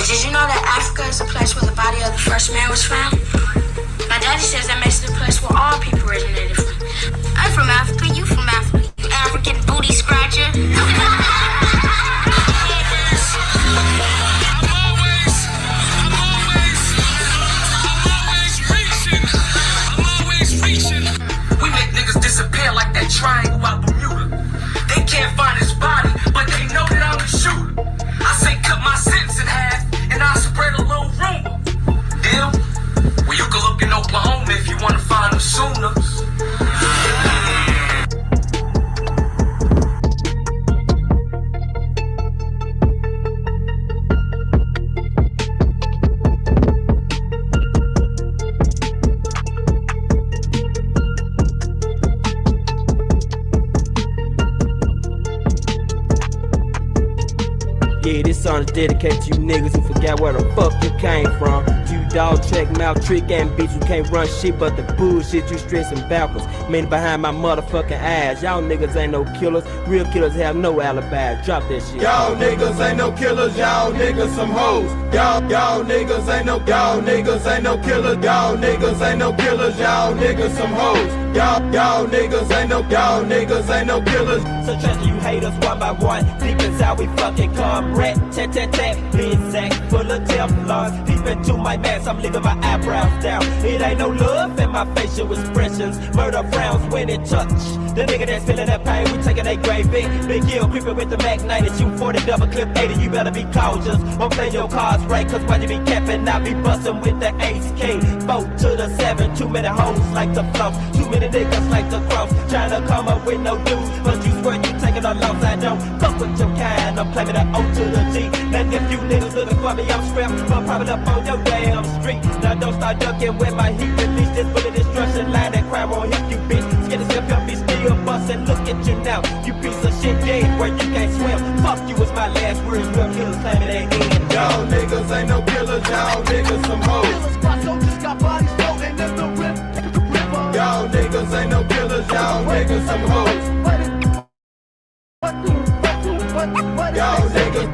Did you know that Africa is the place where the body of the first man was found? My daddy says that makes it the place where all people originated from. I'm from Africa, you from Africa, you African booty scratcher. We make niggas disappear like that triangle out Bermuda. They can't find his body, but they know that I'm the shooter. I say cut my sentence in half, and I'll spread a little rumor. Deal? Well, you can look in Oklahoma if you wanna find them sooner. Yeah, this song is dedicated to you niggas who forgot where the fuck you came from. You dog check, mouth trick, and bitch who can't run shit but the bullshit you stressing backwards. Meaning behind my motherfucking eyes. Y'all niggas ain't no killers. Real killers have no alibis. Drop that shit. Y'all niggas ain't no killers. Y'all niggas some hoes. Y'all niggas ain't no killers. Y'all niggas ain't no killers. Y'all niggas some hoes. Y'all niggas ain't no killers. So trust you haters one by one. Deep inside we fucking come. Rat, tat, tat, tat. Big sack full of Teflons. Deep into my mask, I'm leaving my eyebrows down. It ain't no love in my facial expressions. Murder frowns when it touch. The nigga that's feeling that pain, we taking that grave big hill, creeping with the Mac 90. Shoot 40 double clip 80, you better be cautious. Won't play your cards right, cause when you be capping, I be bustin' with the ace king. 4 to the 7, too many hoes like the floss. Too many niggas like the cross. Trying to come up with no dues, but you swear you taking a loss. I don't fuck with your kind, I'm claiming that O to the G. Now if you niggas looking for me, I'm strapped, but popping up on your damn street. Now don't start ducking when my heat release. This bullet destruction line, that crime won't hit you, bitch. Scared to step up, be still bustin'. Look at you now, you piece of shit dead where you can't swim. Fuck you was my last words, real killers claiming they end. Y'all niggas ain't no killers. Y'all niggas some hoes. Y'all niggas ain't no killers. Y'all niggas some hoes.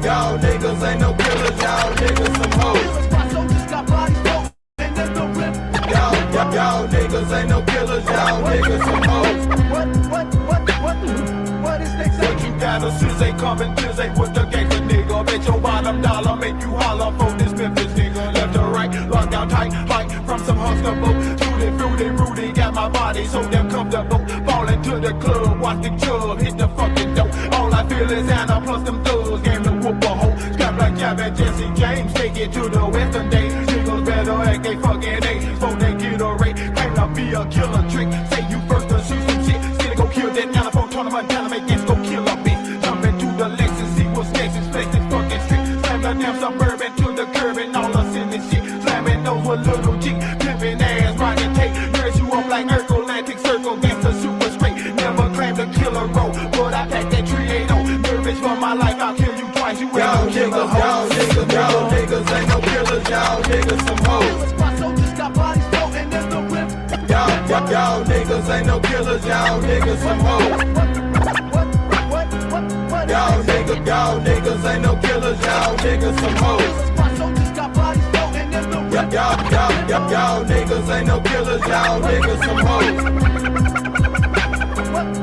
Y'all niggas ain't no killers. Y'all niggas some hoes. Y'all niggas ain't no killers. Y'all niggas some hoes. What is next? What you got a scissor coming Tuesday with the gangster nigga. Bet your bottom dollar make you holler for this Memphis nigga. Left or right, locked down tight, like from some Huxtable. Fruity, Rudy got my body so damn comfortable. Ballin' to the club, watch the chub, hit the fucking dope. All I feel is Anna plus them thugs, game to whoop a hoe. Scott Black Jab and Jesse James, take it to the western days. Niggas better act they fucking age, before they get a rate. Claim to be a killer trick, say you first to shoot some shit. Still go kill that Anna tournament, down to make this go kill a bitch. Jump into the Lexus, see what's next, it's flexing fucking strict. Slam the damn suburban to the curb and all us in this shit. Slamming those with little G, pimping ass, rockin' tape. Nurse you up like Atlantic Circle, gangsta super straight. Never claimed a killer role, but I pack that 380. Nervous for my life, I'll kill you twice. You ain't no killer hoe. Y'all niggas ain't no killers. Y'all niggas some hoes. Y'all niggas ain't no killers. Y'all niggas some hoes. Y'all niggas ain't no killers. Y'all niggas some hoes. Y'all niggas ain't no killers. Y'all niggas some hoes.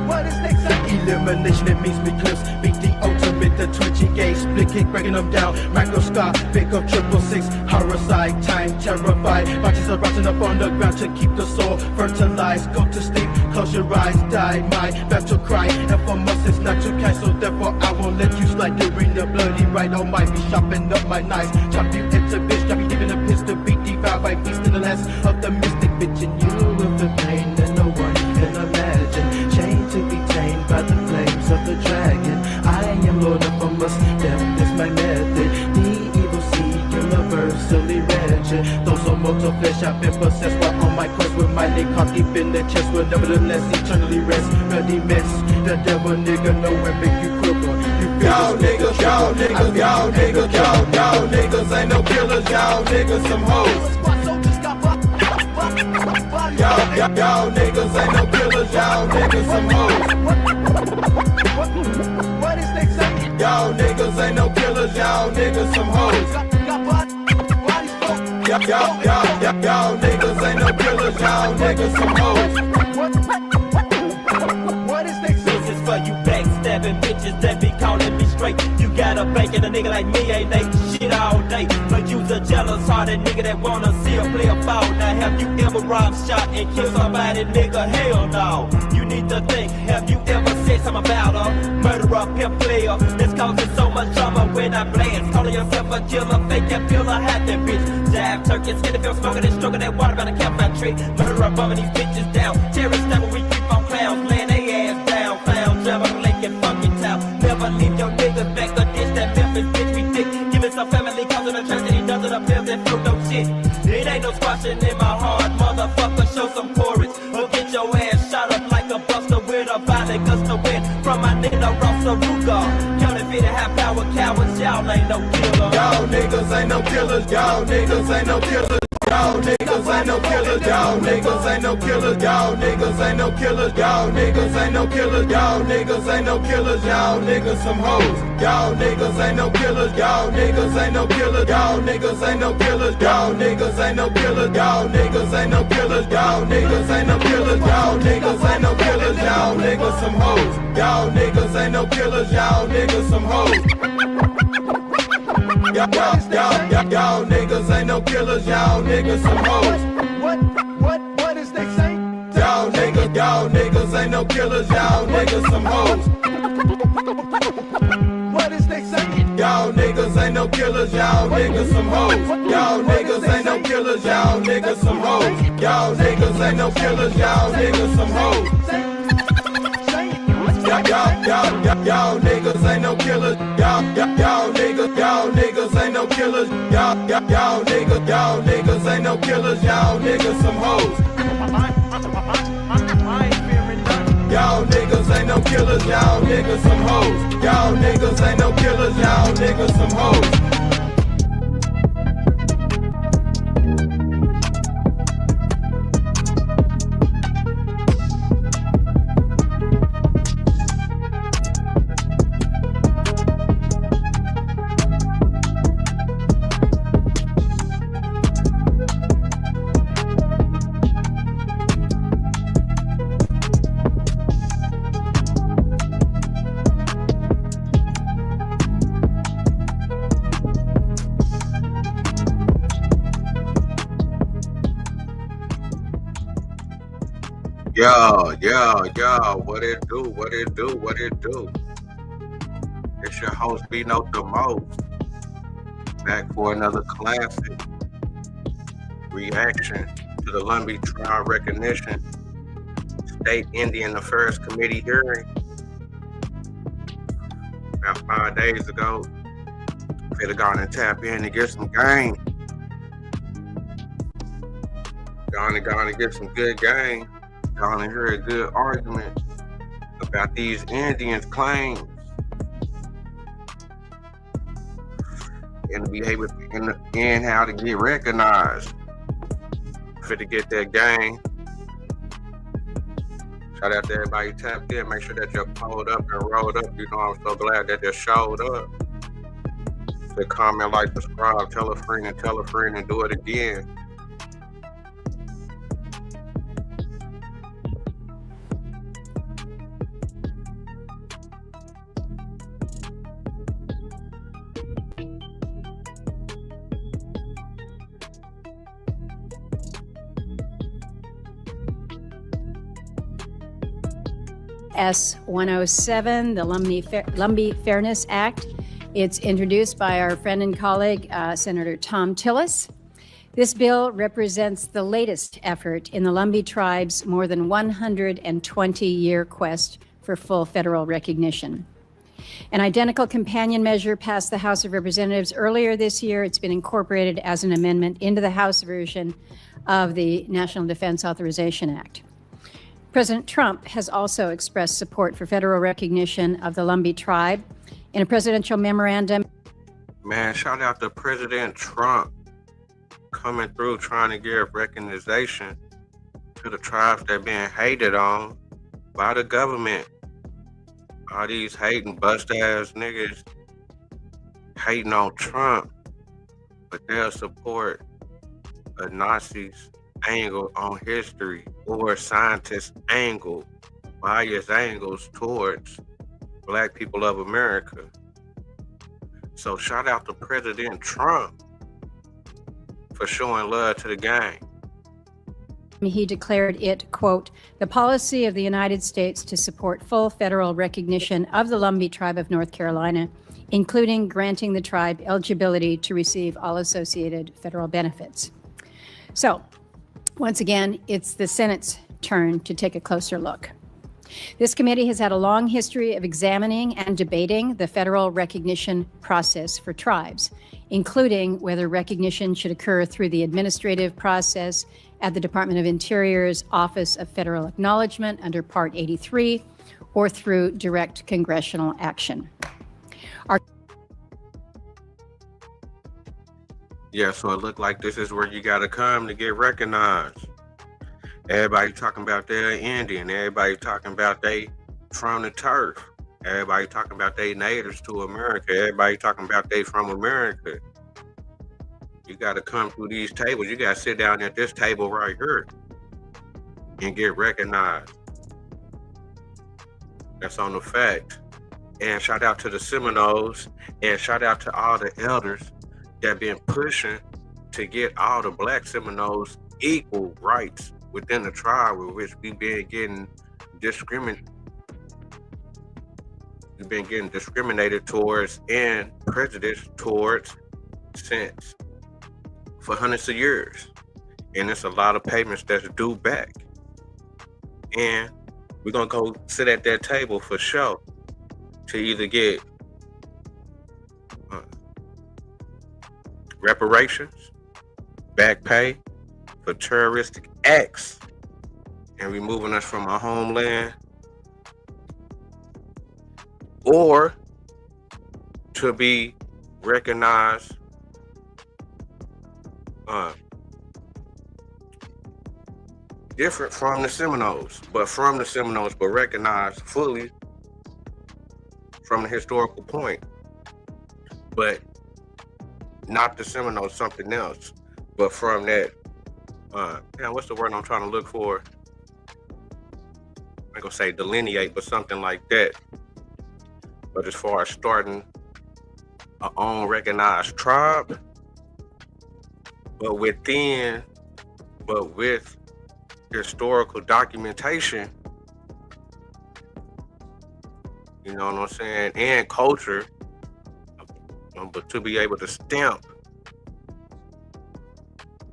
What is next? Elimination, it means me clips. Beat the ultimate, the 20 gauge. Split kick, breaking them down. Microscope, pick up 666. Horror-side, time terrified. Bodies are rising up on the ground to keep the soul fertilized. Go to sleep, close your eyes, die. My battle cry, and for us it's not too kind. So therefore I won't let you slide during the bloody right. I might be sharpening up my knives. Chop you into bitch, drop you even a pistol. Beat devoured by beast in the last of the mystic bitch. And you with the pain that no one can imagine. Chained to be tamed by the flames of the dragon. I am Lord of Almost, death is my method. The evil seed, universally wretched. Those are mortal flesh, I've been possessed. While on my quest with my neck caught deep in the chest. Will nevertheless eternally rest. Bloody mess, the devil nigga know where make you cripple. Y'all niggas ain't no killers. Y'all niggas some hoes. Y'all niggas ain't no killers. Y'all niggas some hoes. What is next? Y'all niggas ain't no killers. Y'all niggas some hoes. Y'all niggas ain't no killers, y'all niggas some hoes. What is they This is for you backstabbing bitches that be calling me straight. You got a bank and a nigga like me ain't they shit all day. But you's a jealous hearted nigga that wanna see a player fall. Now have you ever robbed, shot, and killed somebody, nigga? Hell no. You need to think, have you ever said something about a murderer, pimp player that's causing so much drama when I blast? Calling yourself a killer, fake that pillar, hat that bitch. Jive turkey, skin the bill, smoking and stroking that water by the campfire tree. Murderer, bumming these bitches down. Terrorist that when we keep on clowns, laying they ass down. Clown, jump, Lincoln, fucking town. Never leave your niggas back or ditch that Memphis bitch we thick. Give it some family, causing a tragedy, doesn't appear that flow no shit. It ain't no squashing in my heart, motherfucker, show some courage. Or get your ass shot up like a buster with a violent gust of wind. From my nigga Rossa Ruger. Counterfeit high power cowards, y'all ain't no killer. Y'all niggas ain't no killers, y'all niggas ain't no killers. Y'all niggas ain't no killers, y'all niggas ain't no killers, y'all niggas ain't no killers, y'all niggas ain't no killers, y'all niggas ain't no killers, y'all niggas some hoes. Y'all niggas ain't no killers, y'all niggas ain't no killers, y'all niggas ain't no killers, y'all niggas ain't no killers, y'all niggas ain't no killers, y'all niggas ain't no killers, y'all niggas ain't no killers, y'all niggas some hoes. Y'all niggas ain't no killers, y'all niggas some hoes. Y'all niggas ain't no killers, y'all niggas some hoes. What is they say? Y'all niggas ain't no killers, y'all niggas some hoes. What is they say? Y'all niggas ain't no killers, y'all niggas some hoes. Y'all niggas ain't no killers, y'all niggas some hoes. Y'all niggas ain't no killers, y'all niggas some hoes. Y'all niggas ain't no killers. Y'all niggas ain't no killers. Y'all niggas ain't no killers. Y'all niggas some hoes. I ain't fearing none. Y'all niggas ain't no killers. Y'all niggas some hoes. Y'all niggas ain't no killers. Y'all niggas some hoes. Yo, what it do? It's your host, Bino the Most, back for another classic reaction to the Lumbee trial recognition State Indian Affairs Committee hearing about 5 days ago. Could have gone and tap in and get some game. Gone and get some good game. Gone and hear a good argument about these Indians' claims and be able to and how to get recognized for to get that game. Shout out to everybody who tapped in. Make sure that you're pulled up and rolled up. You know, I'm so glad that they showed up. So comment, like, subscribe, tell a friend, and do it again. S-107, the Lumbee Fairness Act. It's introduced by our friend and colleague, Senator Tom Tillis. This bill represents the latest effort in the Lumbee tribe's more than 120-year quest for full federal recognition. An identical companion measure passed the House of Representatives earlier this year. It's been incorporated as an amendment into the House version of the National Defense Authorization Act. President Trump has also expressed support for federal recognition of the Lumbee tribe in a presidential memorandum. Man, shout out to President Trump coming through trying to give recognition to the tribes that being hated on by the government. All these hating bust-ass niggas hating on Trump, but they'll support a Nazi's angle on history or scientists' angle, bias angles towards Black people of America. So shout out to President Trump for showing love to the gang. He declared it, quote, the policy of the United States to support full federal recognition of the Lumbee tribe of North Carolina, including granting the tribe eligibility to receive all associated federal benefits. So, once again, it's the Senate's turn to take a closer look. This committee has had a long history of examining and debating the federal recognition process for tribes, including whether recognition should occur through the administrative process at the Department of Interior's Office of Federal Acknowledgement under Part 83 or through direct congressional action. Yeah, so it looked like this is where you got to come to get recognized. Everybody talking about their Indian. Everybody talking about they from the turf. Everybody talking about they natives to America. Everybody talking about they from America. You got to come through these tables. You got to sit down at this table right here and get recognized. That's on the fact. And shout out to the Seminoles and shout out to all the elders that been pushing to get all the Black Seminoles equal rights within the tribe, with which we've been getting discriminated towards and prejudiced towards since for hundreds of years. And it's a lot of payments that's due back. And we're gonna go sit at that table for sure to either get reparations, back pay for terroristic acts and removing us from our homeland, or to be recognized different from the Seminoles, but recognized fully from the historical point. But not the Seminoles, something else. But from that, what's the word I'm trying to look for? I'm gonna say delineate, but something like that. But as far as starting our own recognized tribe, but with historical documentation, you know what I'm saying, and culture, but to be able to stamp,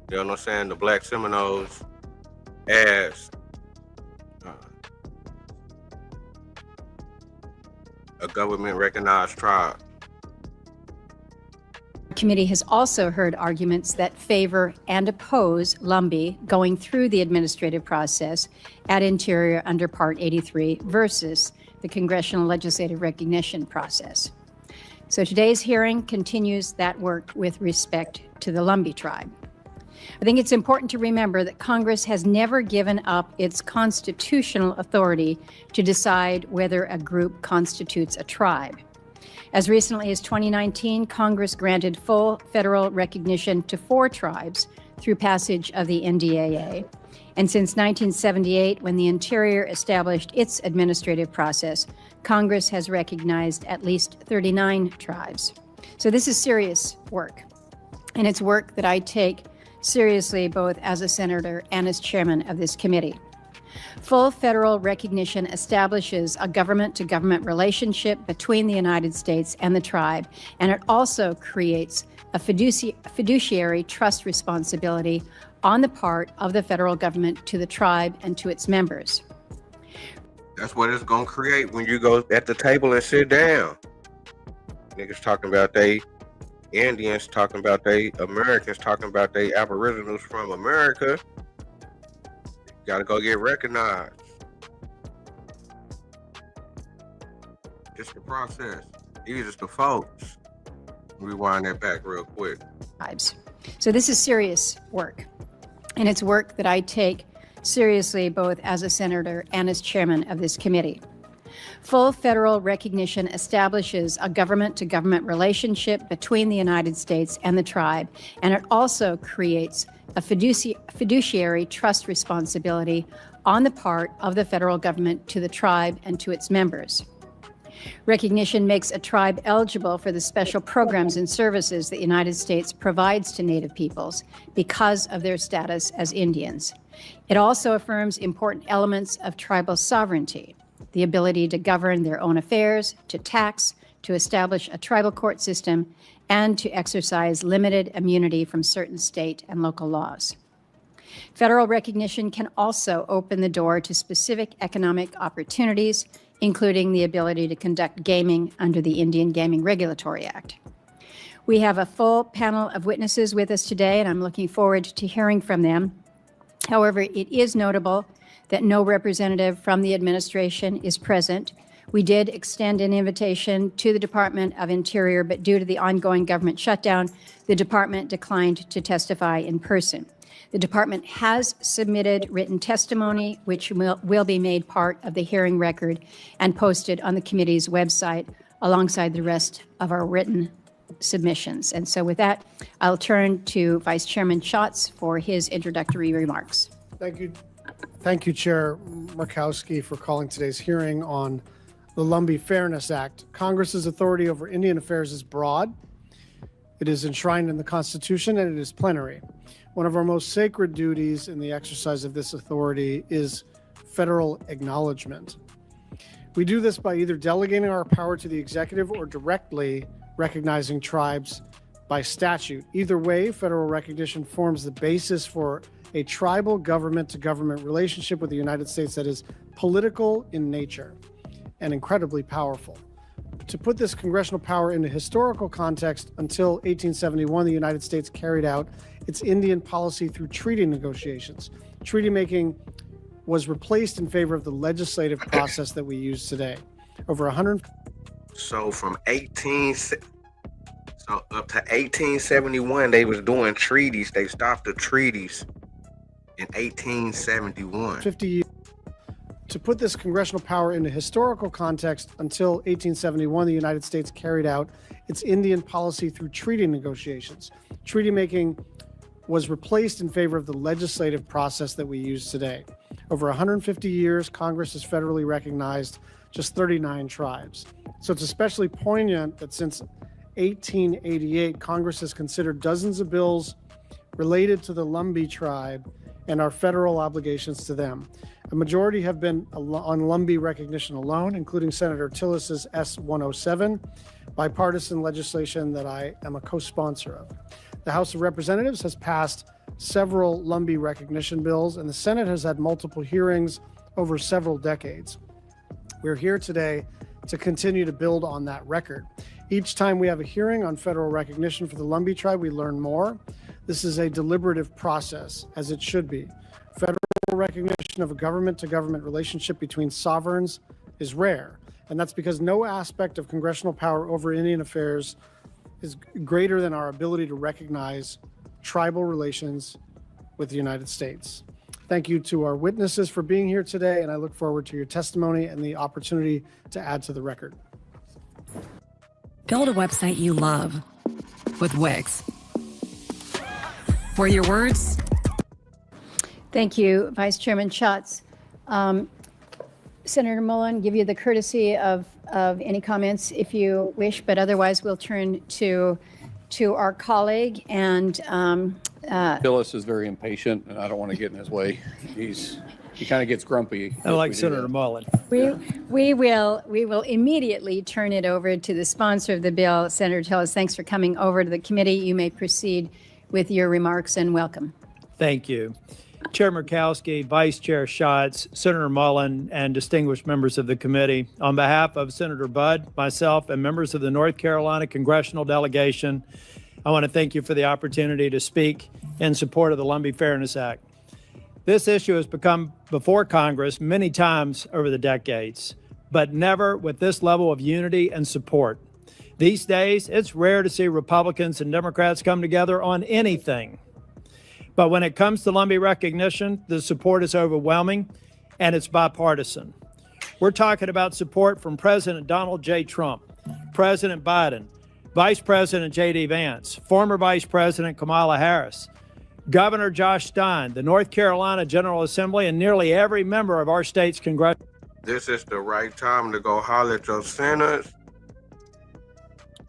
you know what I'm saying, the Black Seminoles as a government recognized tribe. The committee has also heard arguments that favor and oppose Lumbee going through the administrative process at Interior under Part 83 versus the congressional legislative recognition process. So today's hearing continues that work with respect to the Lumbee tribe. I think it's important to remember that Congress has never given up its constitutional authority to decide whether a group constitutes a tribe. As recently as 2019, Congress granted full federal recognition to 4 tribes through passage of the NDAA. And since 1978, when the Interior established its administrative process, Congress has recognized at least 39 tribes. So this is serious work, and it's work that I take seriously both as a senator and as chairman of this committee. Full federal recognition establishes a government-to-government relationship between the United States and the tribe, and it also creates a fiduciary trust responsibility on the part of the federal government to the tribe and to its members. That's what it's gonna create when you go at the table and sit down. Niggas talking about they Indians, talking about they Americans, talking about they Aboriginals from America. Gotta go get recognized. It's the process. These is the folks. Rewind that back real quick. So this is serious work, and it's work that I take seriously both as a senator and as chairman of this committee. Full federal recognition establishes a government-to-government relationship between the United States and the tribe, and it also creates a fiduciary trust responsibility on the part of the federal government to the tribe and to its members. Recognition makes a tribe eligible for the special programs and services that the United States provides to Native peoples because of their status as Indians. It also affirms important elements of tribal sovereignty, the ability to govern their own affairs, to tax, to establish a tribal court system, and to exercise limited immunity from certain state and local laws. Federal recognition can also open the door to specific economic opportunities, including the ability to conduct gaming under the Indian Gaming Regulatory Act. We have a full panel of witnesses with us today, and I'm looking forward to hearing from them. However, it is notable that no representative from the administration is present. We did extend an invitation to the Department of Interior, but due to the ongoing government shutdown, the department declined to testify in person. The department has submitted written testimony, which will be made part of the hearing record and posted on the committee's website alongside the rest of our written submissions. And so with that, I'll turn to Vice Chairman Schatz for his introductory remarks. Thank you. Thank you, Chair Murkowski, for calling today's hearing on the Lumbee Fairness Act. Congress's authority over Indian affairs is broad. It is enshrined in the Constitution, and it is plenary. One of our most sacred duties in the exercise of this authority is federal acknowledgement. We do this by either delegating our power to the executive or directly recognizing tribes by statute. Either way, federal recognition forms the basis for a tribal government-to-government relationship with the United States that is political in nature and incredibly powerful. To put this congressional power into historical context, until 1871, the United States carried out its Indian policy through treaty negotiations. Treaty making was replaced in favor of the legislative process that we use today. Over 100. So from up to 1871, they was doing treaties. They stopped the treaties in 1871. 50 years. To put this congressional power into historical context, until 1871, the United States carried out its Indian policy through treaty negotiations. Treaty making was replaced in favor of the legislative process that we use today. Over 150 years, Congress has federally recognized just 39 tribes. So it's especially poignant that since 1888, Congress has considered dozens of bills related to the Lumbee tribe and our federal obligations to them. A majority have been on Lumbee recognition alone, including Senator Tillis's S-107, bipartisan legislation that I am a co-sponsor of. The House of Representatives has passed several Lumbee recognition bills, and the Senate has had multiple hearings over several decades. We're here today to continue to build on that record. Each time we have a hearing on federal recognition for the Lumbee tribe, we learn more. This is a deliberative process, as it should be. Federal recognition of a government-to-government relationship between sovereigns is rare, and that's because no aspect of congressional power over Indian affairs is greater than our ability to recognize tribal relations with the United States. Thank you to our witnesses for being here today, and I look forward to your testimony and the opportunity to add to the record. Build a website you love with Wix. For your words. Thank you, Vice Chairman Schatz. Senator Mullen, give you the courtesy of any comments if you wish, but otherwise we'll turn to our colleague. And Phyllis is very impatient, and I don't want to get in his way. He kind of gets grumpy. I like Senator Mullen. We will immediately turn it over to the sponsor of the bill, Senator Tillis. Thanks for coming over to the committee. You may proceed with your remarks, and welcome. Thank you. Chair Murkowski, Vice Chair Schatz, Senator Mullen, and distinguished members of the committee, on behalf of Senator Budd, myself, and members of the North Carolina congressional delegation, I want to thank you for the opportunity to speak in support of the Lumbee Fairness Act. This issue has come before Congress many times over the decades, but never with this level of unity and support. These days, it's rare to see Republicans and Democrats come together on anything. But when it comes to Lumbee recognition, the support is overwhelming and it's bipartisan. We're talking about support from President Donald J. Trump, President Biden, Vice President J.D. Vance, former Vice President Kamala Harris, Governor Josh Stein, the North Carolina General Assembly, and nearly every member of our state's congressional. This is the right time to go holler at your senators.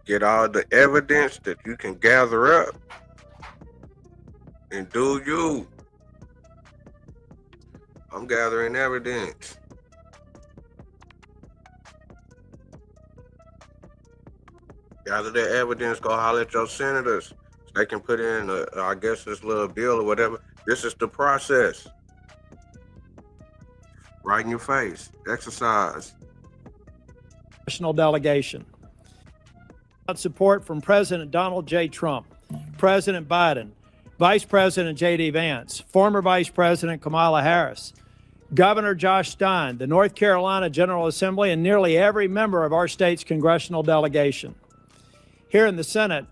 Get all the evidence that you can gather up. And do you. I'm gathering evidence. Gather the evidence, go holler at your senators. So they can put in, I guess, this little bill or whatever. This is the process. Right in your face. Exercise. National delegation. Support from President Donald J. Trump, President Biden, Vice President J.D. Vance, former Vice President Kamala Harris, Governor Josh Stein, the North Carolina General Assembly, and nearly every member of our state's congressional delegation. Here in the Senate,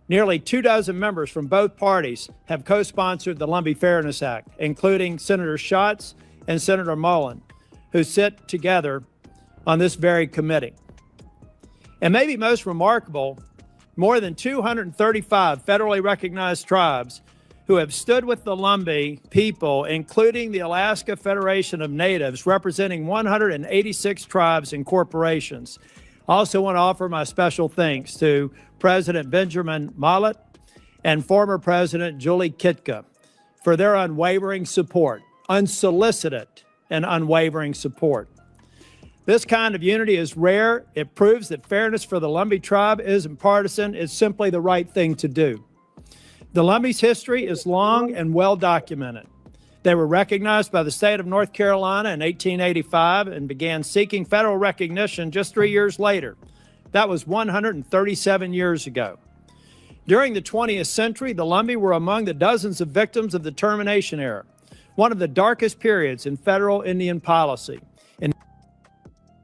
nearly 24 members from both parties have co-sponsored the Lumbee Fairness Act, including Senator Schatz and Senator Mullen, who sit together on this very committee. And maybe most remarkable, more than 235 federally recognized tribes who have stood with the Lumbee people, including the Alaska Federation of Natives, representing 186 tribes and corporations. I also want to offer my special thanks to President Benjamin Mollett and former President Julie Kitka for their unwavering support, unsolicited and unwavering support. This kind of unity is rare. It proves that fairness for the Lumbee tribe isn't partisan. It's simply the right thing to do. The Lumbee's history is long and well documented. They were recognized by the state of North Carolina in 1885 and began seeking federal recognition just 3 years later. That was 137 years ago. During the 20th century, the Lumbee were among the dozens of victims of the termination era, one of the darkest periods in federal Indian policy.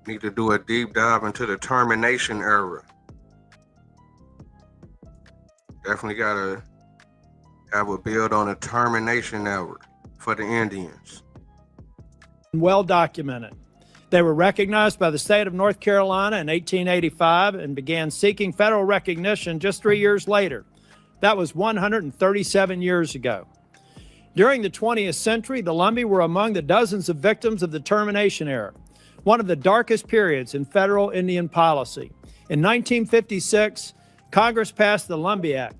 Need to do a deep dive into the termination era. Definitely gotta have a build on the termination era for the Indians. Well documented. They were recognized by the state of North Carolina in 1885 and began seeking federal recognition just 3 years later. That was 137 years ago. During the 20th century, the Lumbee were among the dozens of victims of the termination era, one of the darkest periods in federal Indian policy. In 1956, Congress passed the Lumbee Act.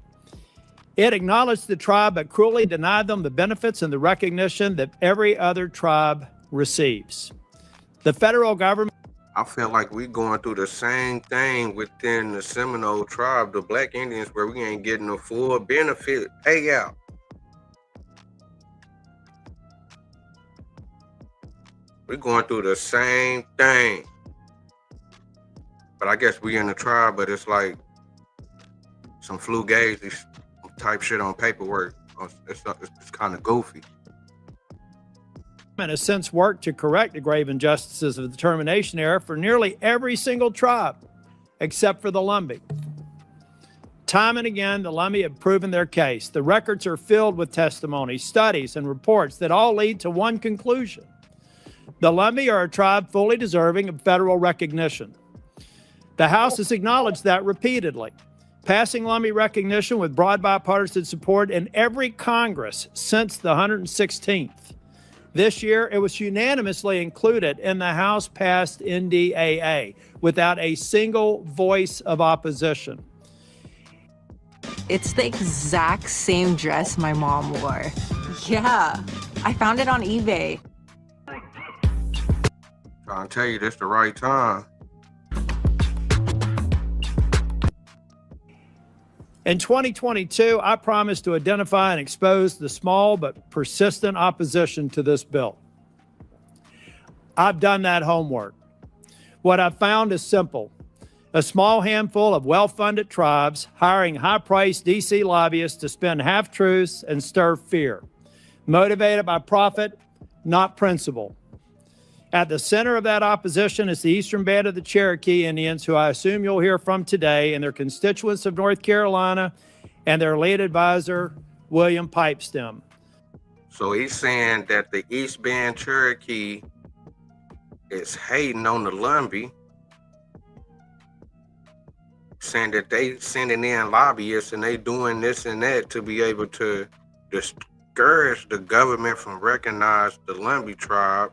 It acknowledged the tribe but cruelly denied them the benefits and the recognition that every other tribe receives. The federal government... I feel like we going through the same thing within the Seminole tribe, the Black Indians, where we ain't getting a full benefit payout. We're going through the same thing. But I guess we in the tribe, but it's like some fugazi type shit on paperwork. It's kind of goofy. Has since worked to correct the grave injustices of the termination era for nearly every single tribe, except for the Lumbee. Time and again, the Lumbee have proven their case. The records are filled with testimonies, studies, and reports that all lead to one conclusion. The Lumbee are a tribe fully deserving of federal recognition. The House has acknowledged that repeatedly, passing Lumbee recognition with broad bipartisan support in every Congress since the 116th. This year, it was unanimously included in the House-passed NDAA without a single voice of opposition. It's the exact same dress my mom wore. Yeah, I found it on eBay. Trying to tell you this the right time. In 2022, I promised to identify and expose the small but persistent opposition to this bill. I've done that homework. What I've found is simple. A small handful of well-funded tribes hiring high-priced DC lobbyists to spin half-truths and stir fear, motivated by profit, not principle. At the center of that opposition is the Eastern Band of the Cherokee Indians, who I assume you'll hear from today, and their constituents of North Carolina, and their lead advisor, William Pipestem. So he's saying that the East Band Cherokee is hating on the Lumbee, saying that they sending in lobbyists and they doing this and that to be able to discourage the government from recognize the Lumbee tribe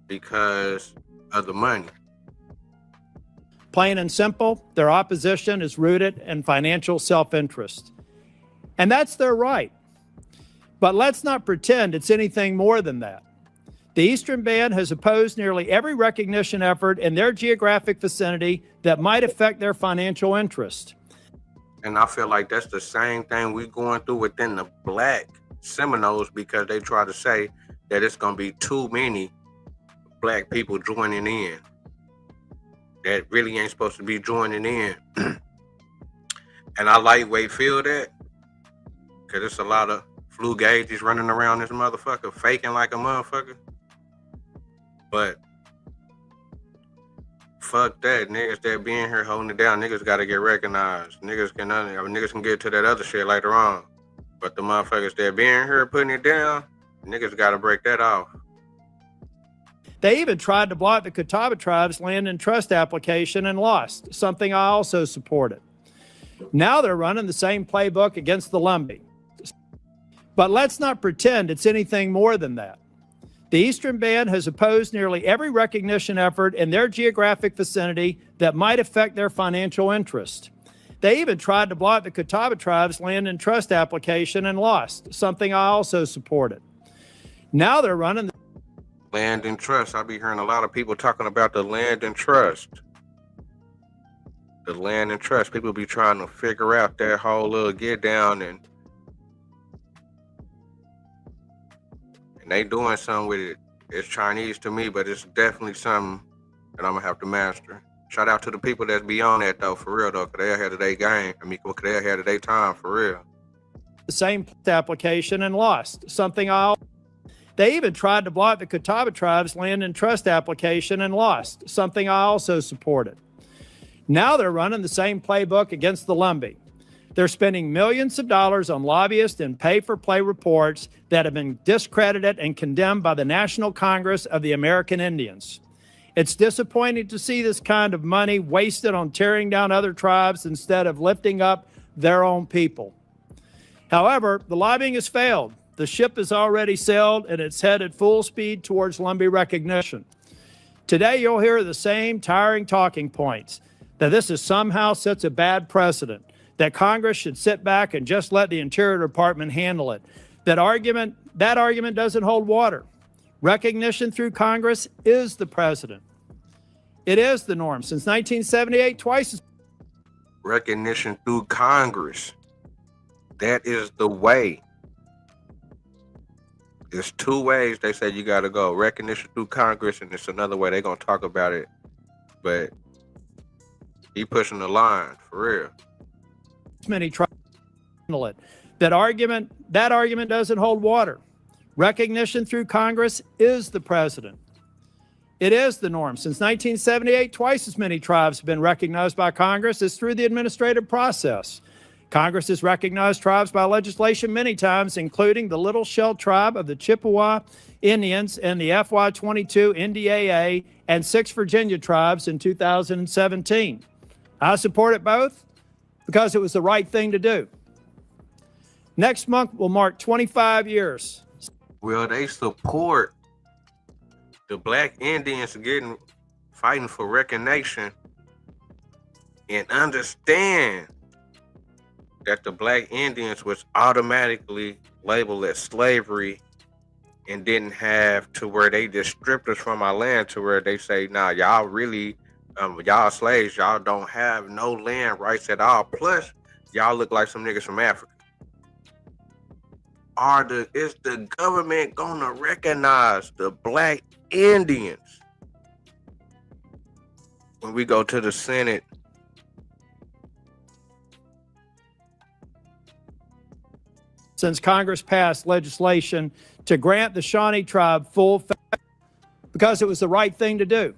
because of the money. Plain and simple, their opposition is rooted in financial self-interest. And that's their right. But let's not pretend it's anything more than that. The Eastern Band has opposed nearly every recognition effort in their geographic vicinity that might affect their financial interest. And I feel like that's the same thing we going through within the Black Seminoles, because they try to say that it's going to be too many Black people joining in that really ain't supposed to be joining in. And I lightweight feel that, because it's a lot of flu gauges running around this motherfucker faking like a motherfucker. But fuck that. Niggas that being here holding it down, niggas gotta get recognized. Niggas can get to that other shit later on. But the motherfuckers that being here putting it down, niggas gotta break that off. They even tried to block the Catawba tribe's land and trust application and lost, something I also supported. Now they're running the same playbook against the Lumbee. But let's not pretend it's anything more than that. The Eastern Band has opposed nearly every recognition effort in their geographic vicinity that might affect their financial interest. They even tried to block the Catawba tribe's land and trust application and lost, something I also supported. Now they're running the land and trust. I be hearing a lot of people talking about the land and trust. The land and trust. People be trying to figure out that whole little get down, and they doing something with it. It's Chinese to me, but it's definitely something that I'm gonna have to master. Shout out to the people that's beyond that though, for real though, because they ahead of their game. I mean, because they ahead of their time, for real. The same application and lost, something They even tried to block the Catawba tribe's land and trust application and lost, something I also supported. Now they're running the same playbook against the Lumbee. They're spending millions of dollars on lobbyists and pay-for-play reports that have been discredited and condemned by the National Congress of the American Indians. It's disappointing to see this kind of money wasted on tearing down other tribes instead of lifting up their own people. However, the lobbying has failed. The ship has already sailed and it's headed full speed towards Lumbee recognition. Today, you'll hear the same tiring talking points, that this is somehow sets a bad precedent, that Congress should sit back and just let the Interior Department handle it. That argument doesn't hold water. Recognition through Congress is the precedent. It is the norm. Since 1978, twice as recognition through Congress. That is the way. There's two ways they say you gotta go. Recognition through Congress, and it's another way they're gonna talk about it. But he pushing the line, for real. Many try to handle it. That argument doesn't hold water. Recognition through Congress is the precedent. It is the norm. Since 1978, twice as many tribes have been recognized by Congress as through the administrative process. Congress has recognized tribes by legislation many times, including the Little Shell Tribe of the Chippewa Indians and the FY22 NDAA and 6 Virginia tribes in 2017. I supported both because it was the right thing to do. Next month will mark 25 years. Well, they support the Black Indians fighting for recognition, and understand that the Black Indians was automatically labeled as slavery and didn't have to where they just stripped us from our land to where they say, nah, y'all really, y'all slaves, y'all don't have no land rights at all. Plus, y'all look like some niggas from Africa. Is the government gonna recognize the Black Indians when we go to the Senate? Since Congress passed legislation to grant the Shawnee tribe full because it was the right thing to do.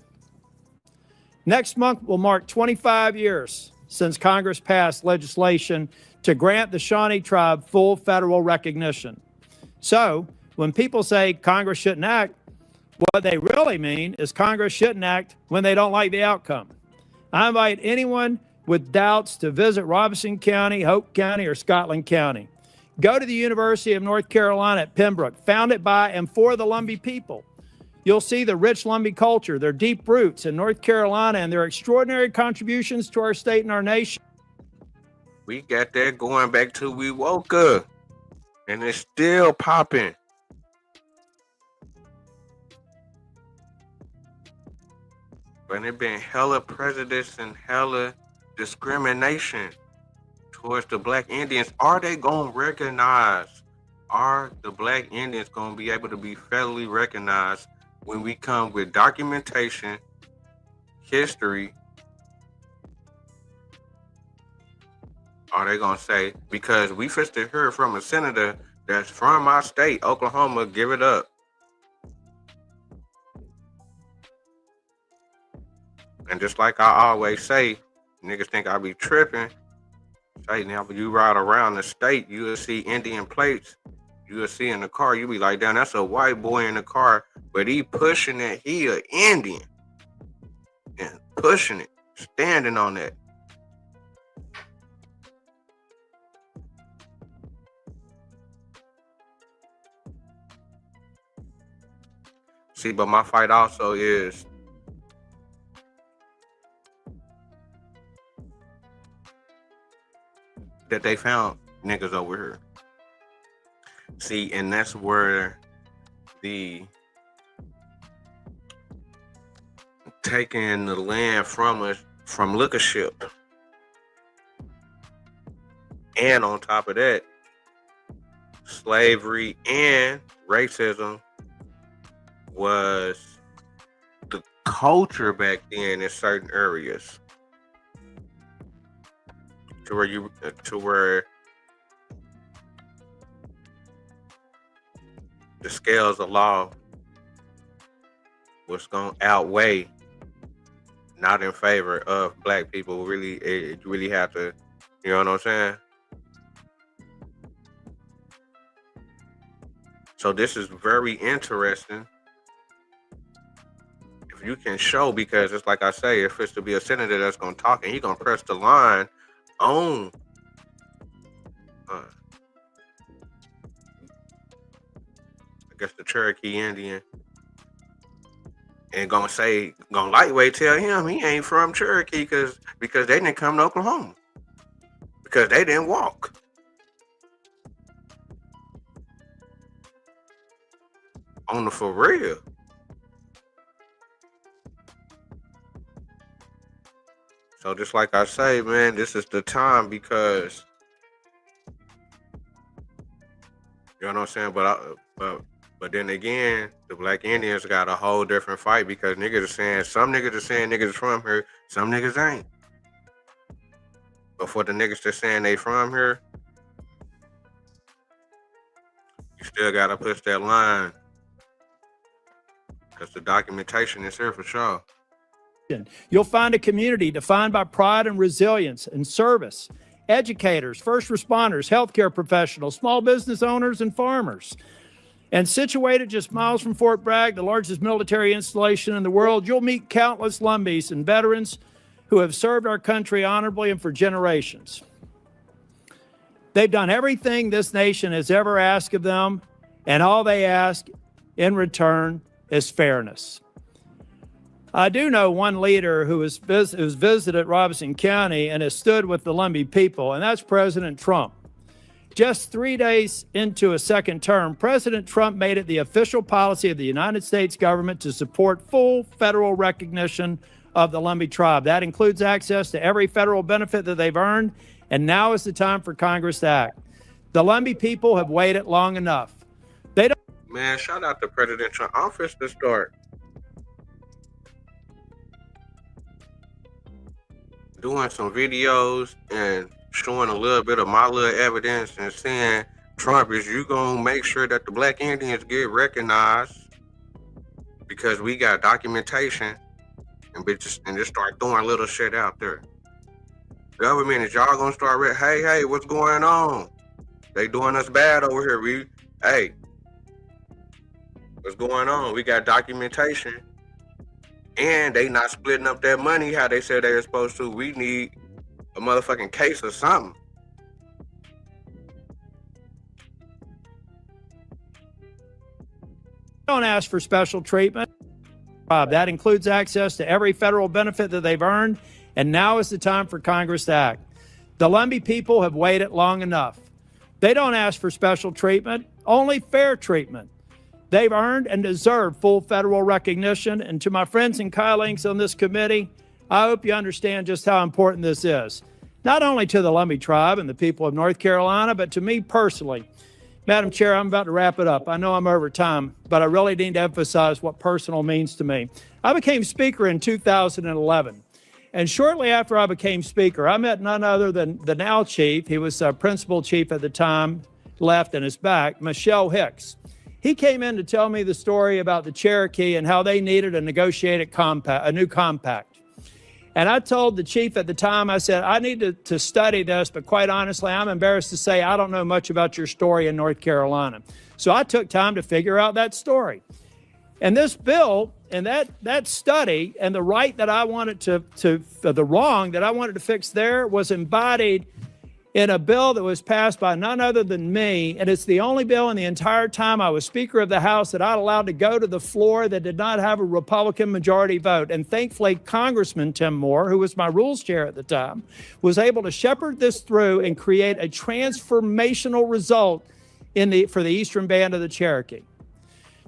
Next month will mark 25 years since Congress passed legislation to grant the Shawnee tribe full federal recognition. So when people say Congress shouldn't act, What they really mean is Congress shouldn't act when they don't like the outcome. I invite anyone with doubts to visit Robeson County, Hope County, or Scotland County. Go to the University of North Carolina at Pembroke, founded by and for the Lumbee people. You'll see the rich Lumbee culture, their deep roots in North Carolina, and their extraordinary contributions to our state and our nation. We got that going back till we woke up, and it's still popping. But it been hella prejudice and hella discrimination towards the Black Indians. Are they gonna recognize? Are the Black Indians gonna be able to be federally recognized when we come with documentation, history? Are they gonna say, because we just heard from a senator that's from my state, Oklahoma, give it up? And just like I always say, niggas think I be tripping. Say now, but you ride around the state, you will see Indian plates. You will see in the car, you be like, damn, that's a white boy in the car, but he pushing it. He a Indian and pushing it, standing on that. See, but my fight also is that they found niggas over here. See, and that's where the taking the land from us, from lookership. And on top of that, slavery and racism was the culture back then in certain areas. To where the scales of law was going to outweigh, not in favor of Black people. Really, it really have to, you know what I'm saying? So this is very interesting. If you can show, because it's like I say, if it's to be a senator that's going to talk and he going to press the line on I guess the Cherokee Indian, and gonna lightweight tell him he ain't from Cherokee because they didn't come to Oklahoma, because they didn't walk. On the for real. So just like I say, man, this is the time, because you know what I'm saying. But then again, the Black Indians got a whole different fight, because niggas are saying, some niggas are saying niggas from here, some niggas ain't. But for the niggas that's saying they from here, you still gotta push that line, because the documentation is here for sure. You'll find a community defined by pride and resilience and service. Educators, first responders, healthcare professionals, small business owners, and farmers. And situated just miles from Fort Bragg, the largest military installation in the world, you'll meet countless Lumbees and veterans who have served our country honorably and for generations. They've done everything this nation has ever asked of them, and all they ask in return is fairness. I do know one leader who's visited Robeson County and has stood with the Lumbee people, and that's President Trump. Just 3 days into a second term, President Trump made it the official policy of the United States government to support full federal recognition of the Lumbee tribe. That includes access to every federal benefit that they've earned, and now is the time for Congress to act. The Lumbee people have waited long enough. They don't. Man, shout out to President Trump. I'm first to start doing some videos and showing a little bit of my little evidence and saying, Trump, is you gonna make sure that the Black Indians get recognized, because we got documentation, and just start throwing little shit out there. Government, is y'all gonna start hey, what's going on? They doing us bad over here. what's going on. We got documentation. And they not splitting up their money how they said they were supposed to. We need a motherfucking case or something. Don't ask for special treatment. That includes access to every federal benefit that they've earned, and now is the time for Congress to act. The Lumbee people have waited long enough. They don't ask for special treatment, only fair treatment. They've earned and deserve full federal recognition, and to my friends and colleagues on this committee, I hope you understand just how important this is, not only to the Lumbee tribe and the people of North Carolina, but to me personally. Madam Chair, I'm about to wrap it up. I know I'm over time, but I really need to emphasize what personal means to me. I became Speaker in 2011, and shortly after I became Speaker, I met none other than the now Chief. He was Principal Chief at the time, left and is back, Michelle Hicks. He came in to tell me the story about the Cherokee and how they needed a negotiated compact, a new compact. And I told the chief at the time, I said, I need to study this, but quite honestly, I'm embarrassed to say I don't know much about your story in North Carolina. So I took time to figure out that story. And this bill and that study and the right that I wanted the wrong that I wanted to fix there was embodied in a bill that was passed by none other than me, and it's the only bill in the entire time I was Speaker of the House that I'd allowed to go to the floor that did not have a Republican majority vote. And thankfully, Congressman Tim Moore, who was my Rules Chair at the time, was able to shepherd this through and create a transformational result for the Eastern Band of the Cherokee.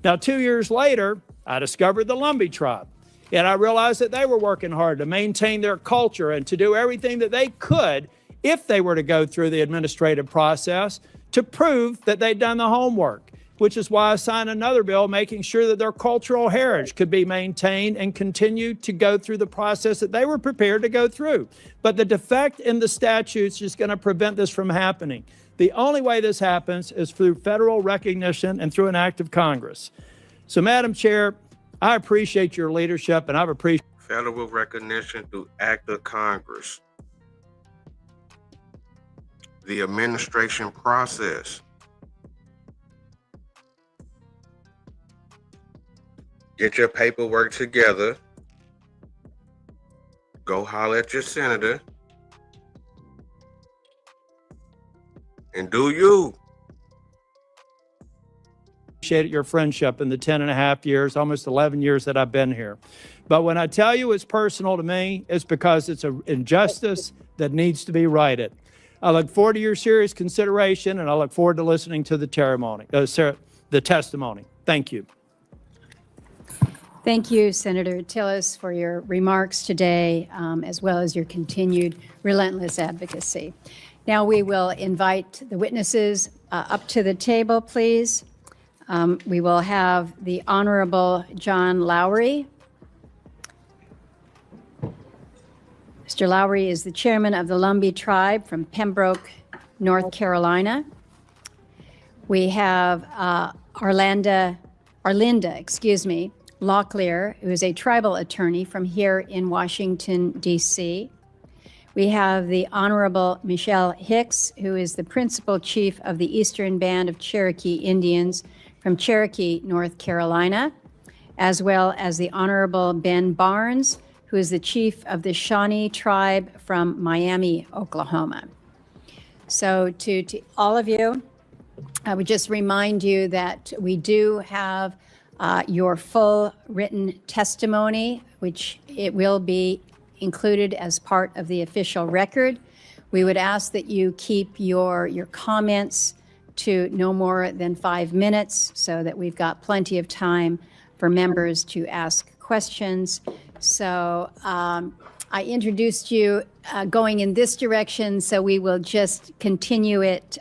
Now, 2 years later, I discovered the Lumbee tribe, and I realized that they were working hard to maintain their culture and to do everything that they could if they were to go through the administrative process to prove that they'd done the homework, which is why I signed another bill making sure that their cultural heritage could be maintained and continue to go through the process that they were prepared to go through. But the defect in the statutes is going to prevent this from happening. The only way this happens is through federal recognition and through an act of Congress. So, Madam Chair, I appreciate your leadership, and I've appreciated federal recognition through act of Congress. The administration process. Get your paperwork together. Go holler at your senator. And do you. Appreciate your friendship in the 10 and a half years, almost 11 years that I've been here. But when I tell you it's personal to me, it's because it's an injustice that needs to be righted. I look forward to your serious consideration, and I look forward to listening to the testimony. Thank you. Thank you, Senator Tillis, for your remarks today, as well as your continued relentless advocacy. Now we will invite the witnesses up to the table, please. We will have the Honorable John Lowry. Mr. Lowry is the chairman of the Lumbee tribe from Pembroke, North Carolina. We have Arlinda, Locklear, who is a tribal attorney from here in Washington, D.C. We have the Honorable Michelle Hicks, who is the principal chief of the Eastern Band of Cherokee Indians from Cherokee, North Carolina, as well as the Honorable Ben Barnes, who is the chief of the Shawnee tribe from Miami, Oklahoma. So to all of you, I would just remind you that we do have your full written testimony, which it will be included as part of the official record. We would ask that you keep your comments to no more than 5 minutes so that we've got plenty of time for members to ask questions. So I introduced you going in this direction, so we will just continue it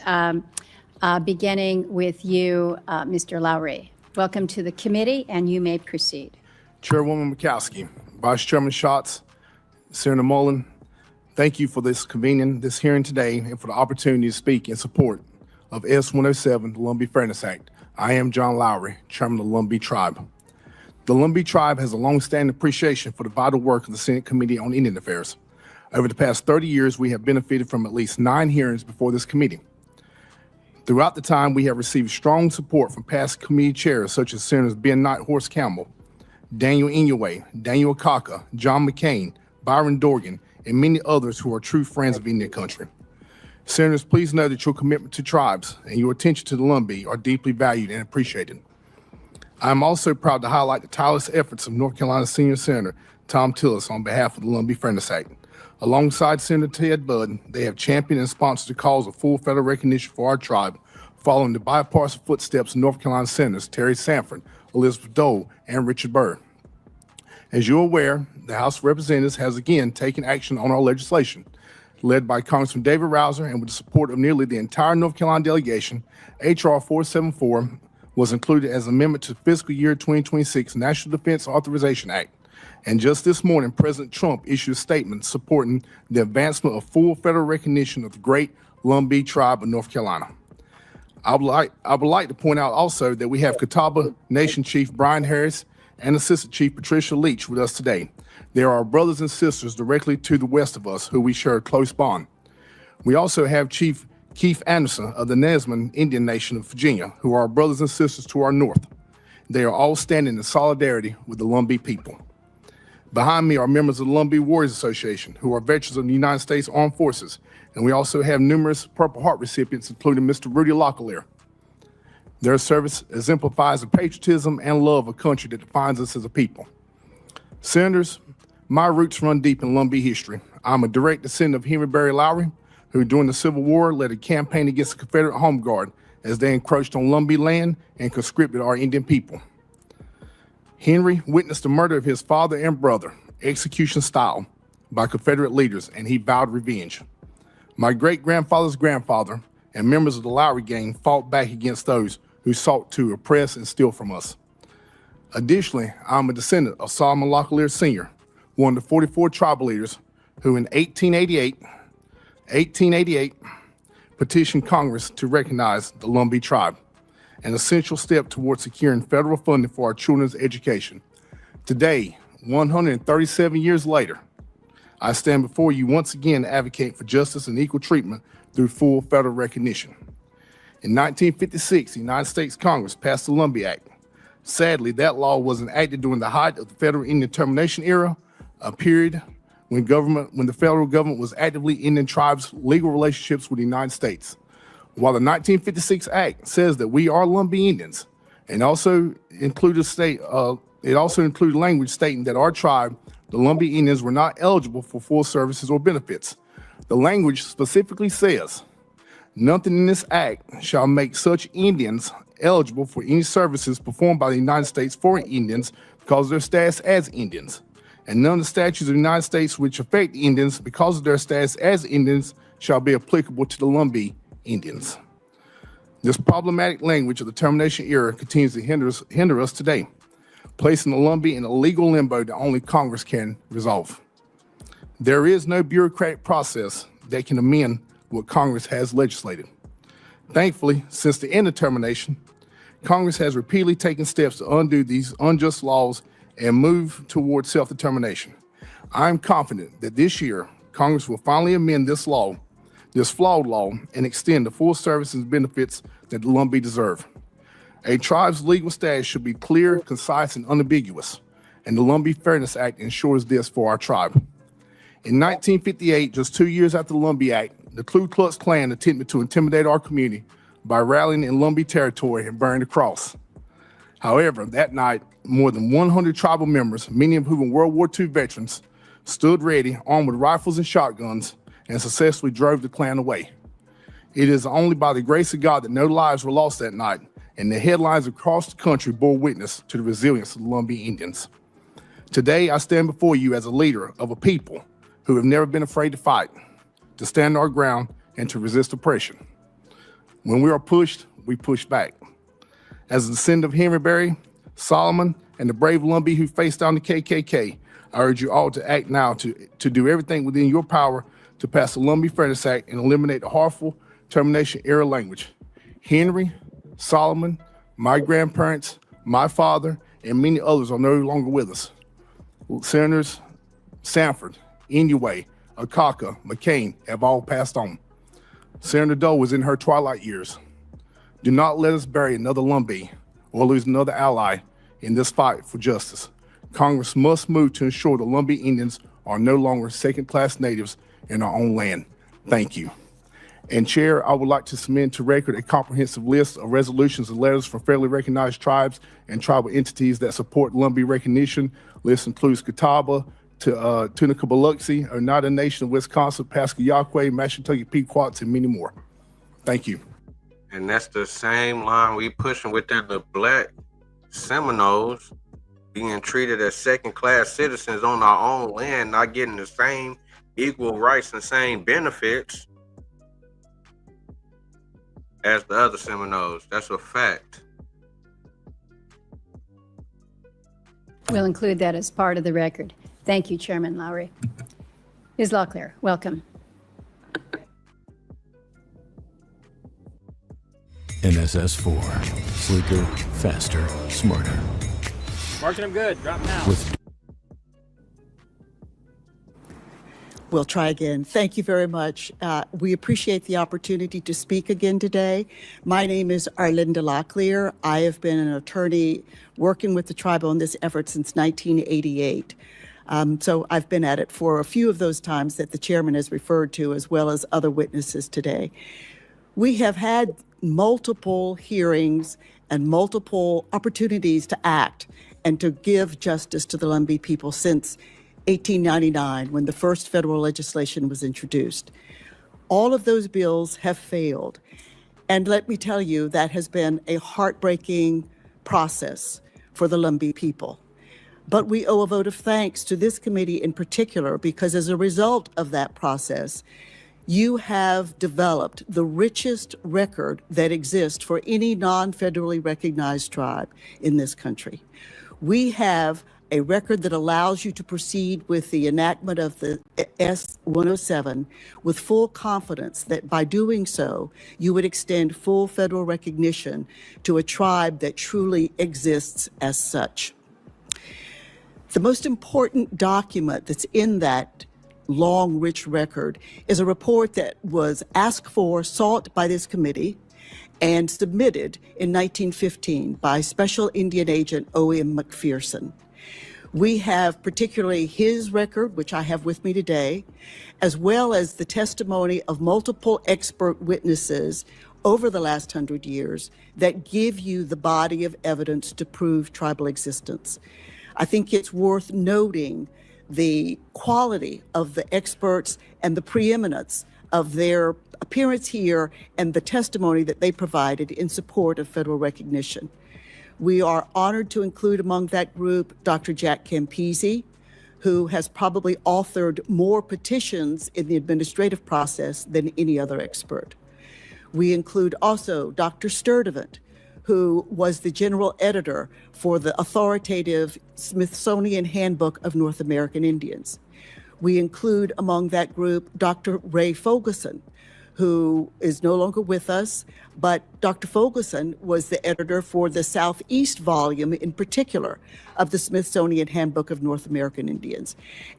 beginning with you, Mr. Lowry. Welcome to the committee, and you may proceed. Chairwoman Murkowski, Vice Chairman Schatz, Senator Mullen, thank you for convening this hearing today and for the opportunity to speak in support of S-107, the Lumbee Fairness Act. I am John Lowry, Chairman of the Lumbee Tribe. The Lumbee Tribe has a long-standing appreciation for the vital work of the Senate Committee on Indian Affairs. Over the past 30 years, we have benefited from at least 9 hearings before this committee. Throughout the time, we have received strong support from past committee chairs such as Senators Ben Knight Horse Campbell, Daniel Inouye, Daniel Akaka, John McCain, Byron Dorgan, and many others who are true friends of Indian country. Senators, please know that your commitment to tribes and your attention to the Lumbee are deeply valued and appreciated. I am also proud to highlight the tireless efforts of North Carolina Senior Senator Tom Tillis on behalf of the Lumbee Fairness Act. Alongside Senator Ted Budd, they have championed and sponsored the cause of full federal recognition for our tribe, following the bipartisan footsteps of North Carolina Senators Terry Sanford, Elizabeth Dole, and Richard Burr. As you're aware, the House of Representatives has again taken action on our legislation. Led by Congressman David Rouser and with the support of nearly the entire North Carolina delegation, H.R. 474 was included as an amendment to fiscal year 2026 National Defense Authorization Act. And just this morning, President Trump issued a statement supporting the advancement of full federal recognition of the great Lumbee tribe of North Carolina. I would like to point out also that we have Catawba Nation Chief Brian Harris and Assistant Chief Patricia Leach with us today. They are our brothers and sisters directly to the west of us who we share a close bond. We also have Chief Keith Anderson of the Nesman Indian Nation of Virginia, who are our brothers and sisters to our north. They are all standing in solidarity with the Lumbee people. Behind me are members of the Lumbee Warriors Association, who are veterans of the United States Armed Forces, and we also have numerous Purple Heart recipients, including Mr. Rudy Locklear. Their service exemplifies the patriotism and love of country that defines us as a people. Senators, my roots run deep in Lumbee history. I'm a direct descendant of Henry Berry Lowry, who during the Civil War led a campaign against the Confederate Home Guard as they encroached on Lumbee land and conscripted our Indian people. Henry witnessed the murder of his father and brother, execution style, by Confederate leaders, and he vowed revenge. My great-grandfather's grandfather and members of the Lowry gang fought back against those who sought to oppress and steal from us. Additionally, I'm a descendant of Solomon Locklear Sr., one of the 44 tribal leaders who in 1888 petitioned Congress to recognize the Lumbee tribe, an essential step towards securing federal funding for our children's education. Today, 137 years later, I stand before you once again to advocate for justice and equal treatment through full federal recognition. In 1956, the United States Congress passed the Lumbee Act. Sadly, that law was enacted during the height of the federal Indian termination era, a period when the federal government was actively ending tribes' legal relationships with the United States. While the 1956 Act says that we are Lumbee Indians, and also included language stating that our tribe, the Lumbee Indians, were not eligible for full services or benefits. The language specifically says, nothing in this act shall make such Indians eligible for any services performed by the United States for Indians because of their status as Indians. And none of the statutes of the United States which affect Indians because of their status as Indians shall be applicable to the Lumbee Indians. This problematic language of the termination era continues to hinder us today, placing the Lumbee in a legal limbo that only Congress can resolve. There is no bureaucratic process that can amend what Congress has legislated. Thankfully, since the end of termination, Congress has repeatedly taken steps to undo these unjust laws and move toward self-determination. I am confident that this year, Congress will finally amend this law, this flawed law, and extend the full services and benefits that the Lumbee deserve. A tribe's legal status should be clear, concise, and unambiguous, and the Lumbee Fairness Act ensures this for our tribe. In 1958, just 2 years after the Lumbee Act, the Ku Klux Klan attempted to intimidate our community by rallying in Lumbee territory and burning the cross. However, that night, more than 100 tribal members, many of whom were World War II veterans, stood ready, armed with rifles and shotguns, and successfully drove the Klan away. It is only by the grace of God that no lives were lost that night, and the headlines across the country bore witness to the resilience of the Lumbee Indians. Today, I stand before you as a leader of a people who have never been afraid to fight, to stand our ground, and to resist oppression. When we are pushed, we push back. As a descendant of Henry Berry, Solomon, and the brave Lumbee who faced down the KKK, I urge you all to act now to do everything within your power to pass the Lumbee Fairness Act and eliminate the harmful termination era language. Henry, Solomon, my grandparents, my father, and many others are no longer with us. Senators Sanford, Inouye, Akaka, McCain have all passed on. Senator Dole was in her twilight years. Do not let us bury another Lumbee or lose another ally in this fight for justice. Congress must move to ensure the Lumbee Indians are no longer second-class natives in our own land. Thank you. And Chair, I would like to submit to record a comprehensive list of resolutions and letters from federally recognized tribes and tribal entities that support Lumbee recognition. List includes Catawba, Tunica Biloxi, Oneida Nation of Wisconsin, Pascagoula, Mashantucket Pequots, and many more. Thank you. And that's the same line we pushing within the Black Seminoles being treated as second-class citizens on our own land, not getting the same equal rights and same benefits as the other Seminoles. That's a fact. We'll include that as part of the record. Thank you, Chairman Lowry. Ms. Locklear, welcome. NSS 4. Sleeker, faster, smarter. Marking them good. Drop them out. We'll try again. Thank you very much. We appreciate the opportunity to speak again today. My name is Arlinda Locklear. I have been an attorney working with the tribe on this effort since 1988. So I've been at it for a few of those times that the chairman has referred to, as well as other witnesses today. We have had multiple hearings and multiple opportunities to act and to give justice to the Lumbee people since 1899, when the first federal legislation was introduced. All of those bills have failed. And let me tell you, that has been a heartbreaking process for the Lumbee people. But we owe a vote of thanks to this committee in particular, because as a result of that process, you have developed the richest record that exists for any non-federally recognized tribe in this country. We have a record that allows you to proceed with the enactment of the S-107 with full confidence that by doing so, you would extend full federal recognition to a tribe that truly exists as such. The most important document that's in that long, rich record is a report that was asked for, sought by this committee, and submitted in 1915 by Special Indian Agent O.M. McPherson. We have particularly his record, which I have with me today, as well as the testimony of multiple expert witnesses over the last 100 years that give you the body of evidence to prove tribal existence. I think it's worth noting the quality of the experts and the preeminence of their appearance here and the testimony that they provided in support of federal recognition. We are honored to include among that group Dr. Jack Campisi, who has probably authored more petitions in the administrative process than any other expert. We include also Dr. Sturdivant, who was the general editor for the authoritative Smithsonian Handbook of North American Indians. We include among that group Dr. Ray Fogelson, who is no longer with us, but Dr. Fogelson was the editor for the Southeast volume in particular of the Smithsonian Handbook of North American Indians.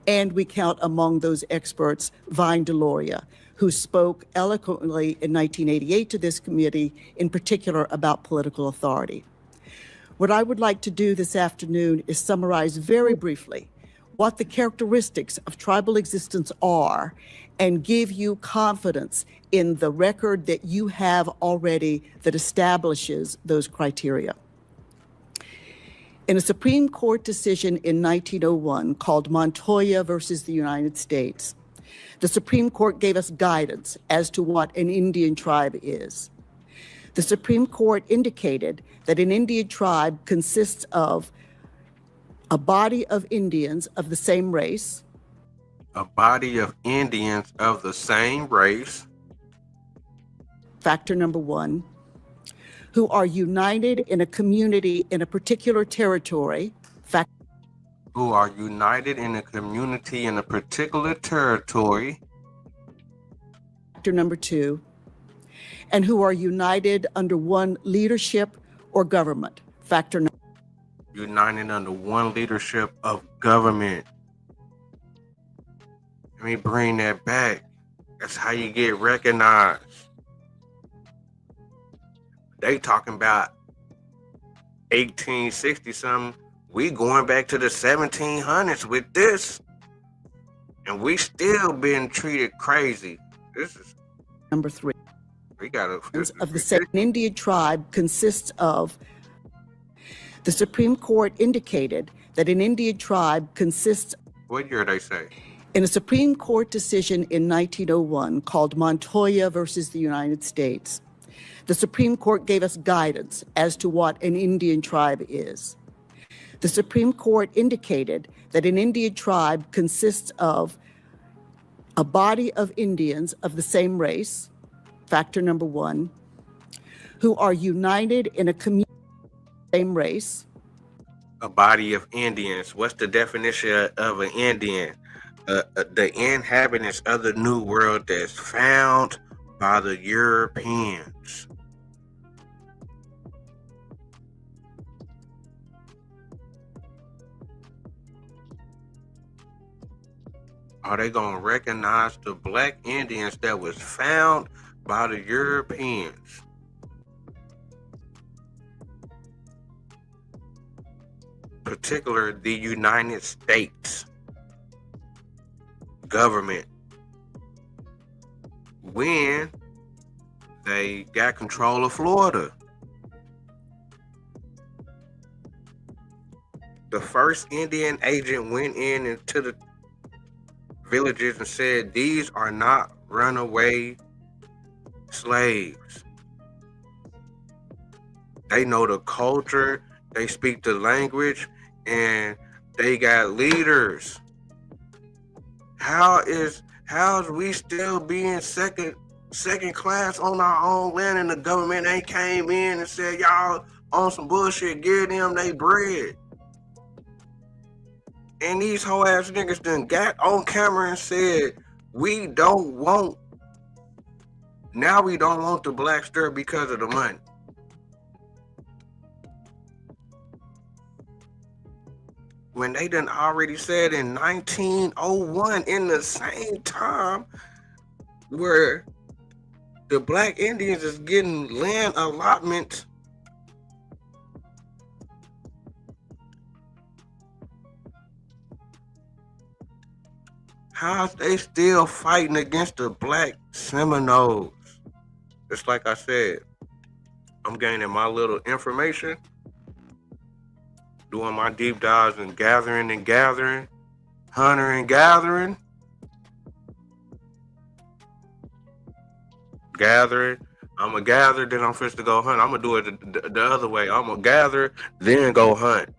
And we count among those experts Vine Deloria, who spoke eloquently in 1988 to this committee, in particular about political authority. What I would like to do this afternoon is summarize very briefly what the characteristics of tribal existence are and give you confidence in the record that you have already that establishes those criteria. In a Supreme Court decision in 1901 called Montoya versus the United States, the Supreme Court gave us guidance as to what an Indian tribe is. The Supreme Court indicated that an Indian tribe consists of a body of Indians of the same race. A body of Indians of the same race. Factor number one, who are united in a community in a particular territory. Who are united in a community in a particular territory. Factor number two, and who are united under one leadership or government. Factor number united under one leadership of government. Let me bring that back. That's how you get recognized. they talking about 1860 something. We going back to the 1700s with this, and we still being treated crazy. This is Number 3. we gotta. Of the same Indian tribe consists of. The Supreme Court indicated that an Indian tribe consists. What year they say? In a Supreme Court decision in 1901 called Montoya versus the United States, the Supreme Court gave us guidance as to what an Indian tribe is. The Supreme Court indicated that an Indian tribe consists of a body of Indians of the same race, factor number 1, who are united in a community of the same race. A body of Indians. What's the definition of an Indian? The inhabitants of the New World that's found by the Europeans. Are they gonna recognize the black Indians that was found by the Europeans? Particular the United States government, when they got control of Florida. The first Indian agent went into the villages and said, these are not runaway slaves. They know the culture, they speak the language, and they got leaders. How's we still being second class on our own land, and the government ain't came in and said, y'all on some bullshit, give them they bread? And these whole ass niggas done got on camera and said, we don't want the black stir because of the money. When they done already said in 1901, in the same time where the black Indians is getting land allotment, how's they still fighting against the black Seminoles? Just like I said, I'm gaining my little information, doing my deep dives and gathering, hunter and gathering. I'm going to gather, then I'm supposed to go hunt. I'm going to do it the other way. I'm going to gather, then go hunt.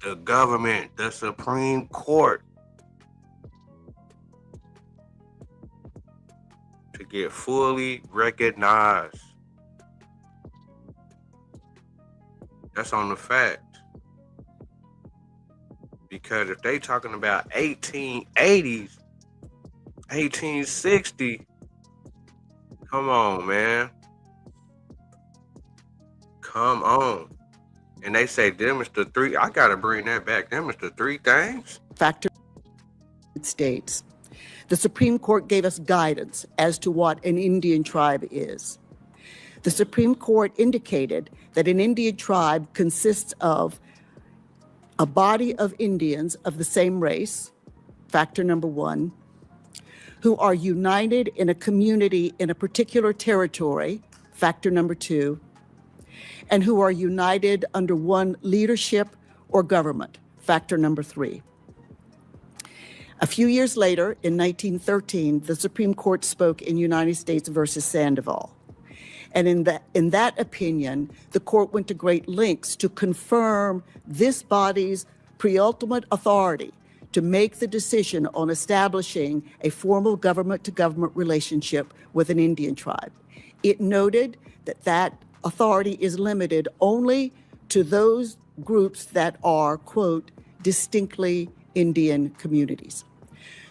The government, the Supreme Court, to get fully recognized. That's on the fact. Because if they talking about 1880s, 1860, come on, man. Come on. And they say them is the three. I gotta bring that back. Them is the three things. Factor States. The Supreme Court gave us guidance as to what an Indian tribe is. The Supreme Court indicated that an Indian tribe consists of a body of Indians of the same race, factor number 1, who are united in a community in a particular territory, factor number 2, and who are united under one leadership or government, factor number 3. A few years later, in 1913, the Supreme Court spoke in United States versus Sandoval. And in that opinion, the court went to great lengths to confirm this body's pre-ultimate authority to make the decision on establishing a formal government-to-government relationship with an Indian tribe. It noted that that authority is limited only to those groups that are, quote, distinctly Indian communities.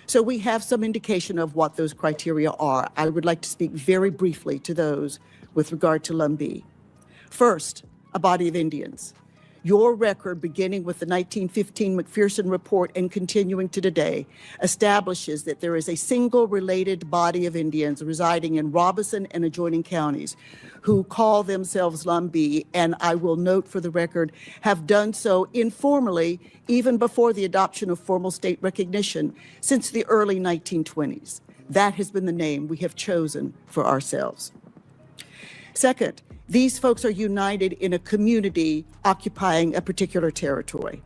So we have some indication of what those criteria are. I would like to speak very briefly to those with regard to Lumbee. First, a body of Indians your record, beginning with the 1915 McPherson Report and continuing to today, establishes that there is a single related body of Indians residing in Robeson and adjoining counties who call themselves Lumbee, and I will note for the record, have done so informally even before the adoption of formal state recognition since the early 1920s. That has been the name we have chosen for ourselves. Second, these folks are united in a community occupying a particular territory.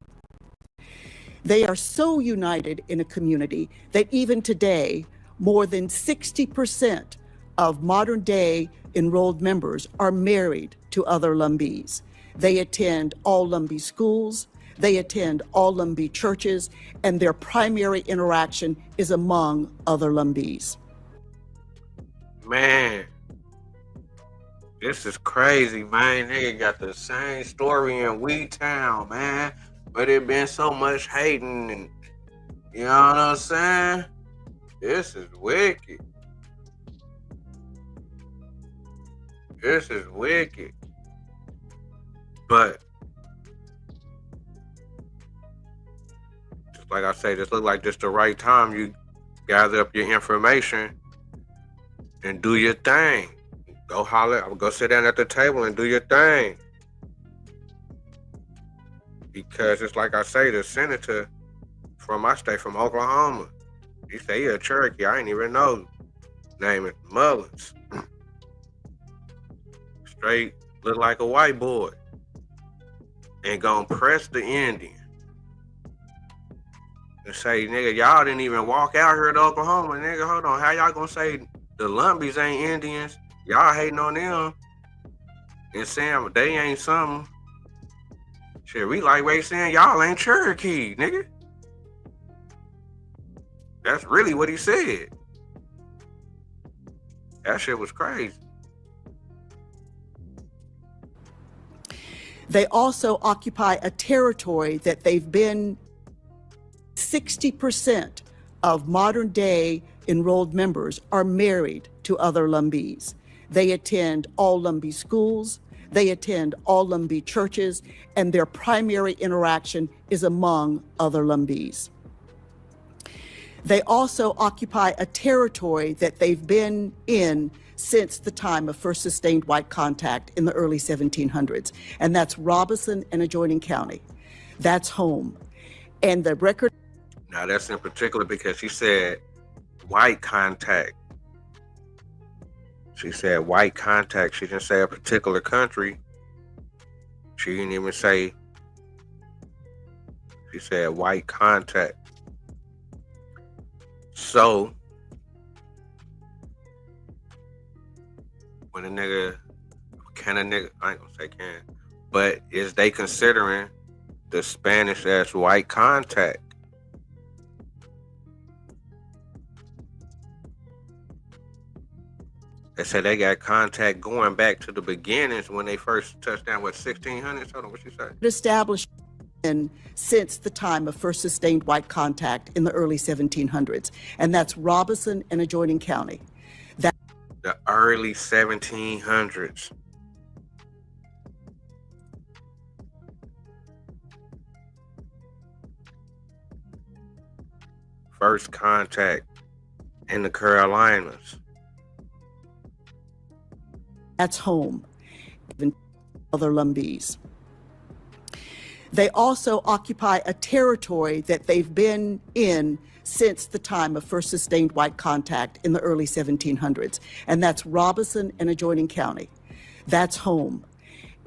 They are so united in a community that even today, more than 60% of modern day enrolled members are married to other Lumbees. They attend all Lumbee schools, they attend all Lumbee churches, and their primary interaction is among other Lumbees. Man, this is crazy, man. Nigga got the same story in Town, man. But it been so much hating and, you know what I'm saying? This is wicked. This is wicked. But just like I say, this look like just the right time you gather up your information and do your thing. Go holler, go sit down at the table and do your thing. Because it's like I say, the senator from my state, from Oklahoma, he say he a Cherokee. I ain't even know. Name is Mullins. Straight look like a white boy. And gonna press the Indian. And say, nigga, y'all didn't even walk out here to Oklahoma. Nigga, hold on. How y'all gonna say the Lumbees ain't Indians? Y'all hating on them and saying they ain't something. Shit, we lightweight saying y'all ain't Cherokee, nigga. That's really what he said. That shit was crazy. They also occupy a territory that they've been 60% of modern day enrolled members are married to other Lumbees. They attend all Lumbee schools, they attend all Lumbee churches, and their primary interaction is among other Lumbees. They also occupy a territory that they've been in since the time of first sustained white contact in the early 1700s, and that's Robeson and adjoining county. That's home. And the record... Now that's in particular because she said white contact. She said white contact. She didn't say a particular country. She didn't even say, she said white contact. So, when a nigga, I ain't gonna say can, but is they considering the Spanish as white contact? They said they got contact going back to the beginnings when they first touched down, what, 1600s? Hold on, what you say? Established since the time of first sustained white contact in the early 1700s, and that's Robeson and adjoining county. The early 1700s. First contact in the Carolinas. That's home, even other Lumbees. They also occupy a territory that they've been in since the time of first sustained white contact in the early 1700s, and that's Robeson and adjoining county. That's home.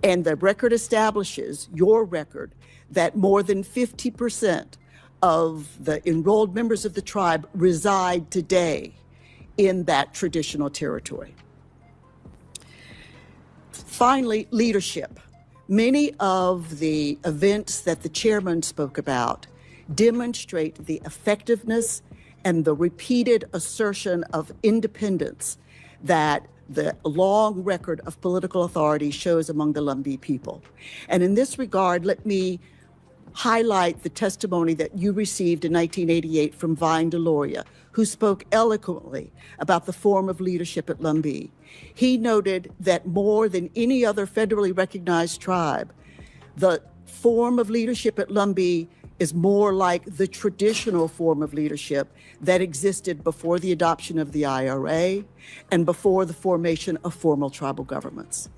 And the record establishes, your record, that more than 50% of the enrolled members of the tribe reside today in that traditional territory. Finally, leadership. Many of the events that the chairman spoke about demonstrate the effectiveness and the repeated assertion of independence that the long record of political authority shows among the Lumbee people. And in this regard, let me highlight the testimony that you received in 1988 from Vine Deloria, who spoke eloquently about the form of leadership at Lumbee. He noted that more than any other federally recognized tribe, the form of leadership at Lumbee is more like the traditional form of leadership that existed before the adoption of the IRA and before the formation of formal tribal governments.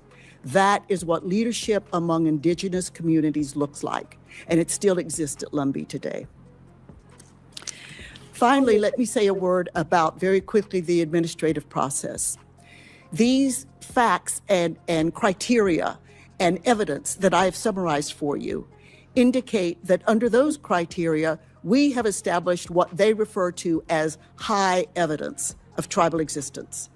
That is what leadership among indigenous communities looks like, and it still exists at Lumbee today. Finally, let me say a word about, very quickly, the administrative process. These facts and criteria and evidence that I have summarized for you indicate that under those criteria, we have established what they refer to as high evidence of tribal existence.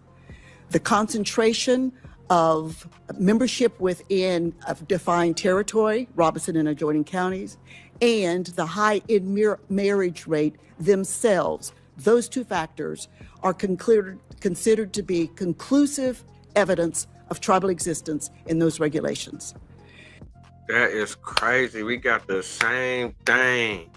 The concentration of membership within a defined territory, Robinson and adjoining counties, and the high in-marriage rate themselves, those two factors are considered to be conclusive evidence of tribal existence in those regulations. That is crazy. We got the same thing.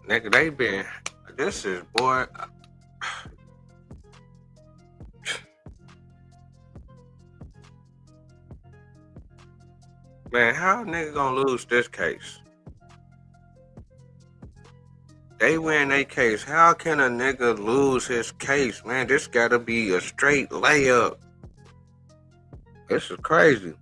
Nigga, they been, this is, boy. Man, how nigga gonna lose this case? They win their case. How can a nigga lose his case, man? This gotta be a straight layup. This is crazy.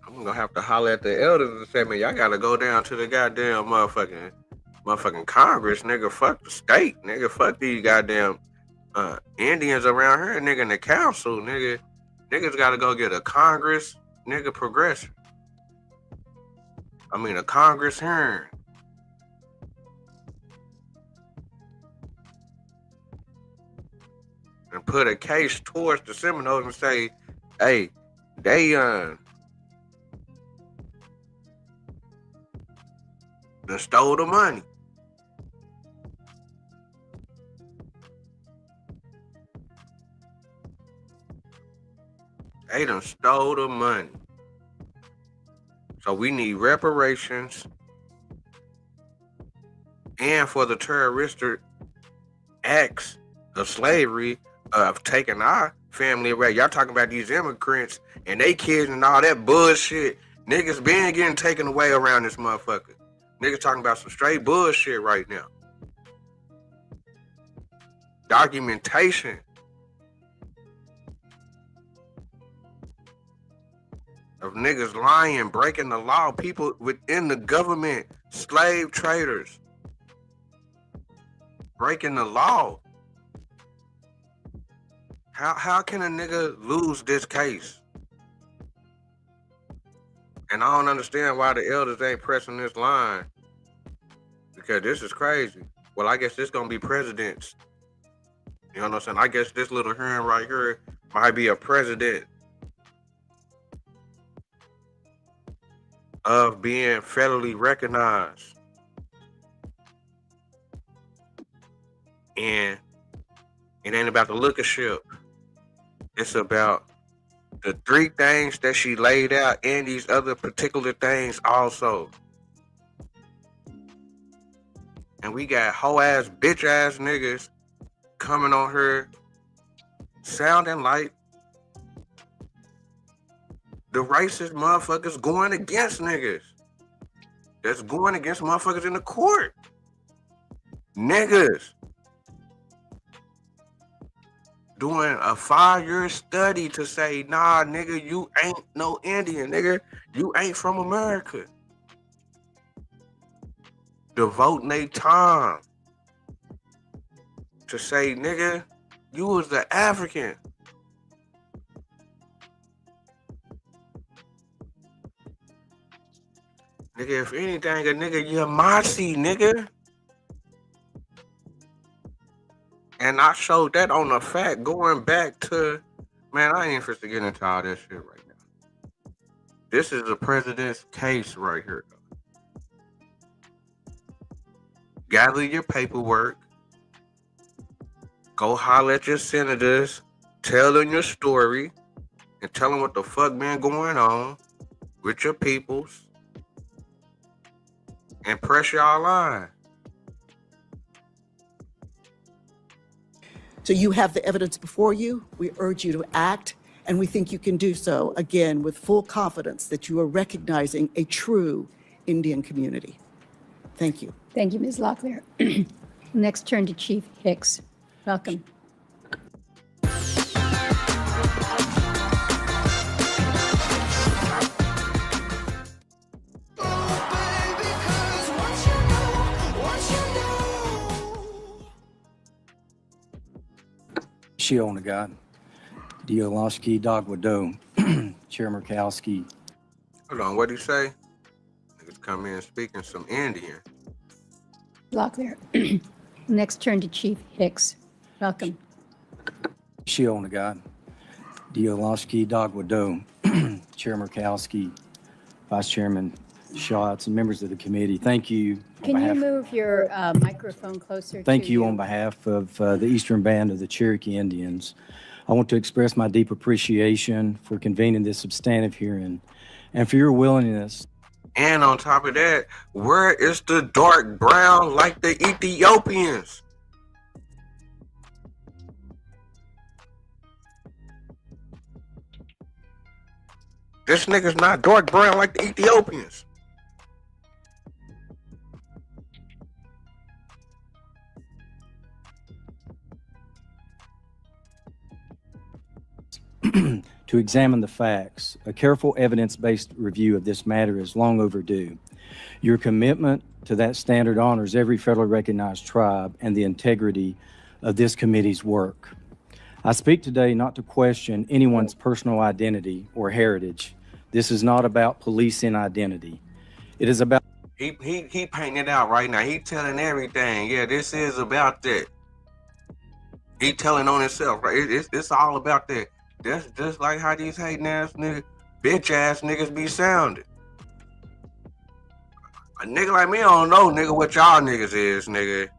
I'm gonna have to holler at the elders and say, man, y'all gotta go down to the goddamn motherfucking Congress, nigga. Fuck the state, nigga. Fuck these goddamn Indians around here, nigga, in the council, nigga. Niggas gotta go get a Congress, nigga, progression. I mean, a Congress hearing. And put a case towards the Seminoles and say, hey, they done stole the money. They done stole the money. So we need reparations. And for the terroristic acts of slavery, of taking our family away. Y'all talking about these immigrants and they kids and all that bullshit. Niggas been getting taken away around this motherfucker. Niggas talking about some straight bullshit right now. Documentation. Of niggas lying, breaking the law, people within the government, slave traders, breaking the law. How can a nigga lose this case? And I don't understand why the elders ain't pressing this line. Because this is crazy. Well, I guess this gonna be presidents. You know what I'm saying? I guess this little hearing right here might be a president of being federally recognized. And it ain't about the lookership. It's about the three things that she laid out and these other particular things also. And we got hoe ass, bitch ass niggas coming on her sounding like the racist motherfuckers going against niggas. That's going against motherfuckers in the court. Niggas doing a 5-year study to say, nah, nigga, you ain't no Indian, nigga. You ain't from America. Devoting their time to say, nigga, you was the African. Nigga, if anything, a nigga, you're Masi, nigga. And I showed that on the fact going back to, man, I ain't interested in getting into all that shit right now. This is the president's case right here. Gather your paperwork. Go holler at your senators. Tell them your story. And tell them what the fuck been going on with your peoples. and press y'all line. So you have the evidence before you. We urge you to act, and we think you can do so, again, with full confidence that you are recognizing a true Indian community. Thank you. Thank you, Ms. Locklear. Next turn to Chief Hicks. Welcome. Shiona God, Dioloshki Dogwado, Chair Murkowski. Hold on, what'd he say? Niggas come in speaking some Indian. Locklear. Next turn to Chief Hicks. Welcome. Shiona God, Dioloshki Dogwado, Chair Murkowski, Vice Chairman Schatz, and members of the committee. Thank you. Can you move your microphone closer to Thank you on behalf of the Eastern Band of the Cherokee Indians. I want to express my deep appreciation for convening this substantive hearing and for your willingness. And on top of that, where is the dark brown like the Ethiopians? This nigga's not dark brown like the Ethiopians. To examine the facts. A careful evidence-based review of this matter is long overdue. Your commitment to that standard honors every federally recognized tribe and the integrity of this committee's work. I speak today not to question anyone's personal identity or heritage. This is not about policing identity. It is about... He painting it out right now. He telling everything. Yeah, this is about that. He telling on himself, right? It's all about that. That's just like how these hating ass niggas, bitch ass niggas be sounding. A nigga like me don't know, nigga, what y'all niggas is, nigga.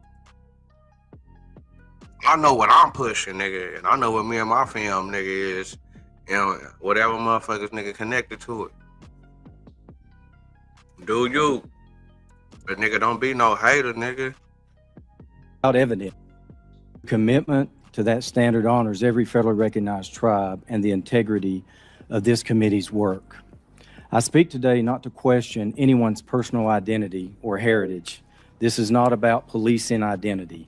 I know what I'm pushing, nigga, and I know what me and my fam, nigga, is. And whatever motherfuckers, nigga, connected to it. Do you. But nigga, don't be no hater, nigga. Without evidence. Commitment to that standard honors every federally recognized tribe and the integrity of this committee's work. I speak today not to question anyone's personal identity or heritage. This is not about policing identity.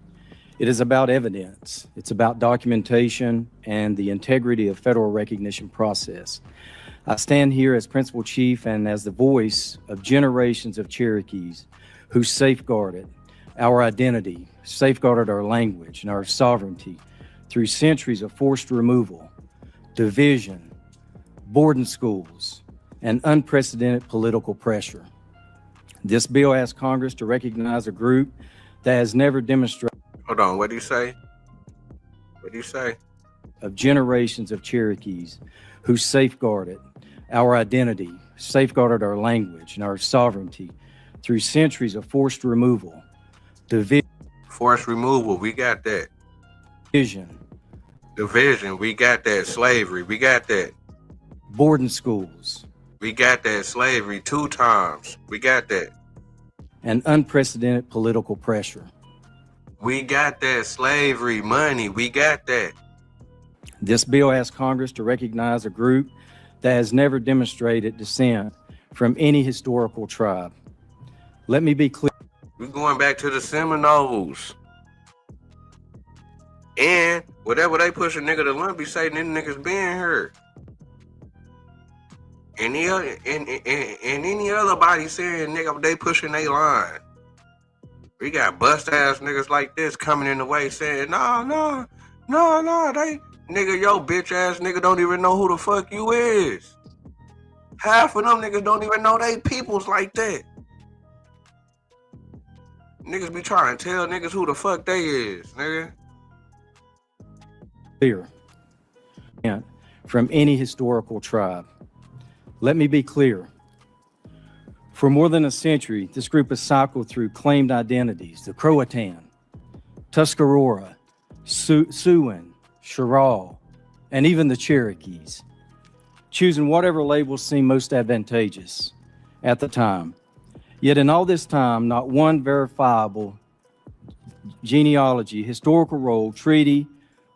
It is about evidence. It's about documentation and the integrity of federal recognition process. I stand here as Principal Chief and as the voice of generations of Cherokees who safeguarded our identity, safeguarded our language and our sovereignty through centuries of forced removal, division, boarding schools, and unprecedented political pressure. This bill asks Congress to recognize a group that has never demonstrated... Hold on, what do you say? What do you say? ...of generations of Cherokees who safeguarded our identity, safeguarded our language and our sovereignty through centuries of forced removal, division... Forced removal, we got that. Division, we got that. Slavery, we got that. Boarding schools, we got that. Slavery 2 times, we got that. And unprecedented political pressure. We got that. Slavery, money, we got that. This bill asks Congress to recognize a group that has never demonstrated descent from any historical tribe. Let me be clear. We're going back to the Seminoles. And whatever they push a nigga to Lumbee, say them niggas been here. And any other body saying nigga they pushing they line. We got bust ass niggas like this coming in the way saying, no, they nigga, yo bitch ass nigga don't even know who the fuck you is. Half of them niggas don't even know they peoples like that. Niggas be trying to tell niggas who the fuck they is, nigga. Clear from any historical tribe. Let me be clear. For more than a century, this group has cycled through claimed identities, the Croatan, Tuscarora, Siouan, Chirral, and even the Cherokees, choosing whatever labels seem most advantageous at the time. Yet in all this time, not one verifiable genealogy, historical roll, treaty,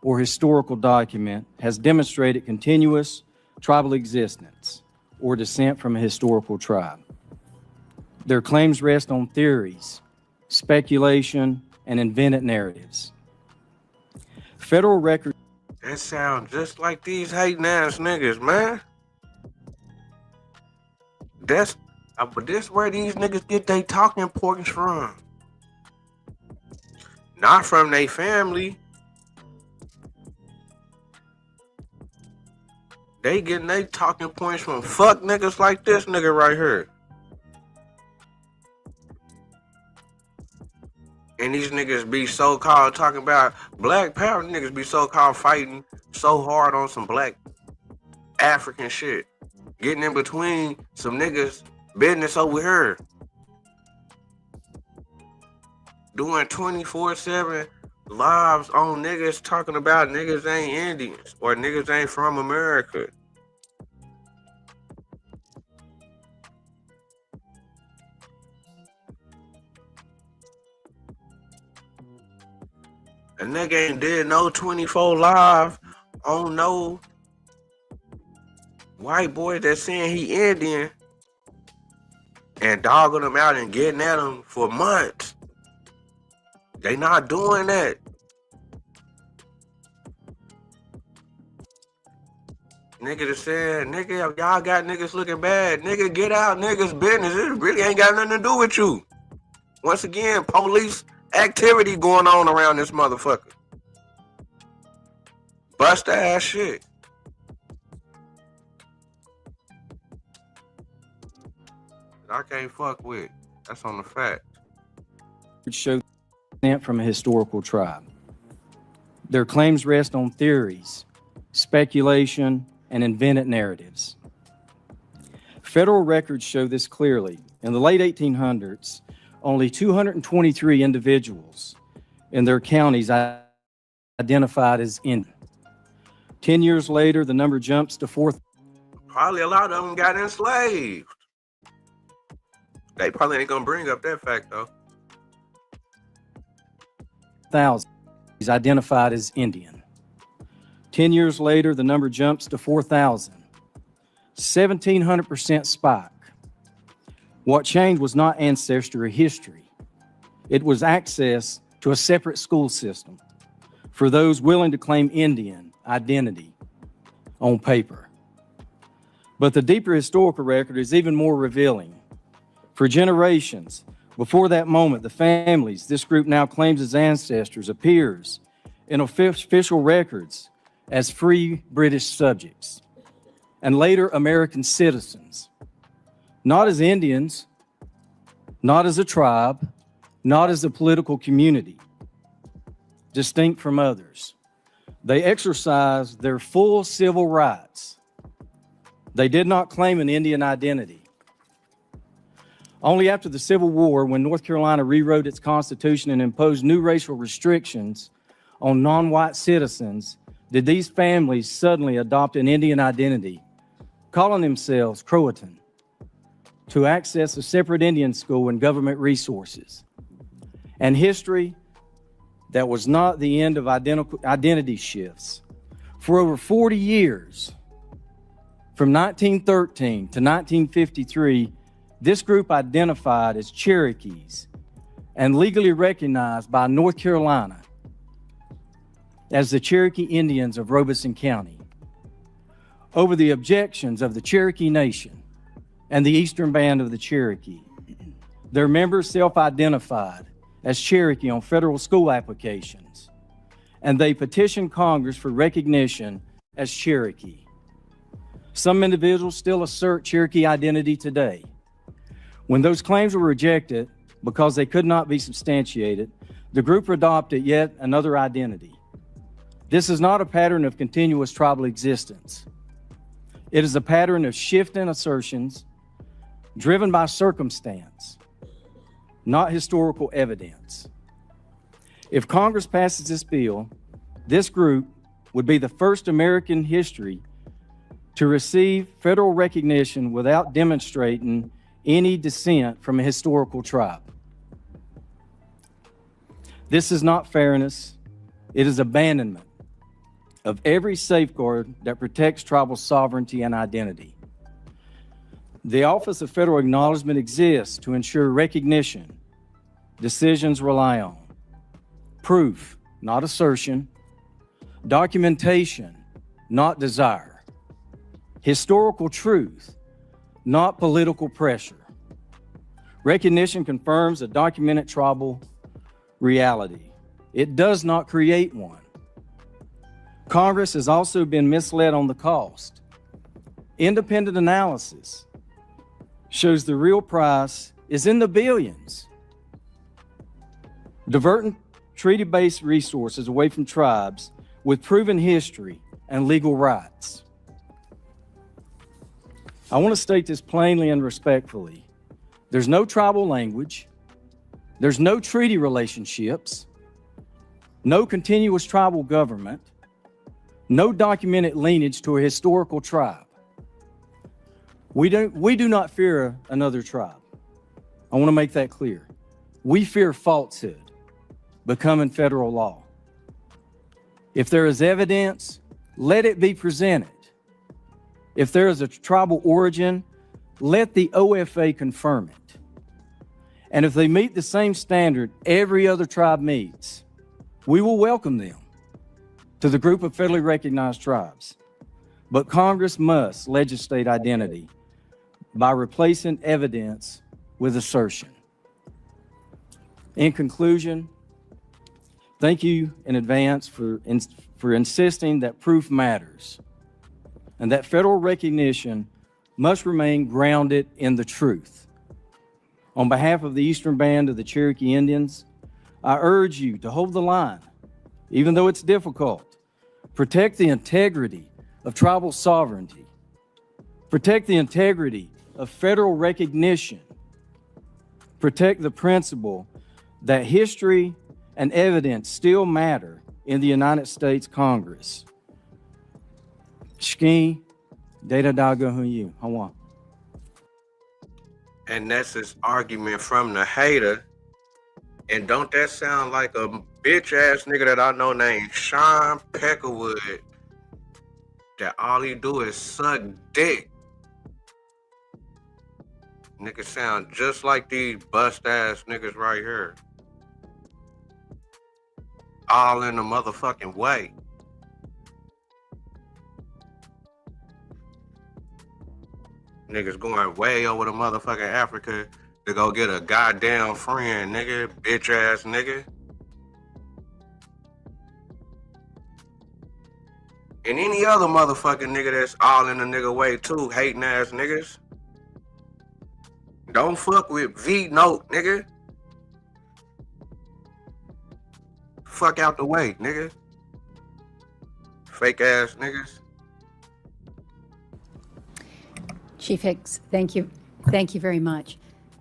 or historical document has demonstrated continuous tribal existence or descent from a historical tribe. Their claims rest on theories, speculation, and invented narratives. Federal records. That sound just like these hating ass niggas, man. But this where these niggas get they talking points from. Not from their family. They getting they talking points from fuck niggas like this nigga right here. And these niggas be so-called talking about black power. Niggas be so-called fighting so hard on some black African shit. Getting in between some niggas business over here. Doing 24/7 lives on niggas talking about niggas ain't Indians or niggas ain't from America. A nigga ain't did no 24 live on no white boy that's saying he Indian and dogging them out and getting at them for months. They not doing that. Nigga just said, nigga, y'all got niggas looking bad. Nigga, get out niggas' business. It really ain't got nothing to do with you. Once again, police activity going on around this motherfucker. Bust ass shit. I can't fuck with. That's on the fact. Show descent from a historical tribe. Their claims rest on theories, speculation, and invented narratives. Federal records show this clearly. In the late 1800s, only 223 individuals in their counties identified as Indian. 10 years later, the number jumps to 4,000. Probably a lot of them got enslaved. They probably ain't gonna bring up that fact though. Is identified as Indian. 10 years later, the number jumps to 4,000. 1,700% spike. What changed was not ancestry or history. It was access to a separate school system for those willing to claim Indian identity on paper. But the deeper historical record is even more revealing. For generations, before that moment, the families this group now claims as ancestors appears in official records as free British subjects and later American citizens, not as Indians, not as a tribe, not as a political community, distinct from others. They exercised their full civil rights. They did not claim an Indian identity. Only after the Civil War, when North Carolina rewrote its constitution and imposed new racial restrictions on non-white citizens, did these families suddenly adopt an Indian identity, calling themselves Croatan, to access a separate Indian school and government resources. And history that was not the end of identity shifts. For over 40 years, from 1913 to 1953, this group identified as Cherokees and legally recognized by North Carolina as the Cherokee Indians of Robeson County. Over the objections of the Cherokee Nation and the Eastern Band of the Cherokee, their members self-identified as Cherokee on federal school applications, and they petitioned Congress for recognition as Cherokee. Some individuals still assert Cherokee identity today. When those claims were rejected because they could not be substantiated, the group adopted yet another identity. This is not a pattern of continuous tribal existence. It is a pattern of shifting assertions driven by circumstance, not historical evidence. If Congress passes this bill, this group would be the first American in history to receive federal recognition without demonstrating any descent from a historical tribe. This is not fairness. It is abandonment of every safeguard that protects tribal sovereignty and identity. The Office of Federal Acknowledgement exists to ensure recognition. Decisions rely on proof, not assertion, documentation, not desire, historical truth, not political pressure. Recognition confirms a documented tribal reality. It does not create one. Congress has also been misled on the cost. Independent analysis shows the real price is in the billions. Diverting treaty-based resources away from tribes with proven history and legal rights. I want to state this plainly and respectfully. There's no tribal language. There's no treaty relationships, no continuous tribal government, no documented lineage to a historical tribe. We do not fear another tribe. I want to make that clear. We fear falsehood becoming federal law. If there is evidence, let it be presented. If there is a tribal origin, let the OFA confirm it. And if they meet the same standard every other tribe meets, we will welcome them to the group of federally recognized tribes. But Congress must legislate identity by replacing evidence with assertion. In conclusion, thank you in advance for insisting that proof matters and that federal recognition must remain grounded in the truth. On behalf of the Eastern Band of the Cherokee Indians, I urge you to hold the line, even though it's difficult. Protect the integrity of tribal sovereignty. Protect the integrity of federal recognition. Protect the principle that history and evidence still matter in the United States Congress. Shki, Data Daga Huyu, Hawa. And that's his argument from the hater. And don't that sound like a bitch ass nigga that I know named Sean Peckerwood, that all he do is suck dick. Niggas sound just like these bust ass niggas right here. All in the motherfucking way. Niggas going way over to motherfucking Africa to go get a goddamn friend, nigga. Bitch ass nigga. And any other motherfucking nigga that's all in the nigga way too, hating ass niggas. Don't fuck with V-Note, nigga. Fuck out the way, nigga. Fake ass niggas. Chief Hicks, thank you. Thank you very much.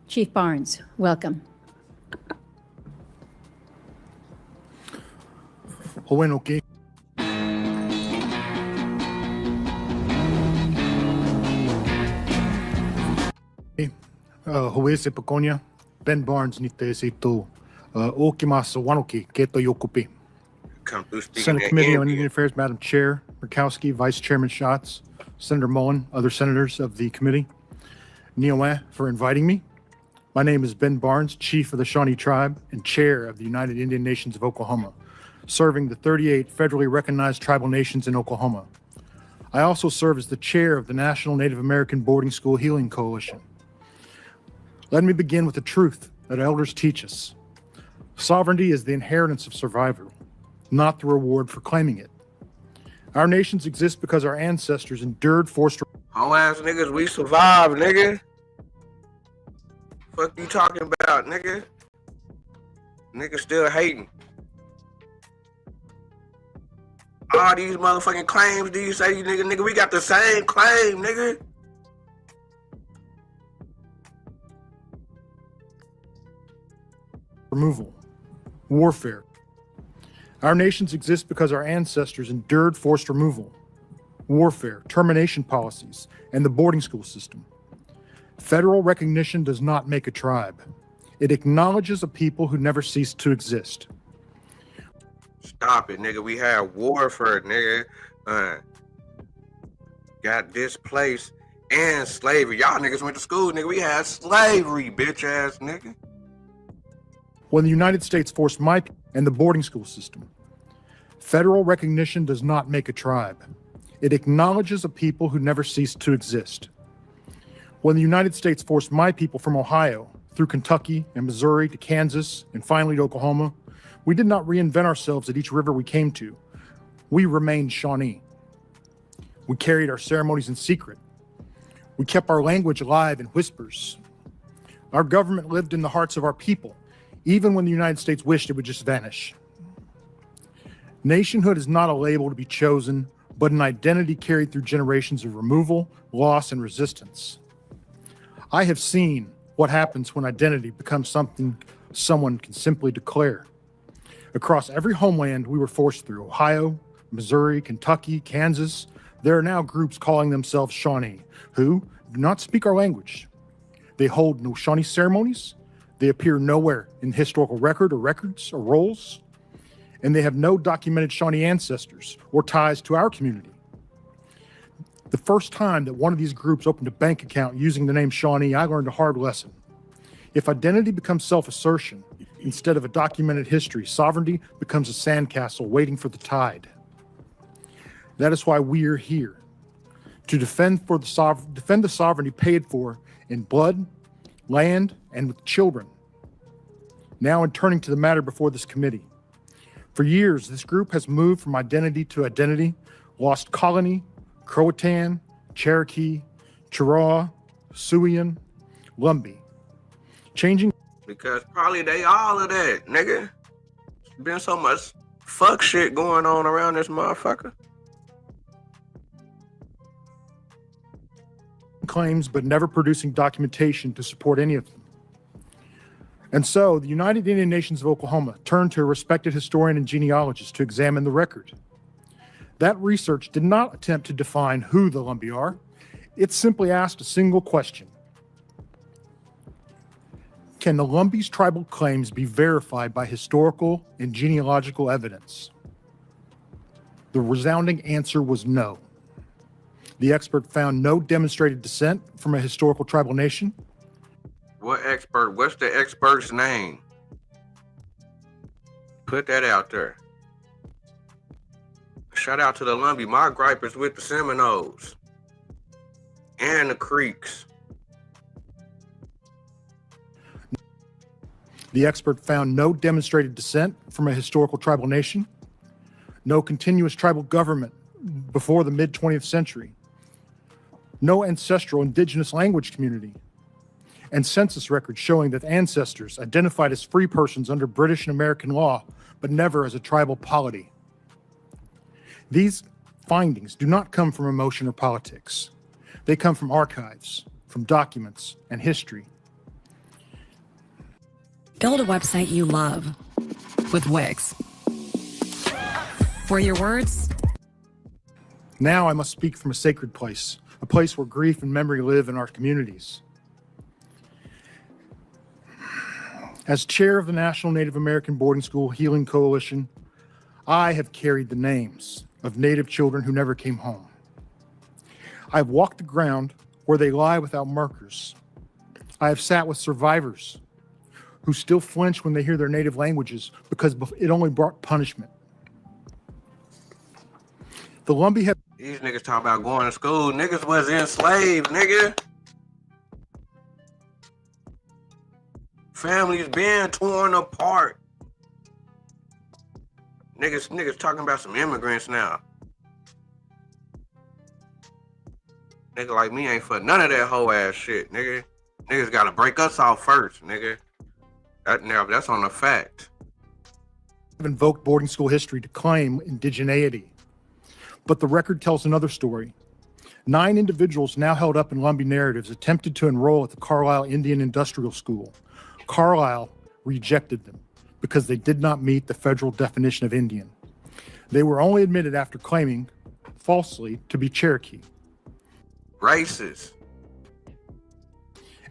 Chief Barnes, welcome. Howenoki. Huese Peconia, Ben Barnes nite situ, Okimasa Wanoki, Keto Yokupi. Senate Committee on Indian Affairs, Madam Chair, Murkowski, Vice Chairman Schatz, Senator Mullen, other senators of the committee, Niaweh for inviting me. My name is Ben Barnes, Chief of the Shawnee Tribe and Chair of the United Indian Nations of Oklahoma, serving the 38 federally recognized tribal nations in Oklahoma. I also serve as the Chair of the National Native American Boarding School Healing Coalition. Let me begin with the truth that elders teach us. Sovereignty is the inheritance of survival, not the reward for claiming it. Our nations exist because our ancestors endured forced. Whole ass niggas, we survived, nigga. Fuck you talking about, nigga? Niggas still hating. All these motherfucking claims, do you say, nigga, we got the same claim, nigga? Removal, warfare. Our nations exist because our ancestors endured forced removal, warfare, termination policies, and the boarding school system. Federal recognition does not make a tribe. It acknowledges a people who never ceased to exist. Stop it, nigga. We had warfare, nigga. Got displaced and slavery. Y'all niggas went to school, nigga. We had slavery, bitch ass nigga. When the United States forced my and the boarding school system, federal recognition does not make a tribe. It acknowledges a people who never ceased to exist. When the United States forced my people from Ohio through Kentucky and Missouri to Kansas and finally to Oklahoma, we did not reinvent ourselves at each river we came to. We remained Shawnee. We carried our ceremonies in secret. We kept our language alive in whispers. Our government lived in the hearts of our people, even when the United States wished it would just vanish. Nationhood is not a label to be chosen, but an identity carried through generations of removal, loss, and resistance. I have seen what happens when identity becomes something someone can simply declare. Across every homeland we were forced through, Ohio, Missouri, Kentucky, Kansas, there are now groups calling themselves Shawnee, who do not speak our language. They hold no Shawnee ceremonies, they appear nowhere in historical record or records or rolls, and they have no documented Shawnee ancestors or ties to our community. The first time that one of these groups opened a bank account using the name Shawnee, I learned a hard lesson. If identity becomes self-assertion, instead of a documented history, sovereignty becomes a sandcastle waiting for the tide. That is why we are here, to defend the sovereignty paid for in blood, land, and with children. Now in turning to the matter before this committee. For years, this group has moved from identity to identity, lost Colony, Croatan, Cherokee, Chiraw, Siouan, Lumbee. Changing Because probably they all of that, nigga. There's been so much fuck shit going on around this motherfucker. claims, but never producing documentation to support any of them. And so the United Indian Nations of Oklahoma turned to a respected historian and genealogist to examine the record. That research did not attempt to define who the Lumbee are. It simply asked a single question. Can the Lumbee's tribal claims be verified by historical and genealogical evidence? The resounding answer was no. The expert found no demonstrated descent from a historical tribal nation. What expert? What's the expert's name? Put that out there. Shout out to the Lumbee. My gripe is with the Seminoles and the Creeks. The expert found no demonstrated descent from a historical tribal nation, no continuous tribal government before the mid-20th century, no ancestral indigenous language community, and census records showing that ancestors identified as free persons under British and American law, but never as a tribal polity. These findings do not come from emotion or politics. They come from archives, from documents, and history. Build a website you love with Wix. For your words. Now I must speak from a sacred place, a place where grief and memory live in our communities. As chair of the National Native American Boarding School Healing Coalition, I have carried the names of Native children who never came home. I have walked the ground where they lie without markers. I have sat with survivors who still flinch when they hear their native languages because it only brought punishment. The Lumbee have... These niggas talk about going to school. Niggas was enslaved, nigga. Families being torn apart. Niggas talking about some immigrants now. Nigga like me ain't for none of that whole ass shit, nigga. Niggas gotta break us off first, nigga. That's on the fact. I've invoked boarding school history to claim indigeneity. But the record tells another story. 9 individuals now held up in Lumbee narratives attempted to enroll at the Carlisle Indian Industrial School. Carlisle rejected them because they did not meet the federal definition of Indian. They were only admitted after claiming, falsely, to be Cherokee. Racist.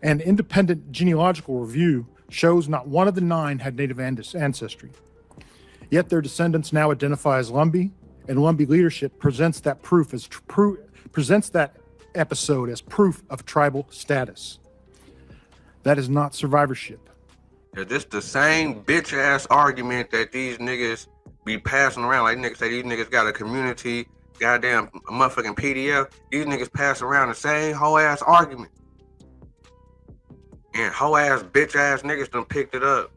An independent genealogical review shows not one of the 9 had Native ancestry. Yet their descendants now identify as Lumbee, and Lumbee leadership presents that episode as proof of tribal status. That is not survivorship. Yeah, this the same bitch ass argument that these niggas be passing around. Like niggas say these niggas got a community, goddamn motherfucking PDF. These niggas pass around the same whole ass argument. And whole ass bitch ass niggas done picked it up.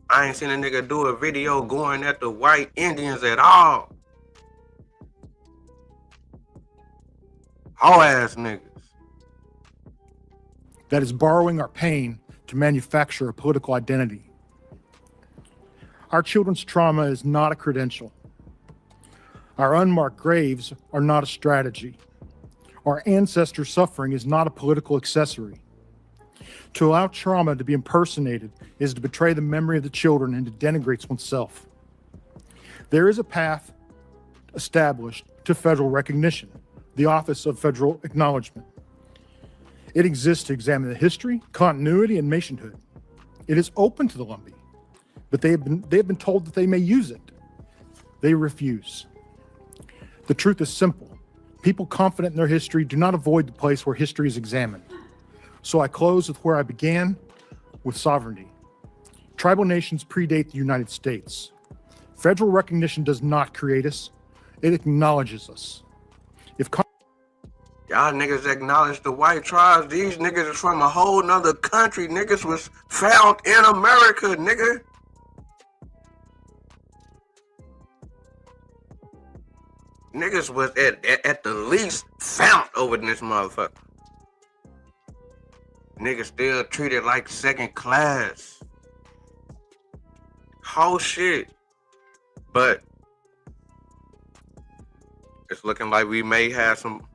I ain't seen a nigga do a video going at the white Indians at all. Whole ass niggas. That is borrowing our pain to manufacture a political identity. Our children's trauma is not a credential. Our unmarked graves are not a strategy. Our ancestors' suffering is not a political accessory. To allow trauma to be impersonated is to betray the memory of the children and to denigrate oneself. There is a path established to federal recognition, the Office of Federal Acknowledgement. It exists to examine the history, continuity, and nationhood. It is open to the Lumbee, but they have been told that they may use it. They refuse. The truth is simple. People confident in their history do not avoid the place where history is examined. So I close with where I began, with sovereignty. Tribal nations predate the United States. Federal recognition does not create us. It acknowledges us. Y'all niggas acknowledge the white tribes. These niggas is from a whole nother country. Niggas was found in America, nigga. Niggas was at the least found over in this motherfucker. Niggas still treated like second class. Whole shit. But it's looking like we may have some play.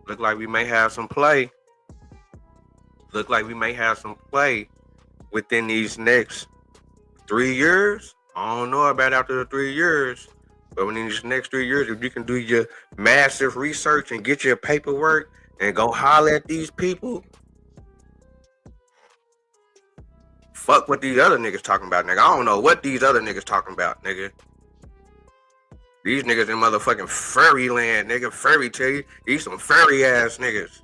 Look like we may have some play within these next 3 years. I don't know about after the 3 years, but within these next 3 years, if you can do your massive research and get your paperwork and go holler at these people, fuck what these other niggas talking about, nigga. I don't know what these other niggas talking about, nigga. These niggas in motherfucking furry land, nigga. Furry tell you, these some furry ass niggas.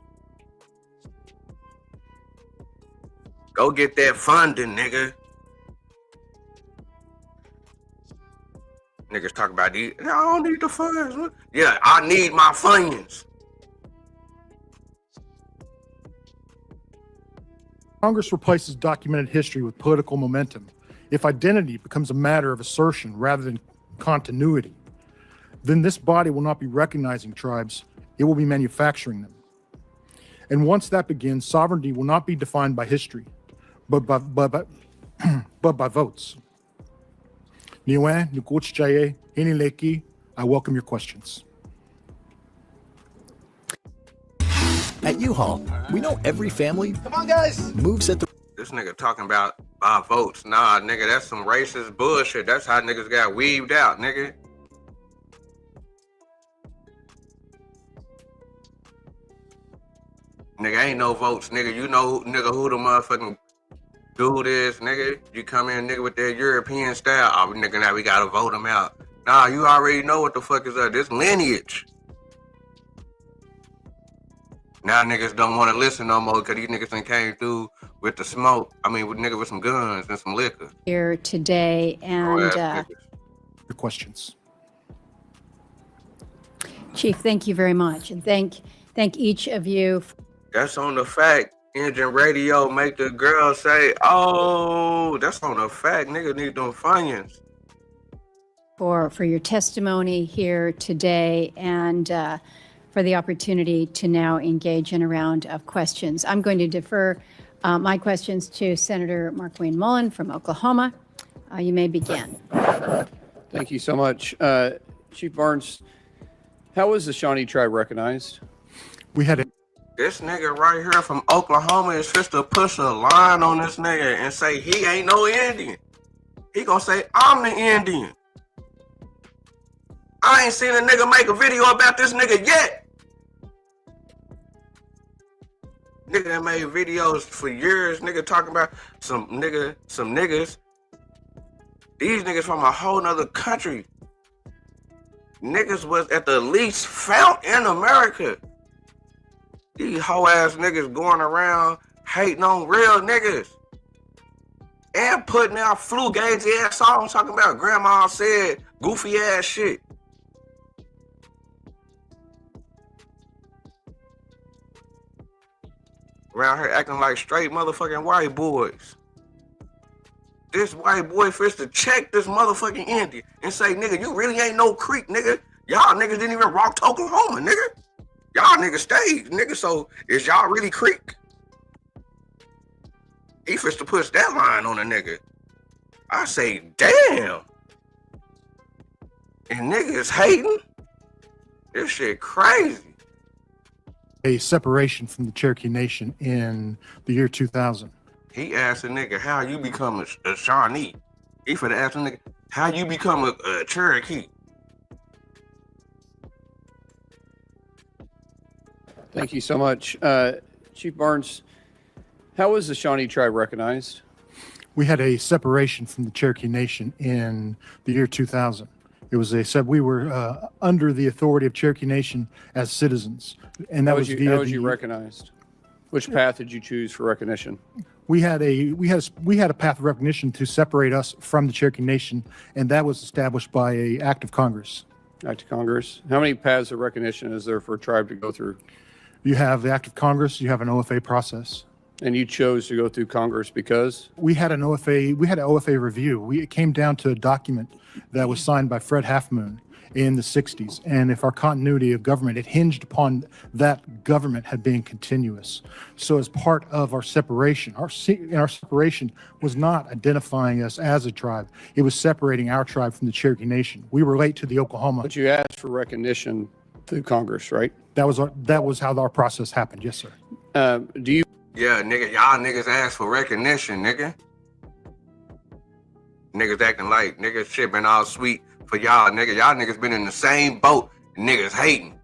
Go get that funding, nigga. Niggas talk about these. I don't need the funds. Yeah, I need my funds. Congress replaces documented history with political momentum. If identity becomes a matter of assertion rather than continuity, then this body will not be recognizing tribes, it will be manufacturing them. And once that begins, sovereignty will not be defined by history, but by votes. Niwen, Nukuchichaye, Hinileki, I welcome your questions. At U-Haul, we know every family Come on, guys. moves at the... This nigga talking about by votes. Nah, nigga, that's some racist bullshit. That's how niggas got weaved out, nigga. Nigga, ain't no votes, nigga. You know, nigga, who the motherfucking dude is, nigga. You come in, nigga, with that European style. Oh, nigga, now we gotta vote him out. Nah, you already know what the fuck is up. This lineage. Now niggas don't want to listen no more because these niggas done came through with the smoke. I mean, with niggas with some guns and some liquor. Here today, and Your questions. Chief, thank you very much, and thank each of you. That's on the fact. Engine radio make the girl say, "Oh, that's on the fact." Niggas need them funyuns. For your testimony here today, and for the opportunity to now engage in a round of questions. I'm going to defer my questions to Senator Mark Wayne Mullen from Oklahoma. You may begin. Thank you so much. Chief Barnes, how was the Shawnee tribe recognized? We had This nigga right here from Oklahoma is just to push a line on this nigga and say he ain't no Indian. He gonna say, I'm the Indian. I ain't seen a nigga make a video about this nigga yet. Nigga that made videos for years, nigga talking about some niggas. These niggas from a whole nother country. Niggas was at the least found in America. These hoe ass niggas going around hating on real niggas. And putting out flu games ass songs talking about grandma said goofy ass shit. Around here acting like straight motherfucking white boys. This white boy fist to check this motherfucking Indian and say, nigga, you really ain't no creek, nigga. Y'all niggas didn't even rock to Oklahoma, nigga. Y'all niggas stayed, nigga, so is y'all really creek? He fist to push that line on a nigga. I say, damn. And niggas hating? This shit crazy. A separation from the Cherokee Nation in the year 2000. He asked a nigga, how you become a Shawnee? He finna ask a nigga, how you become a Cherokee? Thank you so much. Chief Barnes, how was the Shawnee tribe recognized? We had a separation from the Cherokee Nation in the year 2000. It was we were under the authority of Cherokee Nation as citizens, and that was via how was you recognized? Which path did you choose for recognition? We had a path of recognition to separate us from the Cherokee Nation, and that was established by an act of Congress. Act of Congress. How many paths of recognition is there for a tribe to go through? You have the act of Congress. You have an OFA process. And you chose to go through Congress because? We had an OFA review. It came down to a document that was signed by Fred Half Moon in the 60s. And if our continuity of government, it hinged upon that government had been continuous. So as part of our separation, our separation was not identifying us as a tribe. It was separating our tribe from the Cherokee Nation. We relate to the Oklahoma. But you asked for recognition through Congress, right? That was how our process happened. Yes, sir. Do you? Yeah, nigga, y'all niggas asked for recognition, nigga. Niggas acting like niggas shit been all sweet for y'all, nigga. Y'all niggas been in the same boat. Niggas hating.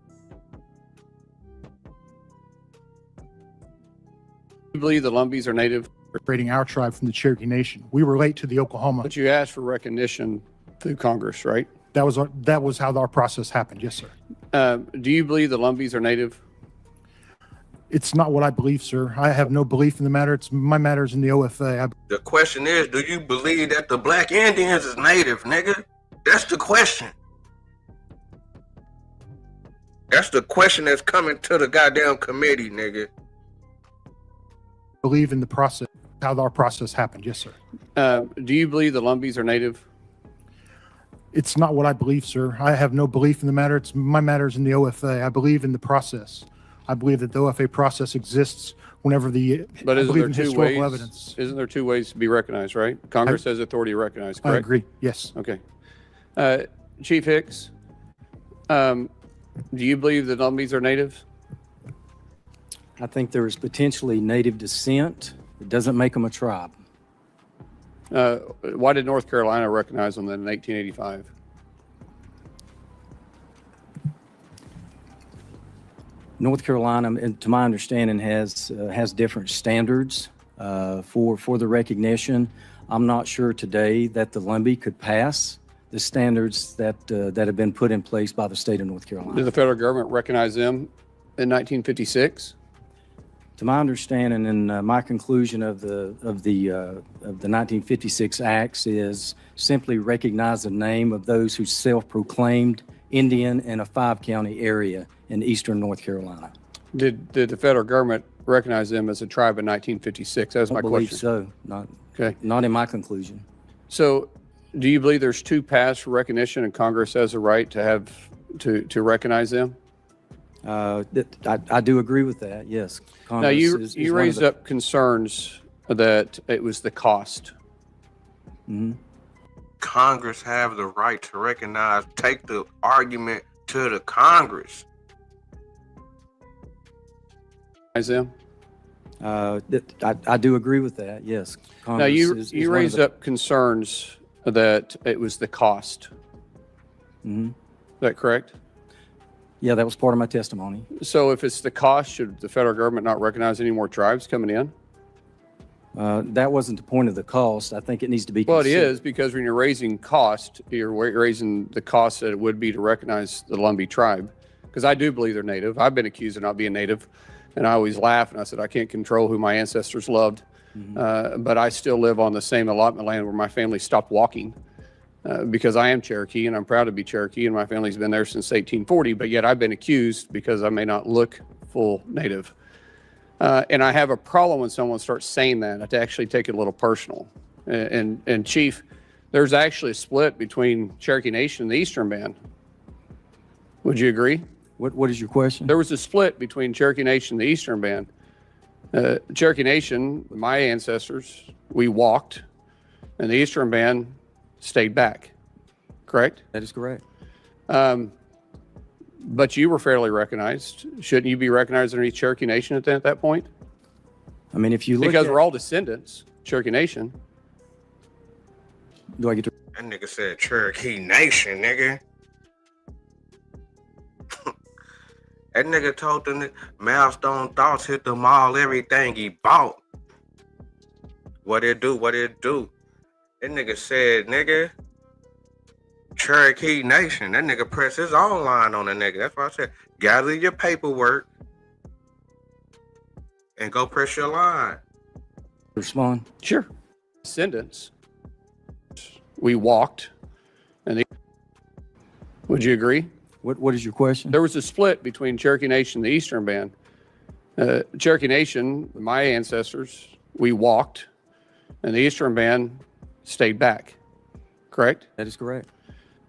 You believe the Lumbees are native? Separating our tribe from the Cherokee Nation. We relate to the Oklahoma. But you asked for recognition through Congress, right? That was how our process happened. Yes, sir. Do you believe the Lumbees are native? It's not what I believe, sir. I have no belief in the matter. My matter's in the OFA. The question is, do you believe that the black Indians is native, nigga? That's the question. That's the question that's coming to the goddamn committee, nigga. Believe in the process, how our process happened. Yes, sir. Do you believe the Lumbees are native? It's not what I believe, sir. I have no belief in the matter. My matter's in the OFA. I believe in the process. I believe that the OFA process exists whenever the. But isn't there two ways? Evidence. Isn't there two ways to be recognized, right? Congress has authority to recognize, correct? I agree. Yes. Okay. Chief Hicks, do you believe the Lumbees are native? I think there is potentially native descent. It doesn't make them a tribe. Why did North Carolina recognize them in 1885? North Carolina, and to my understanding, has different standards for the recognition. I'm not sure today that the Lumbee could pass the standards that have been put in place by the state of North Carolina. Did the federal government recognize them in 1956? To my understanding, and my conclusion of the 1956 acts is simply recognize the name of those who self-proclaimed Indian in a 5-county area in eastern North Carolina. Did the federal government recognize them as a tribe in 1956? That was my question. I believe so. Not in my conclusion. So, do you believe there's two paths for recognition, and Congress has a right to have to recognize them? I do agree with that. Yes. Congress now you raised up concerns that it was the cost. Mm-hmm. Congress have the right to recognize. Take the argument to the Congress. Them? I do agree with that. Yes. Congress now you raised up concerns that it was the cost. Mm-hmm. Is that correct? Yeah, that was part of my testimony. So if it's the cost, should the federal government not recognize any more tribes coming in? That wasn't the point of the cost. I think it needs to be Well, it considered. is, because when you're raising cost, you're raising the cost that it would be to recognize the Lumbee tribe. Because I do believe they're native. I've been accused of not being native. And I always laugh and I said, I can't control who my ancestors loved. But I still live on the same allotment land where my family stopped walking. Because I am Cherokee and I'm proud to be Cherokee and my family's been there since 1840, but yet I've been accused because I may not look full native. And I have a problem when someone starts saying that. I have to actually take it a little personal. And Chief, there's actually a split between Cherokee Nation and the Eastern Band. Would you agree? What is your question? There was a split between Cherokee Nation and the Eastern Band. Cherokee Nation, my ancestors, we walked, and the Eastern Band stayed back, correct? That is correct. But you were fairly recognized. Shouldn't you be recognized underneath Cherokee Nation at that point? I mean, if you look Because at, we're all descendants, Cherokee Nation. do I get to? That nigga said Cherokee Nation, nigga. That nigga told the milestone thoughts hit the mall, everything he bought. What it do? That nigga said, nigga, Cherokee Nation. That nigga pressed his own line on the nigga. That's why I said, gather your paperwork and go press your line. Respond? Sure. Descendants. We walked. Would you agree? What is your question? There was a split between Cherokee Nation and the Eastern Band. Cherokee Nation, my ancestors, we walked, and the Eastern Band stayed back, correct? That is correct.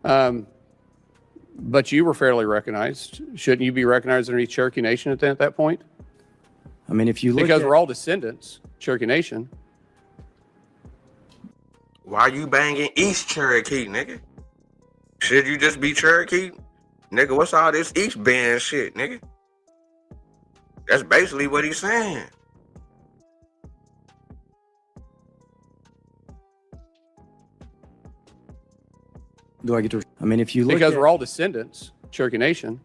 But you were fairly recognized. Shouldn't you be recognized underneath Cherokee Nation at that point? I mean, if you look Because at, we're all descendants, Cherokee Nation. Why you banging East Cherokee, nigga? Should you just be Cherokee? Nigga, what's all this East Band shit, nigga? That's basically what he's saying. do I get to? I mean, if you look Because at, we're all descendants, Cherokee Nation.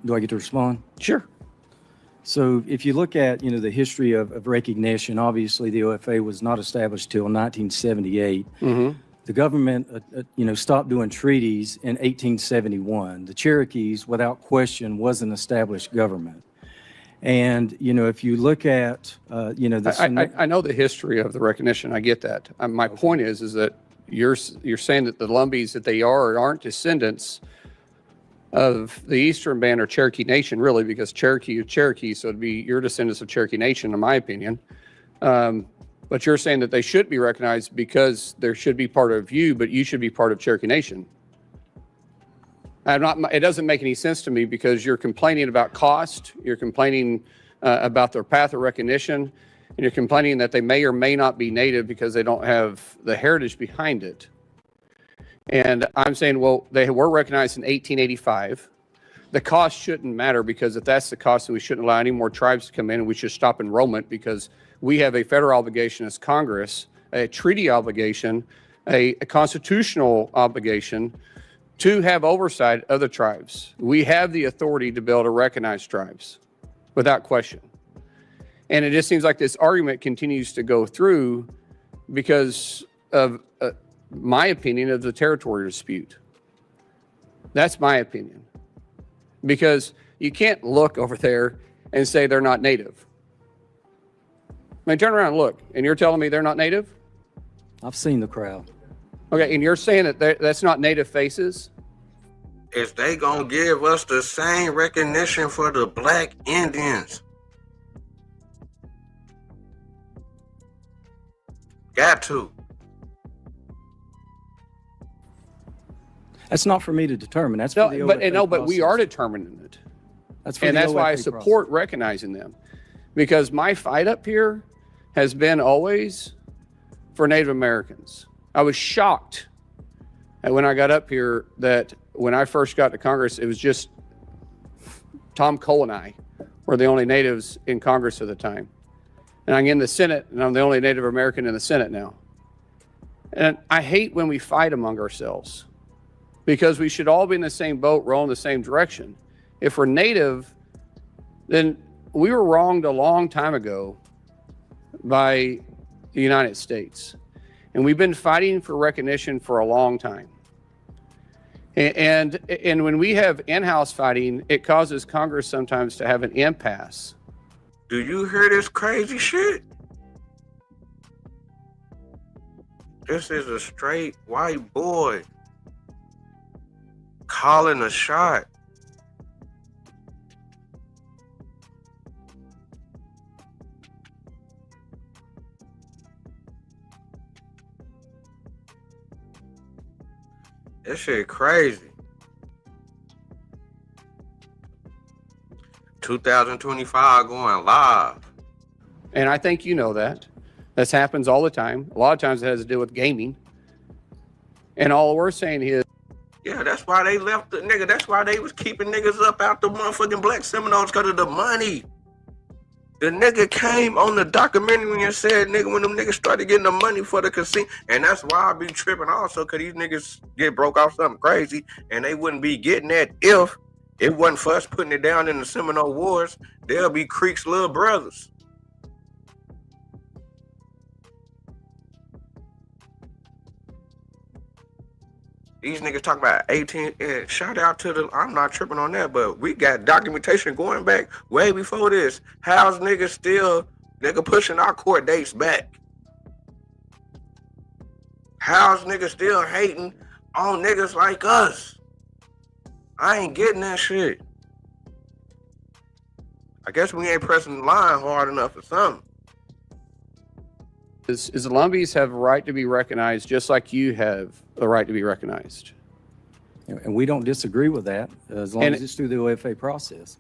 do I get to respond? Sure. So if you look at, the history of recognition, obviously the OFA was not established till 1978. The government, stopped doing treaties in 1871. The Cherokees, without question, was an established government. And, if you look at, this. I know the history of the recognition. I get that. My point is that you're saying that the Lumbees, that they are or aren't descendants of the Eastern Band or Cherokee Nation, really, because Cherokee is Cherokee, so it'd be your descendants of Cherokee Nation, in my opinion. But you're saying that they should be recognized because there should be part of you, but you should be part of Cherokee Nation. It doesn't make any sense to me because you're complaining about cost, you're complaining about their path of recognition, and you're complaining that they may or may not be native because they don't have the heritage behind it. And I'm saying, well, they were recognized in 1885. The cost shouldn't matter because if that's the cost, then we shouldn't allow any more tribes to come in and we should stop enrollment because we have a federal obligation as Congress, a treaty obligation, a constitutional obligation to have oversight of the tribes. We have the authority to be able to recognize tribes without question. And it just seems like this argument continues to go through because of my opinion of the territory dispute. That's my opinion. Because you can't look over there and say they're not native. I mean, turn around and look, and you're telling me they're not native? I've seen the crowd. Okay, and you're saying that that's not native faces? Is they gonna give us the same recognition for the black Indians? Got to. That's not for me to determine. That's for the OFA But we are determining it. That's for and the that's why I OFA support recognizing them. Because my fight up here has been always for Native Americans. I was shocked when I got up here that when I first got to Congress, it was just Tom Cole and I were the only natives in Congress at the time. And I'm in the Senate, and I'm the only Native American in the Senate now. And I hate when we fight among ourselves. because we should all be in the same boat, rowing the same direction. If we're Native, then we were wronged a long time ago by the United States. And we've been fighting for recognition for a long time. And when we have in-house fighting, it causes Congress sometimes to have an impasse. Do you hear this crazy shit? This is a straight white boy calling a shot. This shit crazy. 2025 going live. And I think you know that. This happens all the time. A lot of times it has to do with gaming. And all we're saying is, yeah, that's why they left the nigga. That's why they was keeping niggas up out the motherfucking Black Seminoles, because of the money. The nigga came on the documentary and said, nigga, when them niggas started getting the money for the casino, and that's why I be tripping also, because these niggas get broke off something crazy, and they wouldn't be getting that if it wasn't for us putting it down in the Seminole Wars. They'll be Creek's little brothers. These niggas talk about 18, and shout out to the, I'm not tripping on that, but we got documentation going back way before this. How's niggas still, nigga, pushing our court dates back? How's niggas still hating on niggas like us? I ain't getting that shit. I guess we ain't pressing the line hard enough or something. is the Lumbees have a right to be recognized just like you have the right to be recognized. And we don't disagree with that as long as it's through the OFA process.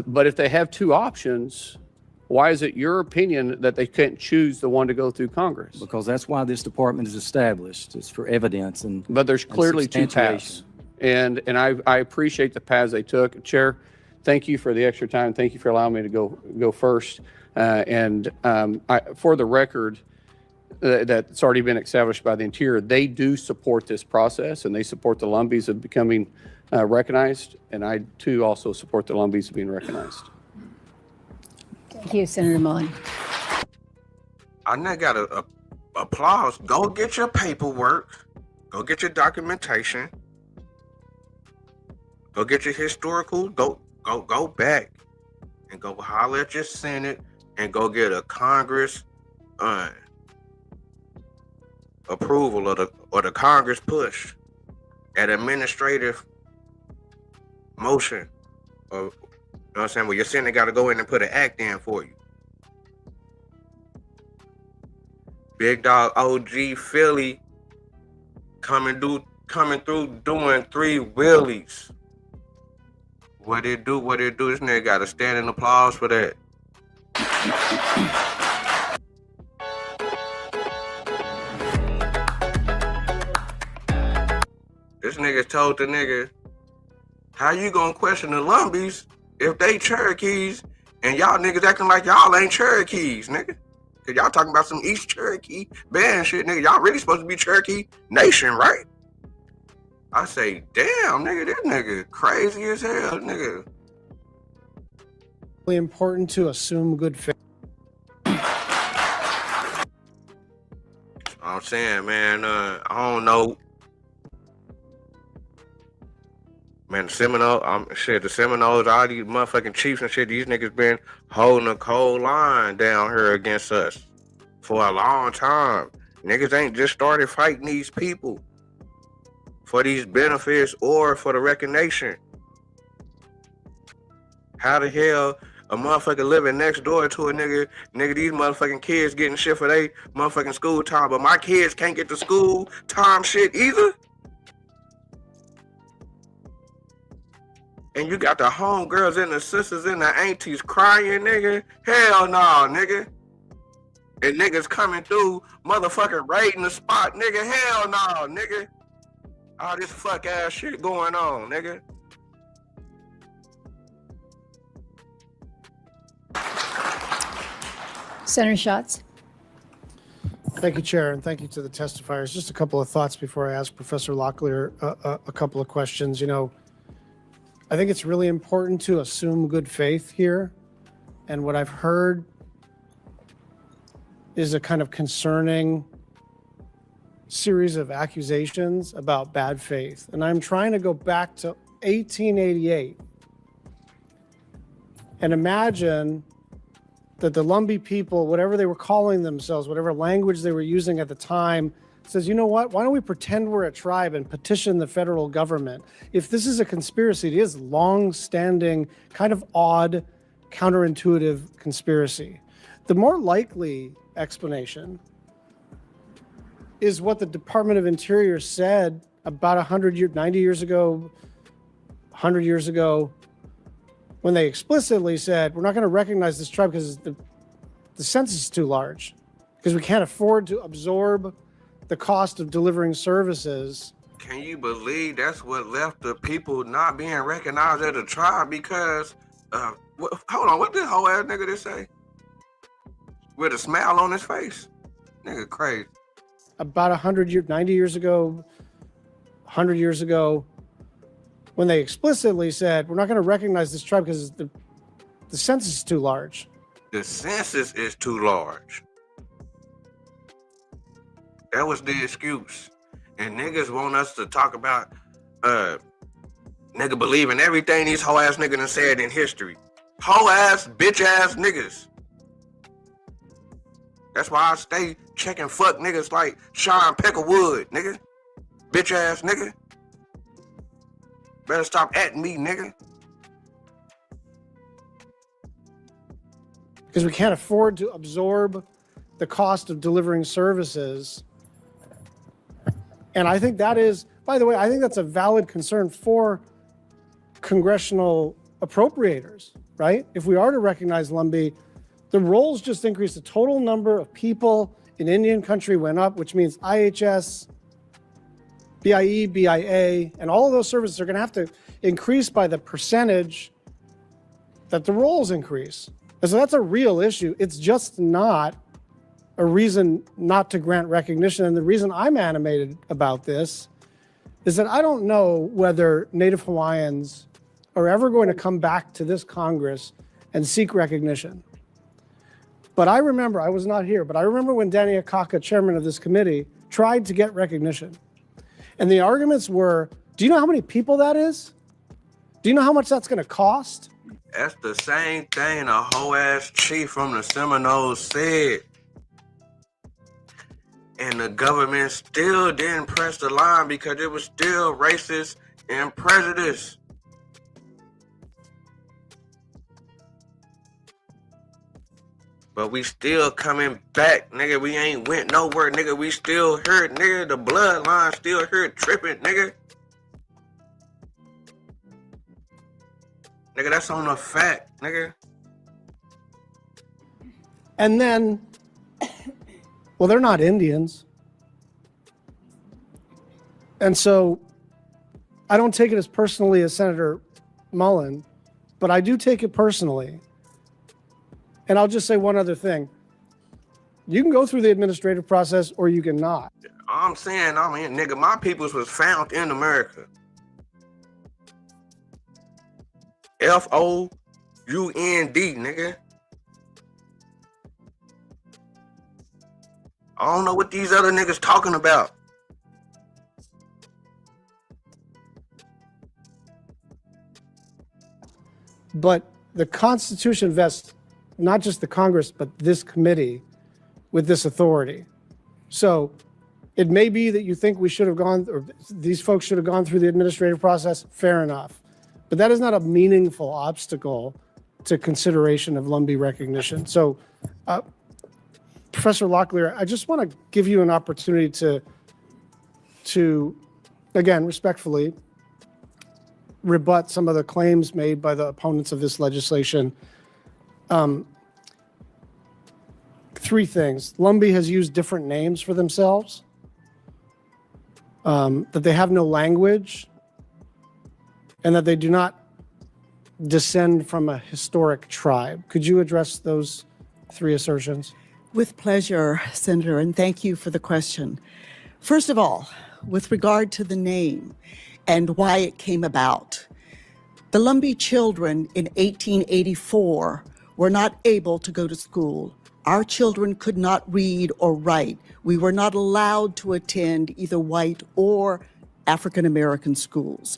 But if they have two options, why is it your opinion that they can't choose the one to go through Congress? Because that's why this department is established. It's for evidence and But there's clearly two paths. And I appreciate the paths they took. Chair, thank you for the extra time. Thank you for allowing me to go first. For the record, that's already been established by the Interior, they do support this process, and they support the Lumbees of becoming recognized. And I, too, also support the Lumbees of being recognized. Thank you, Senator Mullen. I now got to applause. Go get your paperwork. Go get your documentation. Go get your historical. Go back and go holler at your Senate and go get a Congress approval or the Congress push, an administrative motion, or you know what I'm saying? Well, your Senate got to go in and put an act in for you. Big Dog OG Philly coming through doing 3 wheelies. What it do? This nigga got a standing applause for that. This nigga told the nigga, how you gonna question the Lumbees if they Cherokees and y'all niggas acting like y'all ain't Cherokees, nigga? Cause y'all talking about some East Cherokee band shit, nigga. Y'all really supposed to be Cherokee Nation, right? I say, damn, nigga, this nigga crazy as hell, nigga. Really important to assume good faith. I'm saying, man, I don't know. Man, the Seminoles, the Seminoles, all these motherfucking chiefs and shit, these niggas been holding a cold line down here against us for a long time. Niggas ain't just started fighting these people for these benefits or for the recognition. How the hell a motherfucker living next door to a nigga, these motherfucking kids getting shit for they motherfucking school time, but my kids can't get to school time shit either? And you got the homegirls and the sisters and the aunties crying, nigga? Hell no, nigga. And niggas coming through motherfucking raiding the spot, nigga? Hell no, nigga. All this fuck ass shit going on, nigga. Senator Schatz. Thank you, Chair, and thank you to the testifiers. Just a couple of thoughts before I ask Professor Locklear a couple of questions. You know, I think it's really important to assume good faith here. And what I've heard is a kind of concerning series of accusations about bad faith. And I'm trying to go back to 1888 and imagine that the Lumbee people, whatever they were calling themselves, whatever language they were using at the time, says, you know what, why don't we pretend we're a tribe and petition the federal government? If this is a conspiracy, it is long-standing, kind of odd, counterintuitive conspiracy. The more likely explanation is what the Department of Interior said about 90 years ago, 100 years ago, when they explicitly said, we're not going to recognize this tribe because the census is too large, because we can't afford to absorb the cost of delivering services. Can you believe that's what left the people not being recognized as a tribe? Because, hold on, what this whole ass nigga just say? With a smile on his face? Nigga crazy. About 90 years ago, 100 years ago, when they explicitly said, we're not going to recognize this tribe because the census is too large. The census is too large. That was the excuse. And niggas want us to talk about, nigga believing everything these hoe ass niggas done said in history. Hoe ass, bitch ass niggas. That's why I stay checking fuck niggas like Sean Peckerwood, nigga. Bitch ass nigga. Better stop at me, nigga. Because we can't afford to absorb the cost of delivering services. And I think that is, by the way, I think that's a valid concern for congressional appropriators, right? If we are to recognize Lumbee, the rolls just increased. The total number of people in Indian country went up, which means IHS, BIE, BIA, and all of those services are going to have to increase by the percentage that the rolls increase. And so that's a real issue. It's just not a reason not to grant recognition. And the reason I'm animated about this is that I don't know whether Native Hawaiians are ever going to come back to this Congress and seek recognition. But I remember, I was not here, but I remember when Danny Akaka, chairman of this committee, tried to get recognition. And the arguments were, do you know how many people that is? Do you know how much that's going to cost? That's the same thing a hoe ass chief from the Seminoles said. And the government still didn't press the line because it was still racist and prejudiced. But we still coming back, nigga. We ain't went nowhere, nigga. We still here, nigga. The bloodline still here tripping, nigga. Nigga, that's on a fact, nigga. And then, well, they're not Indians. And so I don't take it as personally as Senator Mullen, but I do take it personally. And I'll just say one other thing. You can go through the administrative process or you cannot. I'm saying, nigga, my peoples was found in America. FOUND, nigga. I don't know what these other niggas talking about. But the Constitution vests not just the Congress, but this committee with this authority. So it may be that you think we should have gone, or these folks should have gone through the administrative process, fair enough. But that is not a meaningful obstacle to consideration of Lumbee recognition. So, Professor Locklear, I just want to give you an opportunity to, again, respectfully, rebut some of the claims made by the opponents of this legislation. Three things. Lumbee has used different names for themselves, that they have no language, and that they do not descend from a historic tribe. Could you address those three assertions? With pleasure, Senator, and thank you for the question. First of all, with regard to the name and why it came about, the Lumbee children in 1884 were not able to go to school. Our children could not read or write. We were not allowed to attend either white or African American schools.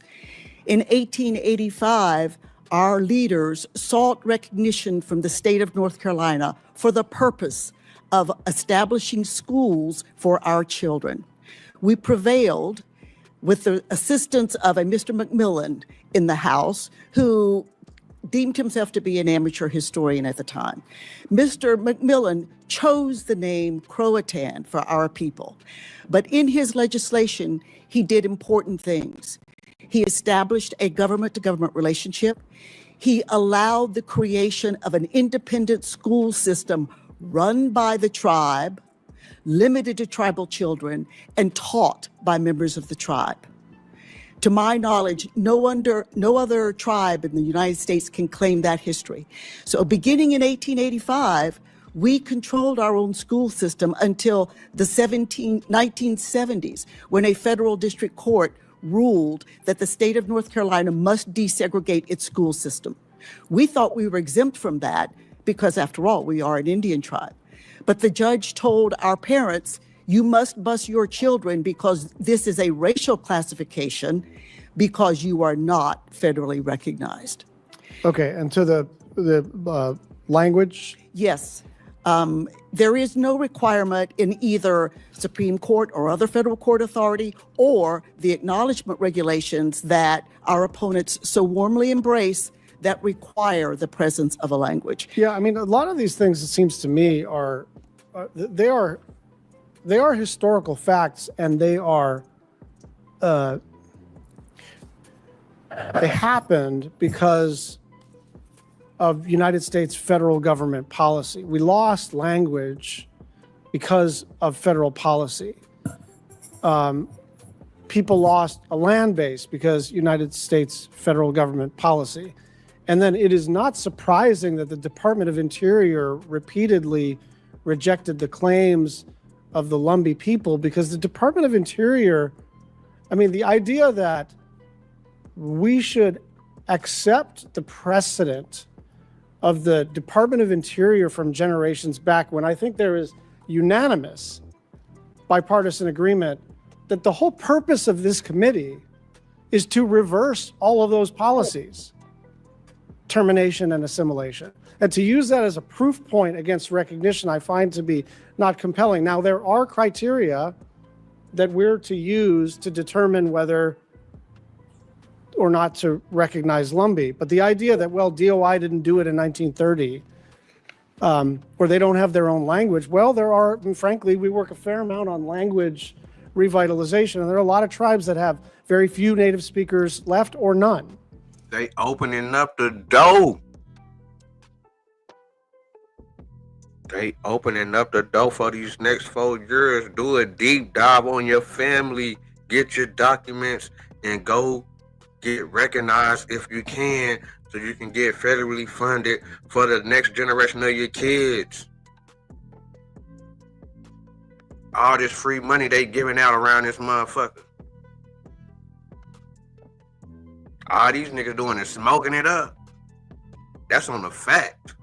In 1885, our leaders sought recognition from the state of North Carolina for the purpose of establishing schools for our children. We prevailed with the assistance of a Mr. McMillan in the House, who deemed himself to be an amateur historian at the time. Mr. McMillan chose the name Croatan for our people, but in his legislation, he did important things. He established a government-to-government relationship. He allowed the creation of an independent school system run by the tribe, limited to tribal children, and taught by members of the tribe. To my knowledge, no other tribe in the United States can claim that history. So beginning in 1885, we controlled our own school system until the 1970s, when a federal district court ruled that the state of North Carolina must desegregate its school system. We thought we were exempt from that because, after all, we are an Indian tribe. But the judge told our parents, you must bus your children because this is a racial classification because you are not federally recognized. Okay, and to the language? Yes. There is no requirement in either Supreme Court or other federal court authority or the acknowledgement regulations that our opponents so warmly embrace that require the presence of a language. Yeah, I mean, a lot of these things, it seems to me, are historical facts, and they happened because of United States federal government policy. We lost language because of federal policy. People lost a land base because United States federal government policy. And then it is not surprising that the Department of Interior repeatedly rejected the claims of the Lumbee people, because the Department of Interior, I mean, the idea that we should accept the precedent of the Department of Interior from generations back, when I think there is unanimous bipartisan agreement that the whole purpose of this committee is to reverse all of those policies, termination and assimilation. And to use that as a proof point against recognition, I find to be not compelling. Now, there are criteria that we're to use to determine whether or not to recognize Lumbee. But the idea that, well, DOI didn't do it in 1930, or they don't have their own language, well, there are, and frankly, we work a fair amount on language revitalization, and there are a lot of tribes that have very few native speakers left or none. They opening up the door. They opening up the door for these next 4 years. Do a deep dive on your family. Get your documents and go get recognized if you can, so you can get federally funded for the next generation of your kids. All this free money they giving out around this motherfucker. All these niggas doing is smoking it up. That's on the fact.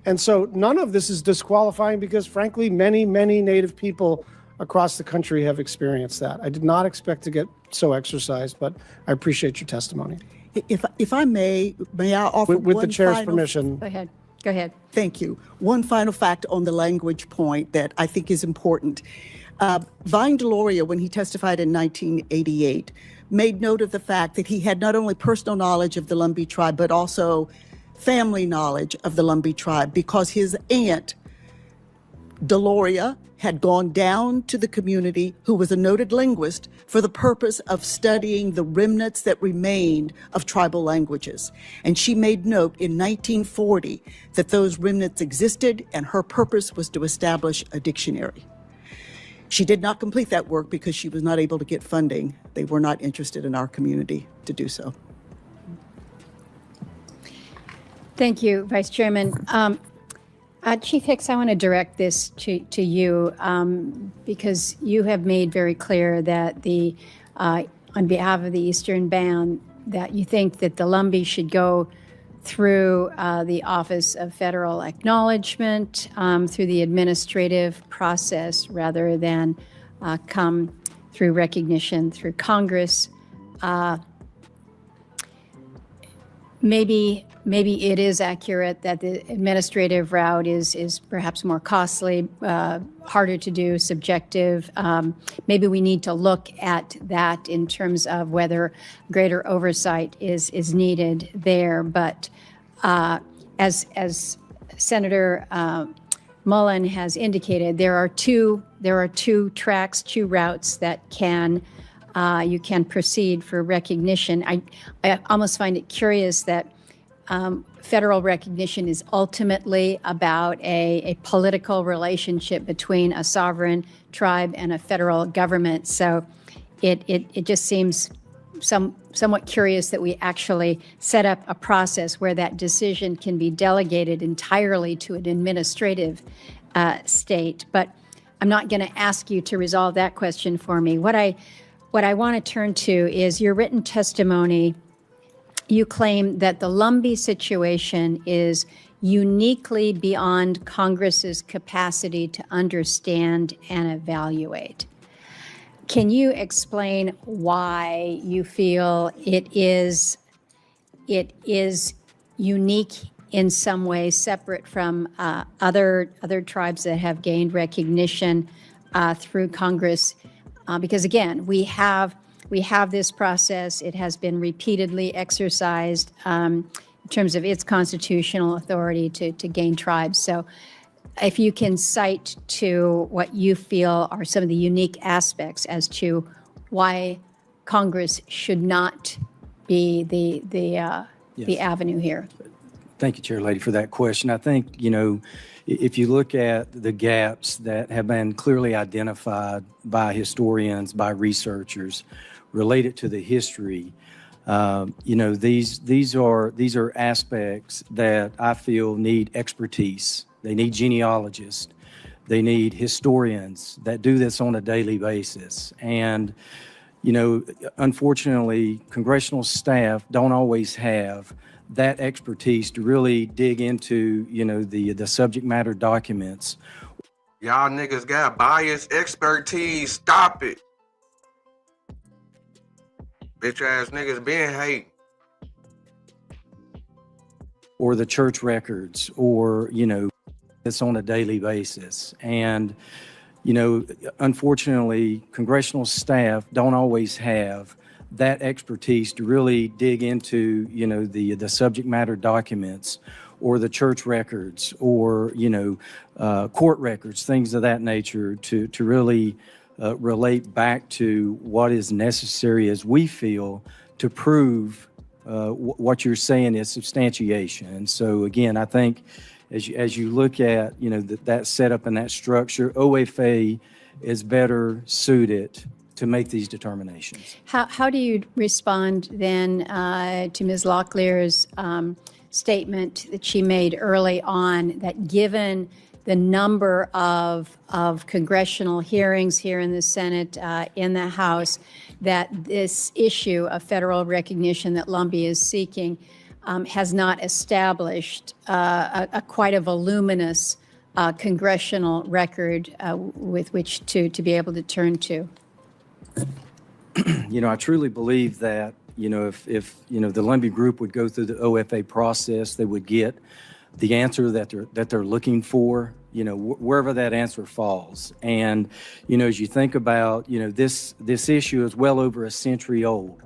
And so none of this is disqualifying because, frankly, many, many Native people across the country have experienced that. I did not expect to get so exercised, but I appreciate your testimony. If I may I offer with one the chair's final, permission. Go ahead. Go ahead. Thank you. One final fact on the language point that I think is important. Vine Deloria, when he testified in 1988, made note of the fact that he had not only personal knowledge of the Lumbee tribe, but also family knowledge of the Lumbee tribe, because his aunt, Deloria, had gone down to the community, who was a noted linguist, for the purpose of studying the remnants that remained of tribal languages. And she made note in 1940 that those remnants existed, and her purpose was to establish a dictionary. She did not complete that work because she was not able to get funding. They were not interested in our community to do so. Thank you, Vice Chairman. Chief Hicks, I want to direct this to you because you have made very clear that on behalf of the Eastern Band, that you think that the Lumbee should go through the Office of Federal Acknowledgement, through the administrative process, rather than come through recognition through Congress. Maybe it is accurate that the administrative route is perhaps more costly, harder to do, subjective. Maybe we need to look at that in terms of whether greater oversight is needed there. But as Senator Mullen has indicated, there are two tracks, two routes that you can proceed for recognition. I almost find it curious that federal recognition is ultimately about a political relationship between a sovereign tribe and a federal government. So it just seems somewhat curious that we actually set up a process where that decision can be delegated entirely to an administrative state. But I'm not going to ask you to resolve that question for me. What I want to turn to is your written testimony. You claim that the Lumbee situation is uniquely beyond Congress's capacity to understand and evaluate. Can you explain why you feel it is unique in some way, separate from other tribes that have gained recognition through Congress? Because again, we have this process. It has been repeatedly exercised in terms of its constitutional authority to gain tribes. So if you can cite to what you feel are some of the unique aspects as to why Congress should not be the avenue here. Thank you, Chair Lady, for that question. I think, if you look at the gaps that have been clearly identified by historians, by researchers related to the history, these are aspects that I feel need expertise. They need genealogists. They need historians that do this on a daily basis. And, unfortunately, congressional staff don't always have that expertise to really dig into, the subject matter documents. Y'all niggas got biased expertise. Stop it. Bitch ass niggas been hating. Or the church records, or, it's on a daily basis. And, unfortunately, congressional staff don't always have that expertise to really dig into, the subject matter documents, or the church records, or, court records, things of that nature, to really relate back to what is necessary, as we feel, to prove what you're saying is substantiation. And so, again, I think as you look at, that setup and that structure, OFA is better suited to make these determinations. How do you respond then to Ms. Locklear's statement that she made early on, that given the number of congressional hearings here in the Senate, in the House, that this issue of federal recognition that Lumbee is seeking has not established quite a voluminous congressional record with which to be able to turn to? I truly believe that, if the Lumbee group would go through the OFA process, they would get the answer that they're looking for, wherever that answer falls. And, as you think about, this issue is well over a century old,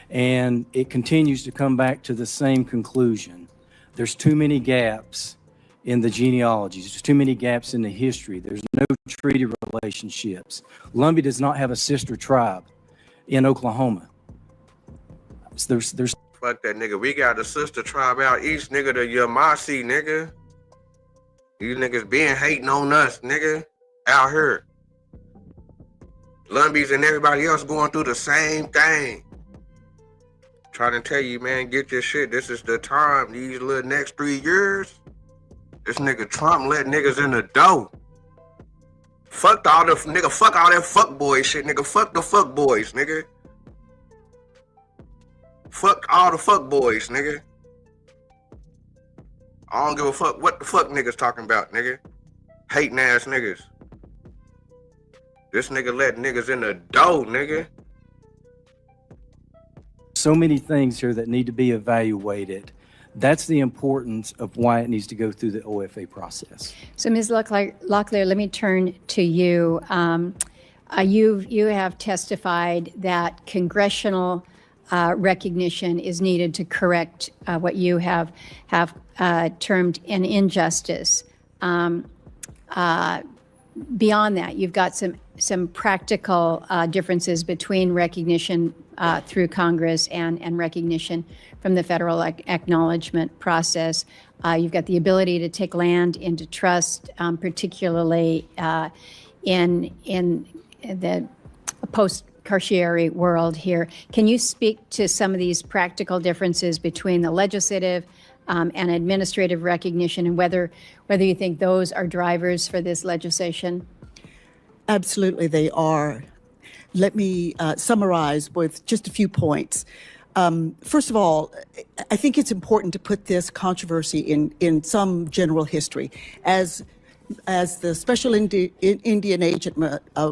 and it continues to come back to the same conclusion. There's too many gaps in the genealogies. There's too many gaps in the history. There's no treaty relationships. Lumbee does not have a sister tribe in Oklahoma. There's Fuck that nigga. We got a sister tribe out east, nigga, the Yamasi, nigga. You niggas been hating on us, nigga, out here. Lumbees and everybody else going through the same thing. Trying to tell you, man, get your shit. This is the time. These little next 3 years, This nigga Trump let niggas in the door. Fuck all the nigga, fuck all that fuck boy shit, nigga. Fuck the fuck boys, nigga. Fuck all the fuck boys, nigga. I don't give a fuck what the fuck niggas talking about, nigga. Hating ass niggas. This nigga let niggas in the door, nigga. So many things here that need to be evaluated. That's the importance of why it needs to go through the OFA process. So, Ms. Locklear, let me turn to you. You have testified that congressional recognition is needed to correct what you have termed an injustice. Beyond that, you've got some practical differences between recognition through Congress and recognition from the federal acknowledgement process. You've got the ability to take land into trust, particularly in the post-Carcieri world here. Can you speak to some of these practical differences between the legislative and administrative recognition, and whether you think those are drivers for this legislation? Absolutely, they are. Let me summarize with just a few points. First of all, I think it's important to put this controversy in some general history. As the Special Indian Agent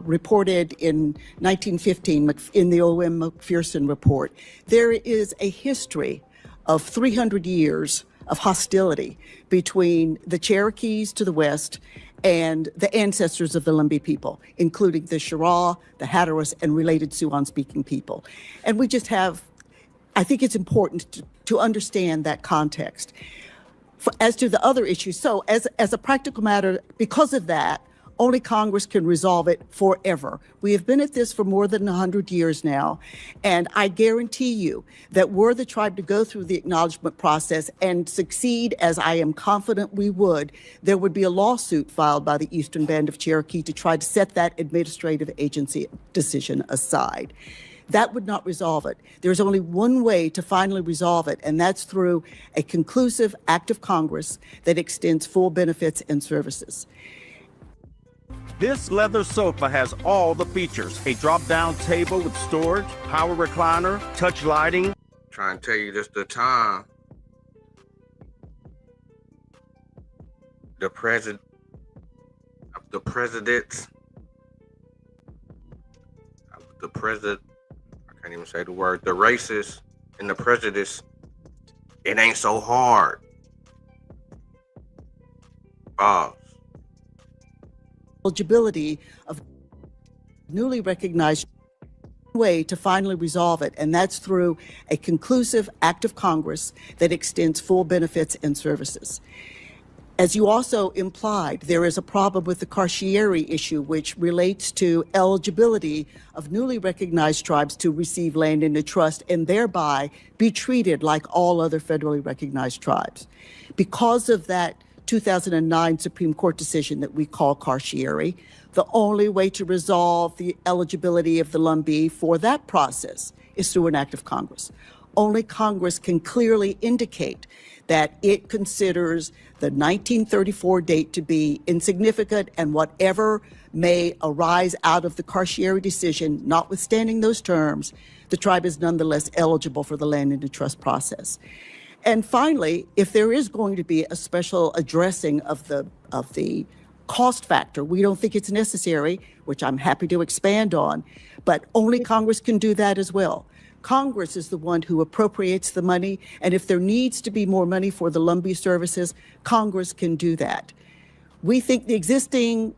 reported in 1915 in the O.M. McPherson report, there is a history of 300 years of hostility between the Cherokees to the west and the ancestors of the Lumbee people, including the Cheraw, the Hatteras, and related Siouan-speaking people. And we just have, I think it's important to understand that context. As to the other issues, so as a practical matter, because of that, only Congress can resolve it forever. We have been at this for more than 100 years now, and I guarantee you that were the tribe to go through the acknowledgement process and succeed, as I am confident we would, there would be a lawsuit filed by the Eastern Band of Cherokee to try to set that administrative agency decision aside. That would not resolve it. There's only one way to finally resolve it, and that's through a conclusive act of Congress that extends full benefits and services. This leather sofa has all the features. A drop-down table with storage, power recliner, touch lighting. Trying to tell you just the time. The presidents, I can't even say the word, the racists and the prejudice, it ain't so hard. Eligibility of newly recognized way to finally resolve it, and that's through a conclusive act of Congress that extends full benefits and services. As you also implied, there is a problem with the Carcieri issue, which relates to eligibility of newly recognized tribes to receive land in a trust and thereby be treated like all other federally recognized tribes. Because of that 2009 Supreme Court decision that we call Carcieri, the only way to resolve the eligibility of the Lumbee for that process is through an act of Congress. Only Congress can clearly indicate that it considers the 1934 date to be insignificant, and whatever may arise out of the Carcieri decision, notwithstanding those terms, the tribe is nonetheless eligible for the land in the trust process. And finally, if there is going to be a special addressing of the cost factor, we don't think it's necessary, which I'm happy to expand on, but only Congress can do that as well. Congress is the one who appropriates the money, and if there needs to be more money for the Lumbee services, Congress can do that. We think the existing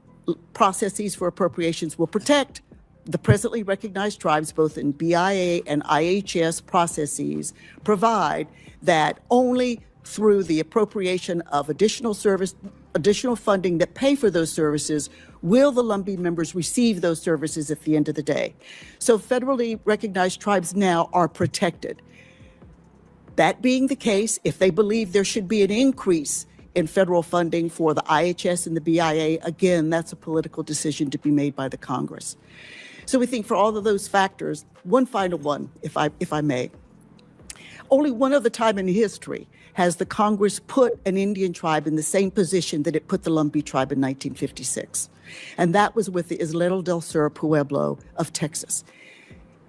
processes for appropriations will protect the presently recognized tribes, both in BIA and IHS processes, provide that only through the appropriation of additional funding that pay for those services will the Lumbee members receive those services at the end of the day. So federally recognized tribes now are protected. That being the case, if they believe there should be an increase in federal funding for the IHS and the BIA, again, that's a political decision to be made by the Congress. So we think for all of those factors, one final one, if I may. only one other time in history has the Congress put an Indian tribe in the same position that it put the Lumbee tribe in 1956. And that was with the Islero del Sur Pueblo of Texas.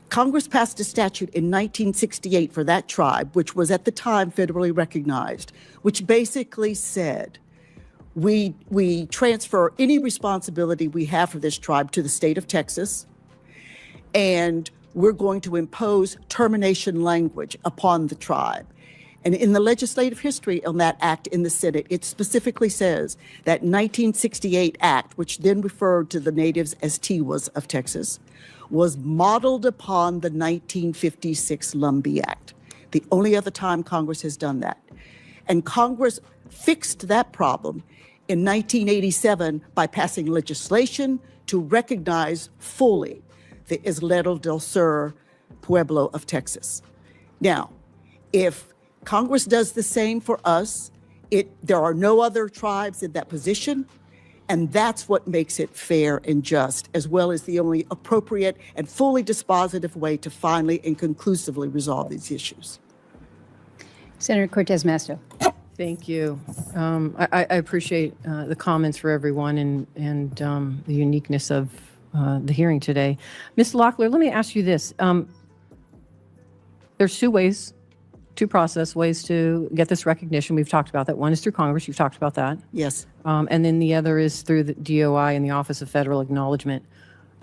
Congress passed a statute in 1968 for that tribe, which was at the time federally recognized, which basically said, we transfer any responsibility we have for this tribe to the state of Texas, and we're going to impose termination language upon the tribe. And in the legislative history on that act in the Senate, it specifically says that 1968 act, which then referred to the natives as Tiwas of Texas, was modeled upon the 1956 Lumbee Act, the only other time Congress has done that. And Congress fixed that problem in 1987 by passing legislation to recognize fully the Islero del Sur Pueblo of Texas. Now, if Congress does the same for us, there are no other tribes in that position, and that's what makes it fair and just, as well as the only appropriate and fully dispositive way to finally and conclusively resolve these issues. Senator Cortez Masto. Thank you. I appreciate the comments for everyone and the uniqueness of the hearing today. Ms. Locklear, let me ask you this. There's two process ways to get this recognition. We've talked about that. One is through Congress. You've talked about that. Yes. And then the other is through the DOI and the Office of Federal Acknowledgement.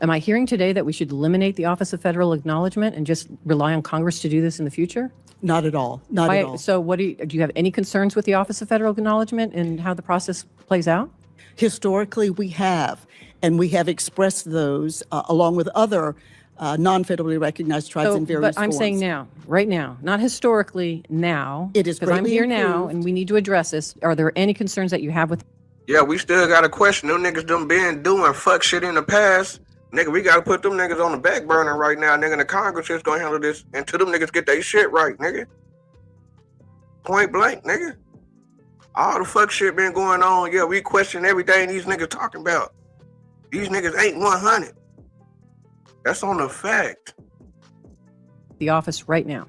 Am I hearing today that we should eliminate the Office of Federal Acknowledgement and just rely on Congress to do this in the future? Not at all. Not at all. So what do you have any concerns with the Office of Federal Acknowledgement and how the process plays out? Historically, we have, and we have expressed those along with other non-federally recognized tribes in various But I'm forms. saying now, right now, not historically, now. It is because I'm greatly here now, improved. and we need to address this. Are there any concerns that you have with? Yeah, we still got a question. Them niggas done been doing fuck shit in the past. Nigga, we gotta put them niggas on the back burner right now. Nigga, the Congress is gonna handle this until them niggas get their shit right, nigga. Point blank, nigga. All the fuck shit been going on. Yeah, we question everything these niggas talking about. These niggas ain't 100. That's on the fact. The office right now.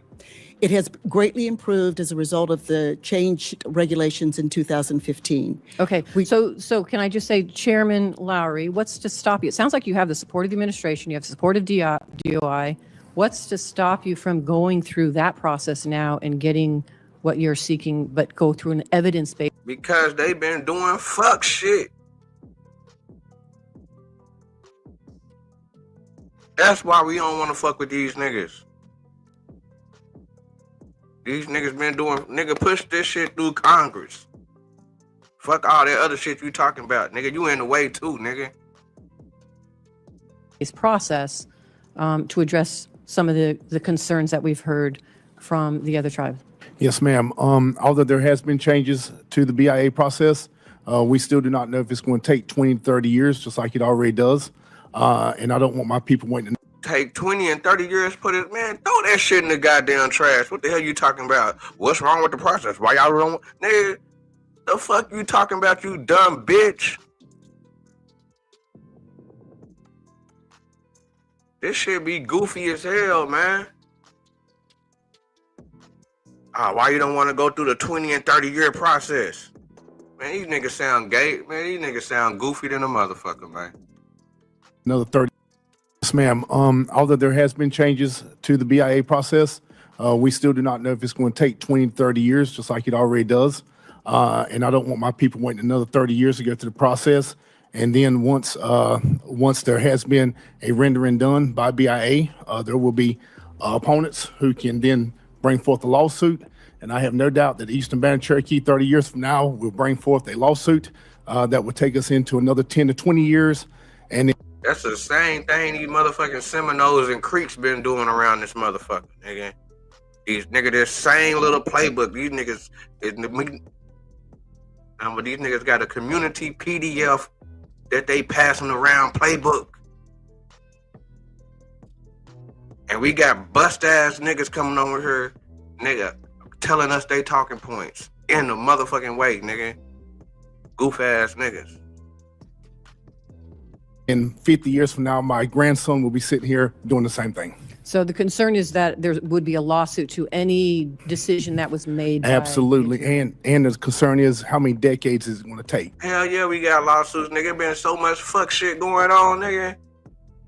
It has greatly improved as a result of the changed regulations in 2015. Okay, so can I just say, Chairman Lowry, what's to stop you? It sounds like you have the support of the administration, you have the support of DOI. What's to stop you from going through that process now and getting what you're seeking, but go through an evidence-based? Because they been doing fuck shit. That's why we don't want to fuck with these niggas. These niggas been doing, nigga, push this shit through Congress. Fuck all that other shit you talking about. Nigga, you in the way too, nigga. This process to address some of the concerns that we've heard from the other tribes. Yes, ma'am. Although there has been changes to the BIA process, we still do not know if it's going to take 20 to 30 years, just like it already does. And I don't want my people waiting. Take 20 and 30 years, put it, man, throw that shit in the goddamn trash. What the hell you talking about? What's wrong with the process? Why y'all don't, nigga, the fuck you talking about, you dumb bitch? This shit be goofy as hell, man. Why you don't want to go through the 20 and 30 year process? Man, these niggas sound gay. Man, these niggas sound goofy than a motherfucker, man. Another 30. Yes, ma'am. Although there has been changes to the BIA process, we still do not know if it's going to take 20 to 30 years, just like it already does. And I don't want my people waiting another 30 years to get to the process. And then once there has been a rendering done by BIA, there will be opponents who can then bring forth a lawsuit. And I have no doubt that Eastern Band of Cherokee 30 years from now will bring forth a lawsuit that will take us into another 10 to 20 years. And that's the same thing these motherfucking Seminoles and Creeks been doing around this motherfucker, nigga. These niggas, this same little playbook. These niggas, but these niggas got a community PDF that they passing around playbook. And we got bust ass niggas coming over here, nigga, telling us they talking points in the motherfucking way, nigga. Goof ass niggas. in 50 years from now, my grandson will be sitting here doing the same thing. So the concern is that there would be a lawsuit to any decision that was made. Absolutely. And the concern is how many decades is it going to take? Hell yeah, we got lawsuits, nigga. Been so much fuck shit going on, nigga.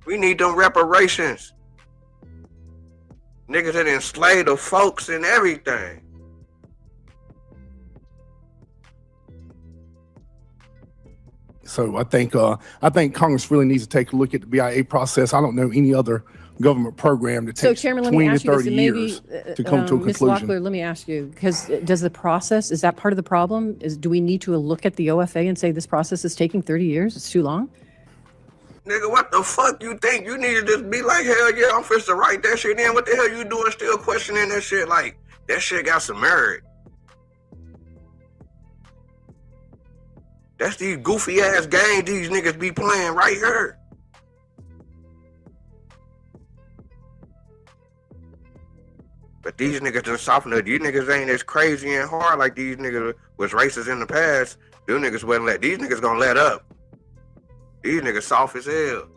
We need them reparations. Niggas that enslaved the folks and everything. So I think Congress really needs to take a look at the BIA process. I don't know any other government program that So, takes Chairman, let me 20 to ask you this, 30 and maybe, years to come to a Ms. conclusion. Locklear, let me ask you, because does the process, is that part of the problem? Do we need to look at the OFA and say this process is taking 30 years? It's too long? Nigga, what the fuck you think? You need to just be like, hell yeah, I'm finna write that shit in. What the hell you doing still questioning that shit? Like, that shit got some merit. That's these goofy ass games these niggas be playing right here. But these niggas done softened up. These niggas ain't as crazy and hard like these niggas was racist in the past. Them niggas wouldn't let. These niggas gonna let up. These niggas soft as hell.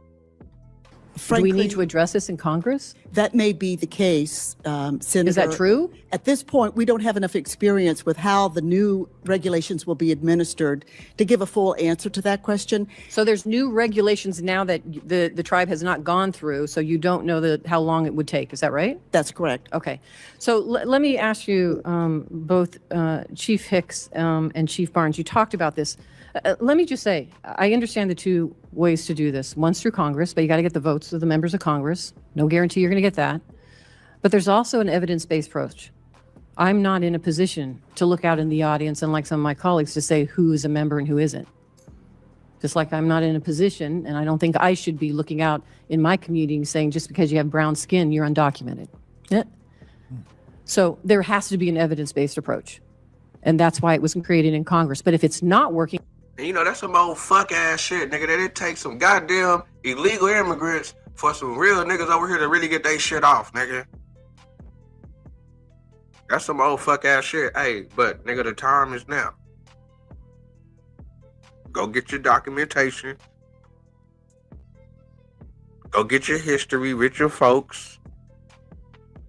Frankly, do we need to address this in Congress? That may be the case, Senator. Is that true? At this point, we don't have enough experience with how the new regulations will be administered to give a full answer to that question. So there's new regulations now that the tribe has not gone through, so you don't know how long it would take. Is that right? That's correct. Okay. So let me ask you both, Chief Hicks and Chief Barnes, you talked about this. Let me just say, I understand the two ways to do this. One's through Congress, but you got to get the votes of the members of Congress. No guarantee you're going to get that. But there's also an evidence-based approach. I'm not in a position to look out in the audience, unlike some of my colleagues, to say who is a member and who isn't. Just like I'm not in a position, and I don't think I should be looking out in my community saying just because you have brown skin, you're undocumented. Yeah. So there has to be an evidence-based approach. And that's why it wasn't created in Congress. But if it's not working, And you know, that's some old fuck ass shit, nigga. That it takes some goddamn illegal immigrants for some real niggas over here to really get their shit off, nigga. That's some old fuck ass shit. Hey, but nigga, the time is now. Go get your documentation. Go get your history with your folks.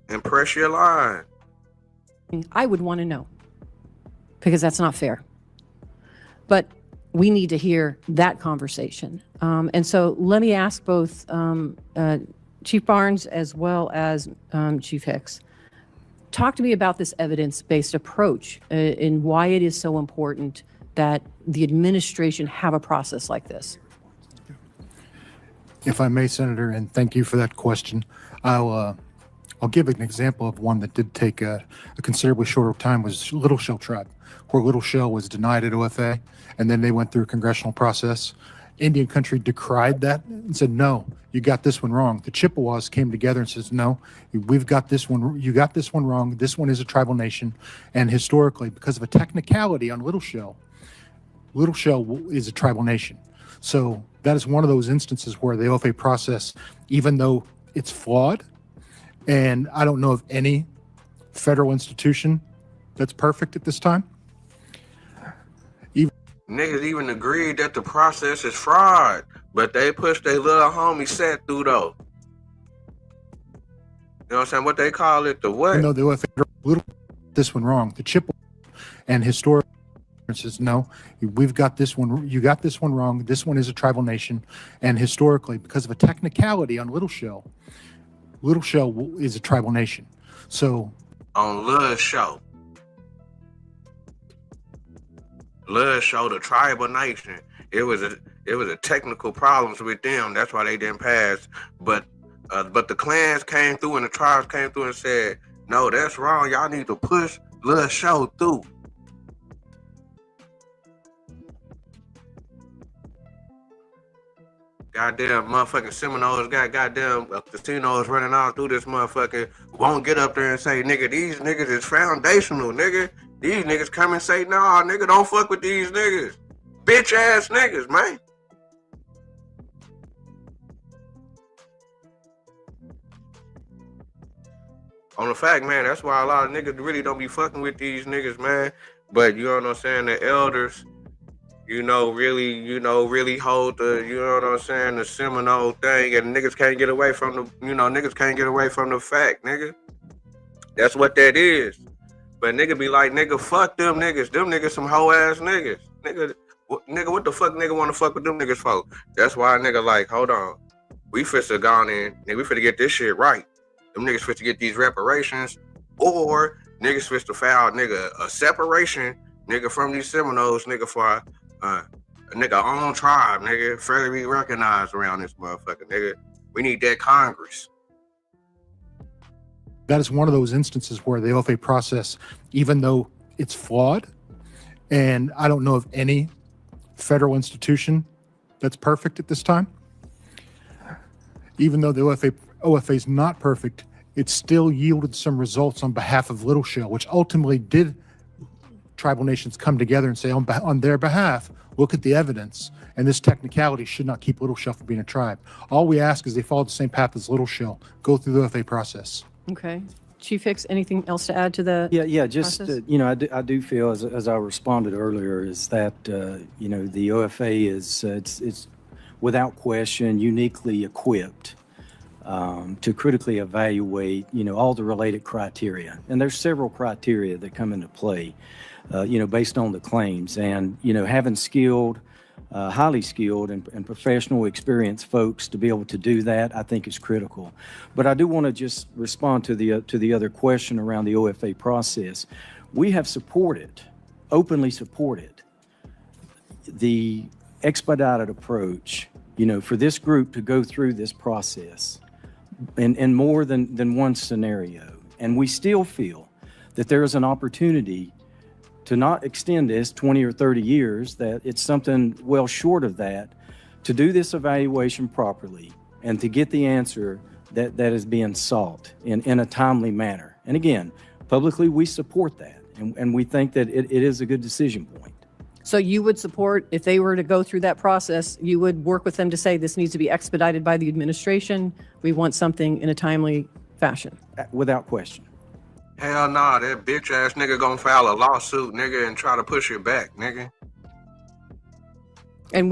And press your line. I would want to know. Because that's not fair. But we need to hear that conversation. And so let me ask both Chief Barnes as well as Chief Hicks. Talk to me about this evidence-based approach and why it is so important that the administration have a process like this. If I may, Senator, and thank you for that question, I'll give an example of one that did take a considerably shorter time, was Little Shell Tribe, where Little Shell was denied at OFA, and then they went through a congressional process. Indian country decried that and said, no, you got this one wrong. The Chippewas came together and says, no, we've got this one, you got this one wrong. This one is a tribal nation. And historically, because of a technicality on Little Shell is a tribal nation. So that is one of those instances where the OFA process, even though it's flawed, and I don't know of any federal institution that's perfect at this time. Niggas even agreed that the process is fraud, but they pushed their little homie set through though. You know what I'm saying? What they call it, the what? No, the OFA this one wrong. The Chippewa and historic says, no, we've got this one, you got this one wrong. This one is a tribal nation. And historically, because of a technicality on Little Shell is a tribal nation. So on Little Shell, the tribal nation, it was a technical problems with them. That's why they didn't pass. But the clans came through and the tribes came through and said, no, that's wrong. Y'all need to push Little Shell through. Goddamn motherfucking Seminoles got goddamn casinos running all through this motherfucker. Won't get up there and say, nigga, these niggas is foundational, nigga. These niggas come and say, nah, nigga, don't fuck with these niggas. Bitch ass niggas, man. On the fact, man, that's why a lot of niggas really don't be fucking with these niggas, man. But you know what I'm saying? The elders, really hold the, you know what I'm saying, the Seminole thing, and niggas can't get away from the fact, nigga. That's what that is. But nigga be like, nigga, fuck them niggas. Them niggas some hoe ass niggas. Nigga, what the fuck nigga wanna fuck with them niggas for? That's why nigga like, hold on. We finna gone in, nigga, we finna get this shit right. Them niggas finna get these reparations, or niggas finna file, nigga, a separation, nigga, from these Seminoles, nigga, for a nigga own tribe, nigga, fairly recognized around this motherfucker, nigga. We need that Congress. That is one of those instances where the OFA process, even though it's flawed, and I don't know of any federal institution that's perfect at this time, even though the OFA is not perfect, it still yielded some results on behalf of Little Shell, which ultimately did tribal nations come together and say on their behalf, look at the evidence, and this technicality should not keep Little Shell from being a tribe. All we ask is they follow the same path as Little Shell, go through the OFA process. Okay. Chief Hicks, anything else to add to the just, process? I do feel, as I responded earlier, is that, the OFA is, it's without question uniquely equipped to critically evaluate, all the related criteria. And there's several criteria that come into play, based on the claims. And, having skilled, highly skilled and professional, experienced folks to be able to do that, I think is critical. But I do want to just respond to the other question around the OFA process. We have openly supported the expedited approach, for this group to go through this process in more than one scenario. And we still feel that there is an opportunity to not extend this 20 or 30 years, that it's something well short of that, to do this evaluation properly and to get the answer that is being sought in a timely manner. And again, publicly, we support that, and we think that it is a good decision point. So you would support, if they were to go through that process, you would work with them to say this needs to be expedited by the administration. We want something in a timely fashion. Without question. Hell nah, that bitch ass nigga gonna file a lawsuit, nigga, and try to push it back, nigga. And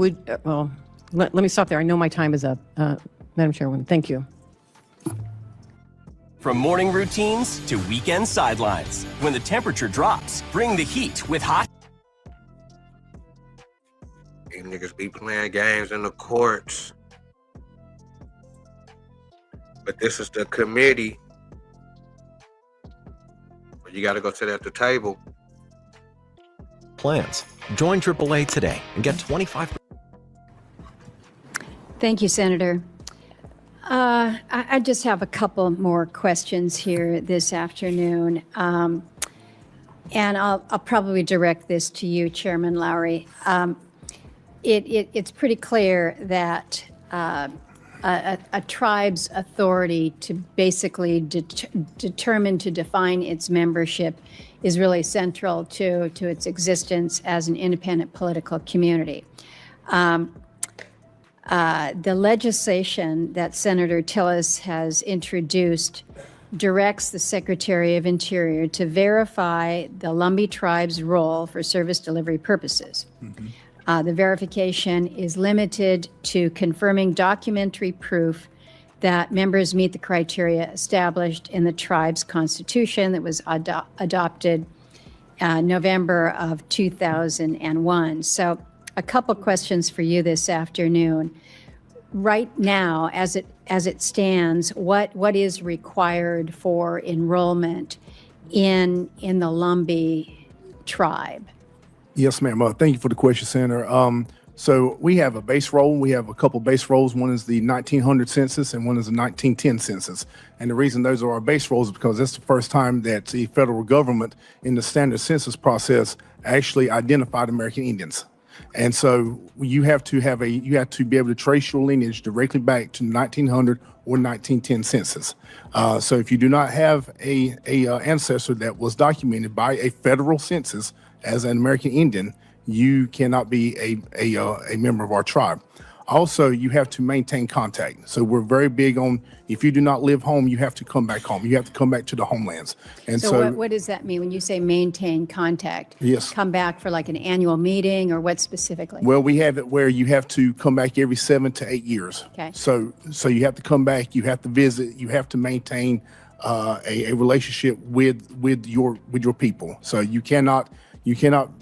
let me stop there. I know my time is up. Madam Chairwoman, thank you. From morning routines to weekend sidelines, when the temperature drops, bring the heat with hot. These niggas be playing games in the courts. But this is the committee. You got to go sit at the table. Plans. Join AAA today and get 25%. Thank you, Senator. I just have a couple more questions here this afternoon. And I'll probably direct this to you, Chairman Lowry. It's pretty clear that a tribe's authority to basically determine to define its membership is really central to its existence as an independent political community. The legislation that Senator Tillis has introduced directs the Secretary of Interior to verify the Lumbee tribe's role for service delivery purposes. Mm-hmm. The verification is limited to confirming documentary proof that members meet the criteria established in the tribe's constitution that was adopted November of 2001. So a couple questions for you this afternoon. Right now, as it stands, what is required for enrollment in the Lumbee tribe? Yes, ma'am. Thank you for the question, Senator. So we have a base roll. We have a couple base rolls. One is the 1900 census and one is the 1910 census. And the reason those are our base rolls is because that's the first time that the federal government in the standard census process actually identified American Indians. And so you have to be able to trace your lineage directly back to 1900 or 1910 census. So if you do not have a ancestor that was documented by a federal census as an American Indian, you cannot be a member of our tribe. Also, you have to maintain contact. So we're very big on, if you do not live home, you have to come back home. You have to come back to the homelands. And So what does that mean when you say maintain contact? Yes. Come back for like an annual meeting, or what specifically? Well, we have it where you have to come back every 7 to 8 years. Okay. So you have to come back, you have to visit, you have to maintain a relationship with your people. So you cannot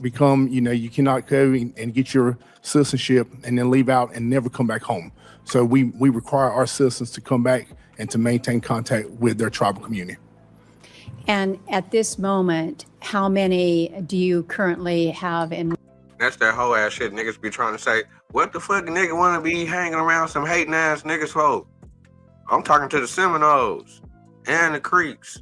become, you cannot go and get your citizenship and then leave out and never come back home. So we require our citizens to come back and to maintain contact with their tribal community. And at this moment, how many do you currently have in? That's that whole ass shit niggas be trying to say. What the fuck nigga wanna be hanging around some hating ass niggas for? I'm talking to the Seminoles and the Creeks.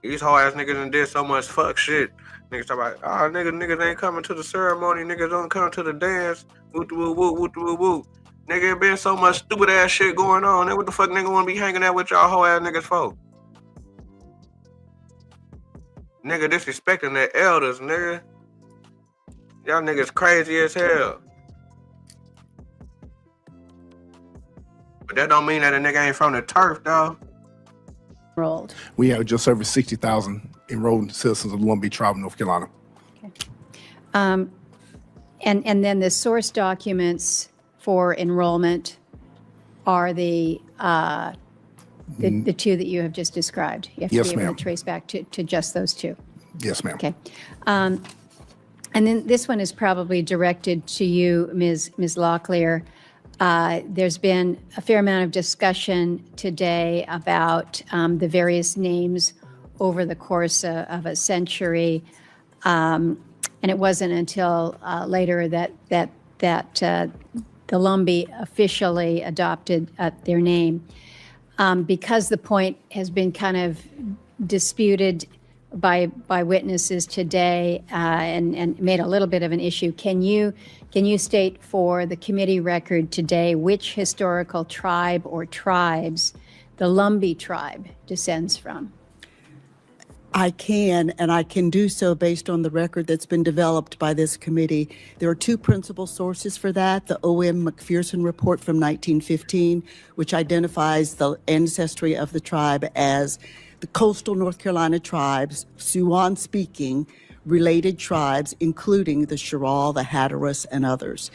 These whole ass niggas done did so much fuck shit. Niggas talk about, oh niggas ain't coming to the ceremony, niggas don't come to the dance. Woot woo woo woot woo woo. Nigga, it been so much stupid ass shit going on. Then what the fuck nigga wanna be hanging out with y'all whole ass niggas for? Nigga disrespecting their elders, nigga. Y'all niggas crazy as hell. But that don't mean that a nigga ain't from the turf, though. Enrolled. We have just over 60,000 enrolled citizens of the Lumbee tribe of North Carolina. And then the source documents for enrollment are the two that you have just described. You have to Yes, be able ma'am. to trace back to just those two. Yes, ma'am. Okay. And then this one is probably directed to you, Ms. Locklear. There's been a fair amount of discussion today about the various names over the course of a century. And it wasn't until later that the Lumbee officially adopted their name. Because the point has been kind of disputed by witnesses today and made a little bit of an issue, can you state for the committee record today which historical tribe or tribes the Lumbee tribe descends from? I can, and I can do so based on the record that's been developed by this committee. There are two principal sources for that. The O.M. McPherson report from 1915, which identifies the ancestry of the tribe as the coastal North Carolina tribes, Siouan-speaking, related tribes, including the Sherall, the Hatteras, and others.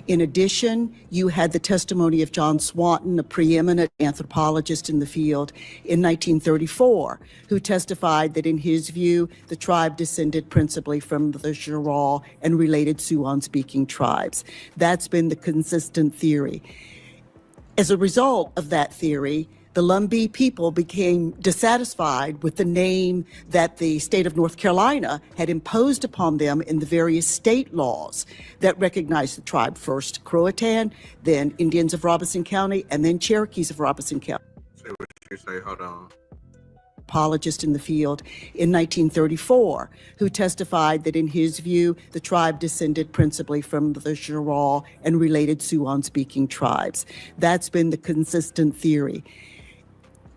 In addition, you had the testimony of John Swanton, a preeminent anthropologist in the field, in 1934, who testified that in his view, the tribe descended principally from the Sherall and related Siouan-speaking tribes. That's been the consistent theory. As a result of that theory, the Lumbee people became dissatisfied with the name that the state of North Carolina had imposed upon them in the various state laws that recognized the tribe, first Croatan, then Indians of Robeson County, and then Cherokees of Robeson County. Say what you say, hold on. Apologist in the field in 1934, who testified that in his view, the tribe descended principally from the Sherall and related Siouan-speaking tribes. That's been the consistent theory.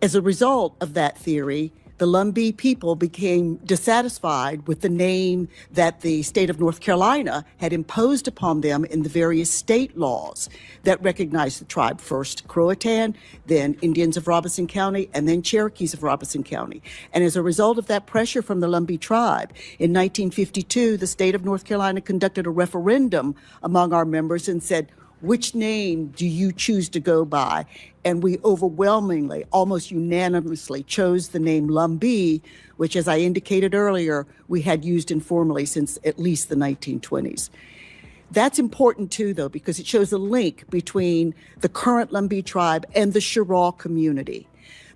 As a result of that theory, the Lumbee people became dissatisfied with the name that the state of North Carolina had imposed upon them in the various state laws that recognized the tribe, first Croatan, then Indians of Robeson County, and then Cherokees of Robeson County. And as a result of that pressure from the Lumbee tribe, in 1952, the state of North Carolina conducted a referendum among our members and said, which name do you choose to go by? And we overwhelmingly, almost unanimously, chose the name Lumbee, which, as I indicated earlier, we had used informally since at least the 1920s. That's important too, though, because it shows a link between the current Lumbee tribe and the Sherall community.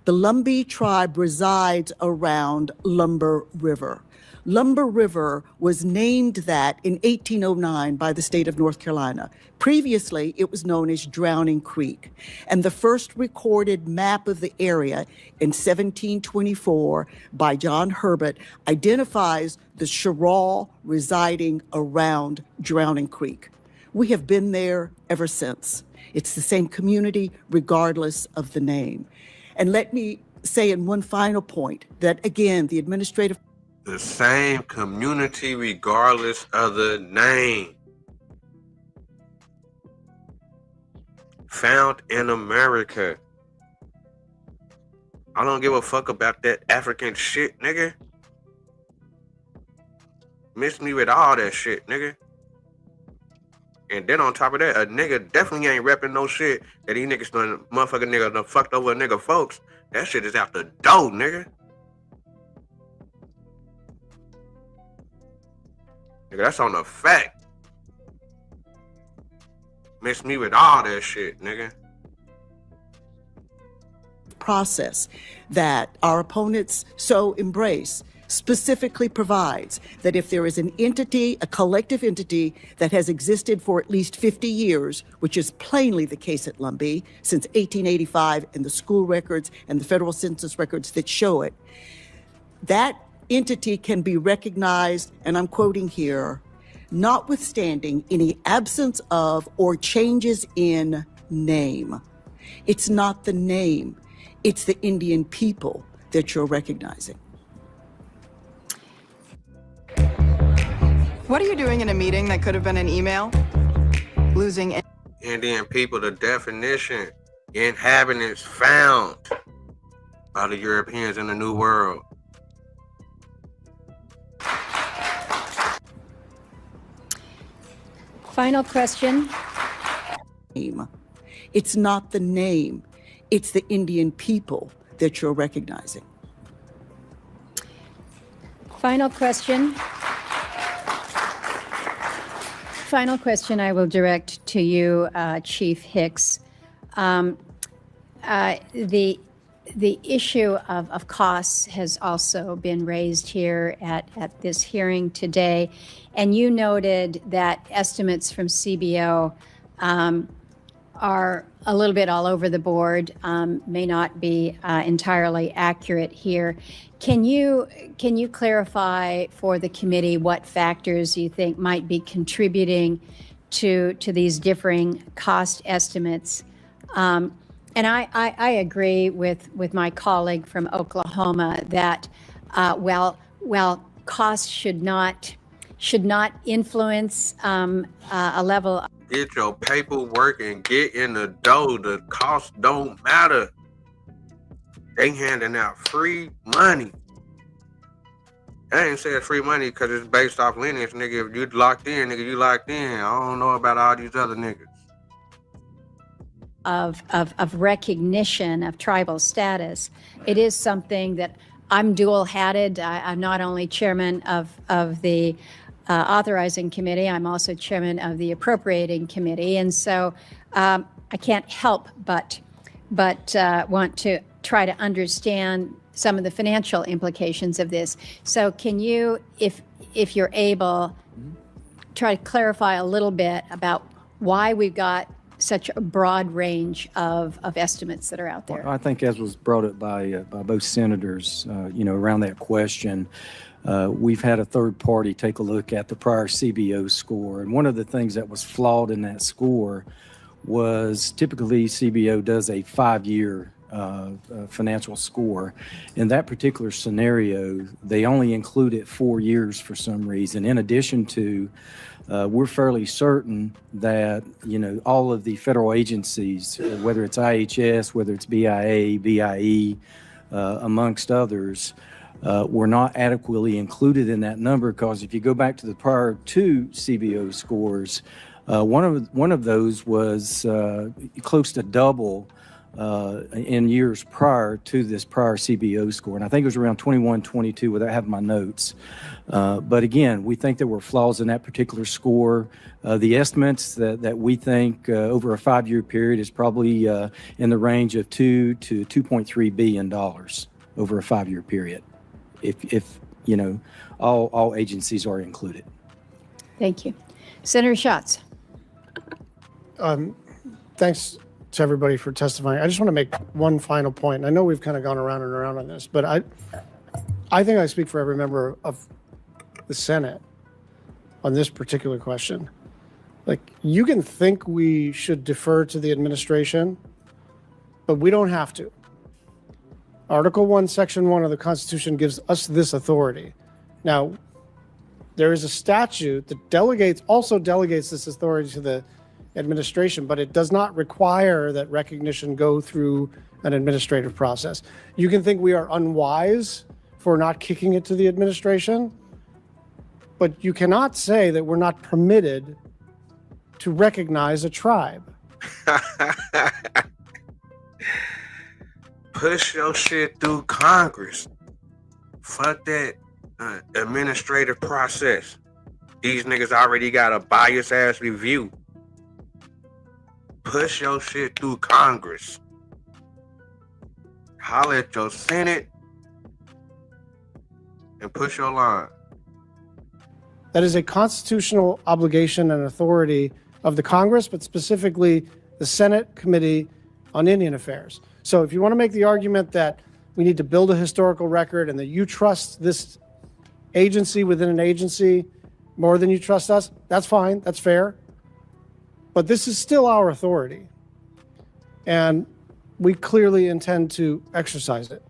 The Lumbee tribe resides around Lumber River. Lumber River was named that in 1809 by the state of North Carolina. Previously, it was known as Drowning Creek. And the first recorded map of the area in 1724 by John Herbert identifies the Sherall residing around Drowning Creek. We have been there ever since. It's the same community regardless of the name. And let me say in one final point that, again, the administrative The same community regardless of the name. found in America. I don't give a fuck about that African shit, nigga. Miss me with all that shit, nigga. And then on top of that, a nigga definitely ain't repping no shit that these niggas done, motherfucking nigga done fucked over a nigga folks. That shit is out the door, nigga. Nigga, that's on the fact. Miss me with all that shit, nigga. Process that our opponents so embrace specifically provides that if there is an entity, a collective entity that has existed for at least 50 years, which is plainly the case at Lumbee since 1885 and the school records and the federal census records that show it, that entity can be recognized, and I'm quoting here, notwithstanding any absence of or changes in name. It's not the name, it's the Indian people that you're recognizing. What are you doing in a meeting that could have been an email? Losing Indian people, the definition, inhabitants found by the Europeans in the New World. Final question. It's not the name, it's the Indian people that you're recognizing. Final question. Final question I will direct to you, Chief Hicks. The issue of costs has also been raised here at this hearing today, and you noted that estimates from CBO are a little bit all over the board, may not be entirely accurate here. Can you clarify for the committee what factors you think might be contributing to these differing cost estimates? And I agree with my colleague from Oklahoma that while costs should not influence a level. Get your paperwork and get in the dough. The cost don't matter. They handing out free money. I ain't saying free money because it's based off lineage, nigga. If you locked in, nigga, you locked in. I don't know about all these other niggas. Of recognition of tribal status. It is something that I'm dual-hatted. I'm not only chairman of the authorizing committee, I'm also chairman of the appropriating committee, and so I can't help but want to try to understand some of the financial implications of this. So can you, if you're able, try to clarify a little bit about why we've got such a broad range of estimates that are out there? Well, I think as was brought up by both senators, around that question, we've had a third party take a look at the prior CBO score. And one of the things that was flawed in that score was typically CBO does a 5-year financial score. In that particular scenario, they only included 4 years for some reason. In addition to, we're fairly certain that, all of the federal agencies, whether it's IHS, whether it's BIA, BIE, amongst others, were not adequately included in that number, because if you go back to the prior 2 CBO scores, one of those was close to double in years prior to this prior CBO score. And I think it was around 21, 22 without having my notes. But again, we think there were flaws in that particular score. The estimates that we think over a 5-year period is probably in the range of $2 to $2.3 billion over a 5-year period, if all agencies are included. Thank you. Senator Schatz. Thanks to everybody for testifying. I just want to make one final point. I know we've kind of gone around and around on this, but I think I speak for every member of the Senate on this particular question. Like, you can think we should defer to the administration, but we don't have to. Article 1, Section 1 of the Constitution gives us this authority. Now, there is a statute that also delegates this authority to the administration, but it does not require that recognition go through an administrative process. You can think we are unwise for not kicking it to the administration, but you cannot say that we're not permitted to recognize a tribe. Push your shit through Congress. Fuck that administrative process. These niggas already got a biased ass review. Push your shit through Congress. Holler at your Senate and push your line. That is a constitutional obligation and authority of the Congress, but specifically the Senate Committee on Indian Affairs. So if you want to make the argument that we need to build a historical record and that you trust this agency within an agency more than you trust us, that's fine, that's fair. But this is still our authority. And we clearly intend to exercise it.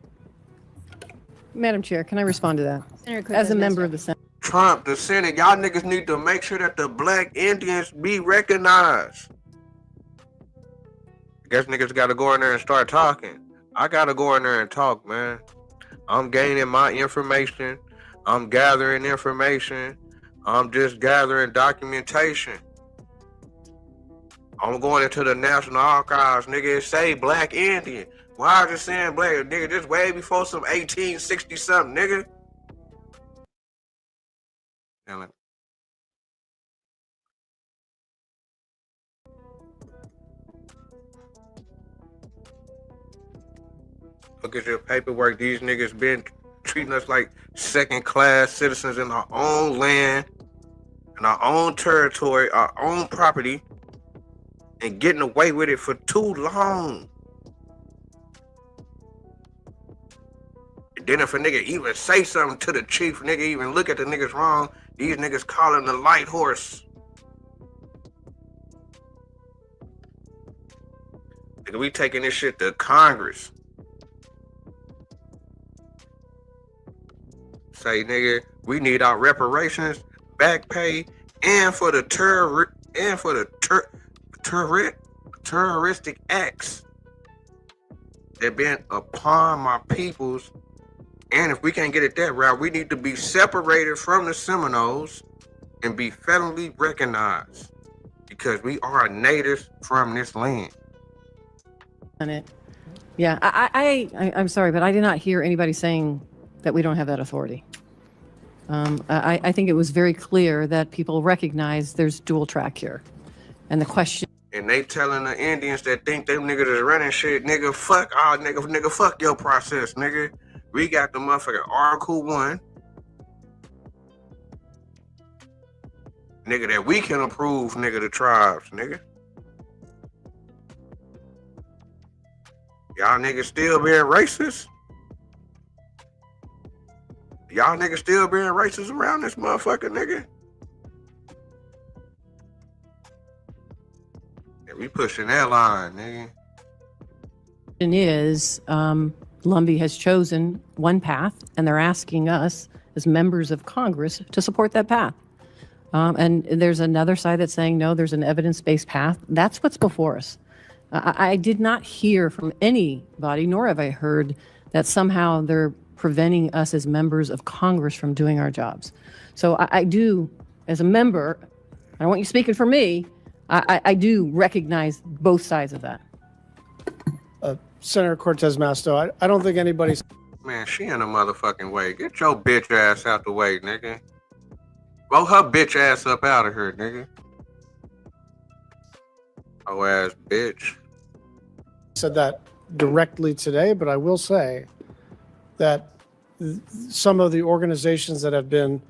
Madam Chair, can I respond to that? Senator As a Cortez member Masto. of the Senate. Trump, the Senate, y'all niggas need to make sure that the black Indians be recognized. I guess niggas gotta go in there and start talking. I gotta go in there and talk, man. I'm gaining my information. I'm gathering information. I'm just gathering documentation. I'm going into the National Archives, nigga. It say black Indian. Why is it saying black? Nigga, this way before some 1860 something, nigga. Look at your paperwork. These niggas been treating us like second-class citizens in our own land, in our own territory, our own property, and getting away with it for too long. And then if a nigga even say something to the chief, nigga even look at the niggas wrong, these niggas call him the light horse. Nigga, we taking this shit to Congress. Say, nigga, we need our reparations, back pay, and for the terroristic acts that been upon my peoples. And if we can't get it that route, we need to be separated from the Seminoles and be federally recognized because we are natives from this land. Yeah, I'm sorry, but I did not hear anybody saying that we don't have that authority. I think it was very clear that people recognize there's dual track here. And the question... And they telling the Indians that think them niggas is running shit, nigga, fuck all nigga, fuck your process, nigga. We got the motherfucking Article 1. Nigga, that we can approve, nigga, the tribes, nigga. Y'all niggas still being racist? Y'all niggas still being racist around this motherfucker, nigga? Yeah, we pushing that line, nigga. Is Lumbee has chosen one path, and they're asking us as members of Congress to support that path. And there's another side that's saying, no, there's an evidence-based path. That's what's before us. I did not hear from anybody, nor have I heard that somehow they're preventing us as members of Congress from doing our jobs. So I do, as a member, I don't want you speaking for me, I do recognize both sides of that. Senator Cortez Masto, I don't think anybody's... Man, she in a motherfucking way. Get your bitch ass out the way, nigga. Roll her bitch ass up out of here, nigga. Oh ass bitch. Said that directly today, but I will say that some of the organizations that have been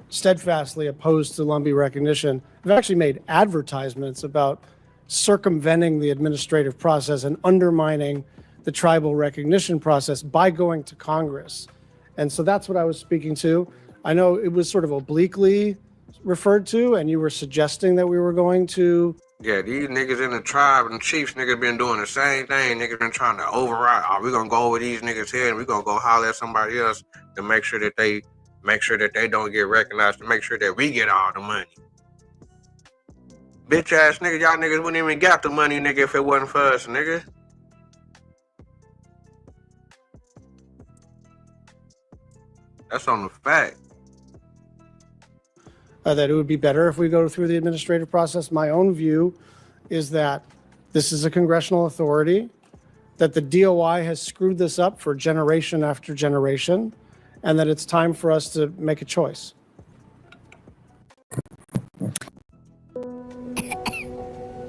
steadfastly opposed to Lumbee recognition have actually made advertisements about circumventing the administrative process and undermining the tribal recognition process by going to Congress. And so that's what I was speaking to. I know it was sort of obliquely referred to, and you were suggesting that we were going to... Yeah, these niggas in the tribe and chiefs niggas been doing the same thing. Niggas been trying to override. Oh, we gonna go over these niggas here and we gonna go holler at somebody else to make sure that they don't get recognized, to make sure that we get all the money. Bitch ass nigga, y'all niggas wouldn't even got the money, nigga, if it wasn't for us, nigga. That's on the fact. That it would be better if we go through the administrative process. My own view is that this is a congressional authority, that the DOI has screwed this up for generation after generation, and that it's time for us to make a choice.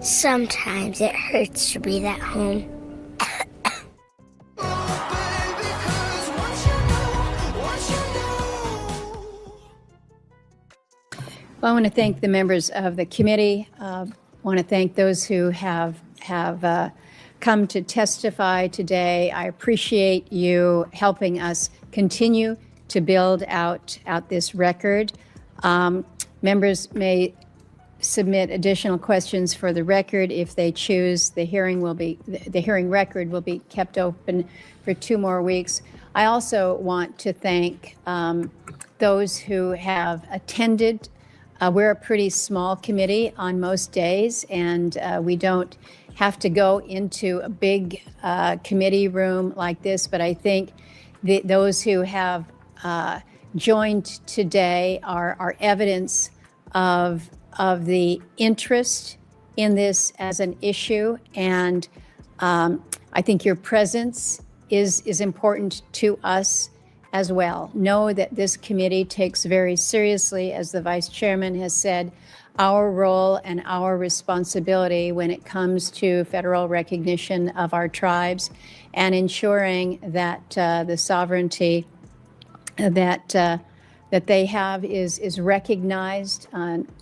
Sometimes it hurts to be that home. Well, I want to thank the members of the committee. I want to thank those who have come to testify today. I appreciate you helping us continue to build out this record. Members may submit additional questions for the record if they choose. The hearing record will be kept open for 2 more weeks. I also want to thank those who have attended. We're a pretty small committee on most days, and we don't have to go into a big committee room like this, but I think those who have joined today are evidence of the interest in this as an issue, and I think your presence is important to us as well. Know that this committee takes very seriously, as the Vice Chairman has said, our role and our responsibility when it comes to federal recognition of our tribes and ensuring that the sovereignty that they have is recognized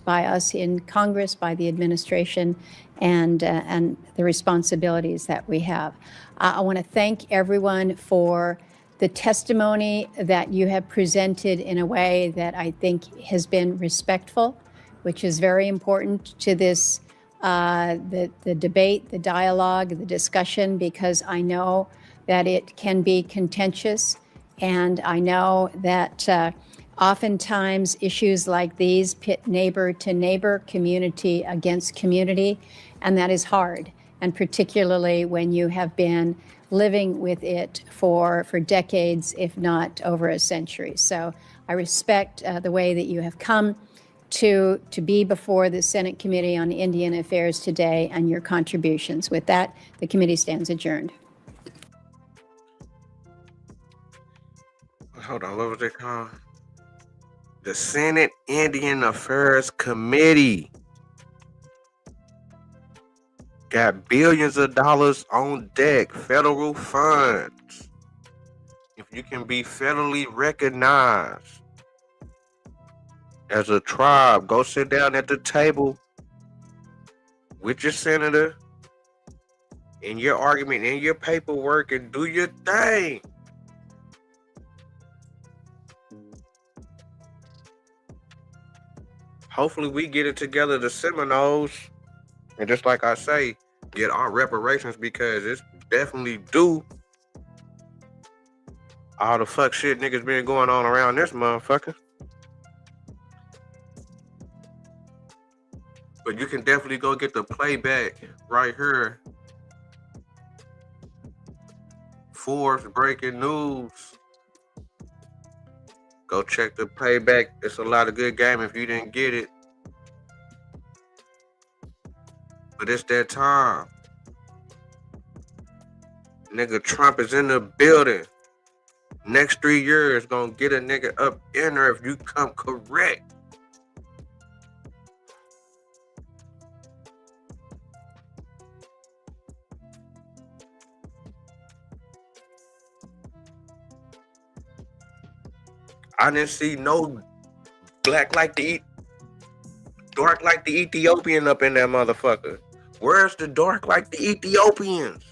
by us in Congress, by the administration, and the responsibilities that we have. I want to thank everyone for the testimony that you have presented in a way that I think has been respectful, which is very important to this, the debate, the dialogue, the discussion, because I know that it can be contentious, and I know that oftentimes issues like these pit neighbor to neighbor, community against community, and that is hard, and particularly when you have been living with it for decades, if not over a century. So I respect the way that you have come to be before the Senate Committee on Indian Affairs today and your contributions. With that, the committee stands adjourned. Hold on, what was it called? The Senate Indian Affairs Committee got billions of dollars on deck, federal funds. If you can be federally recognized as a tribe, go sit down at the table with your senator in your argument, in your paperwork, and do your thing. Hopefully we get it together, the Seminoles, and just like I say, get our reparations, because it's definitely due. All the fuck shit niggas been going on around this motherfucker. But you can definitely go get the playback right here. Forbes breaking news. Go check the playback. It's a lot of good game if you didn't get it. But it's that time. Nigga, Trump is in the building. Next 3 years gonna get a nigga up in there if you come correct. I didn't see no black like the dark like the Ethiopian up in that motherfucker. Where's the dark like the Ethiopians?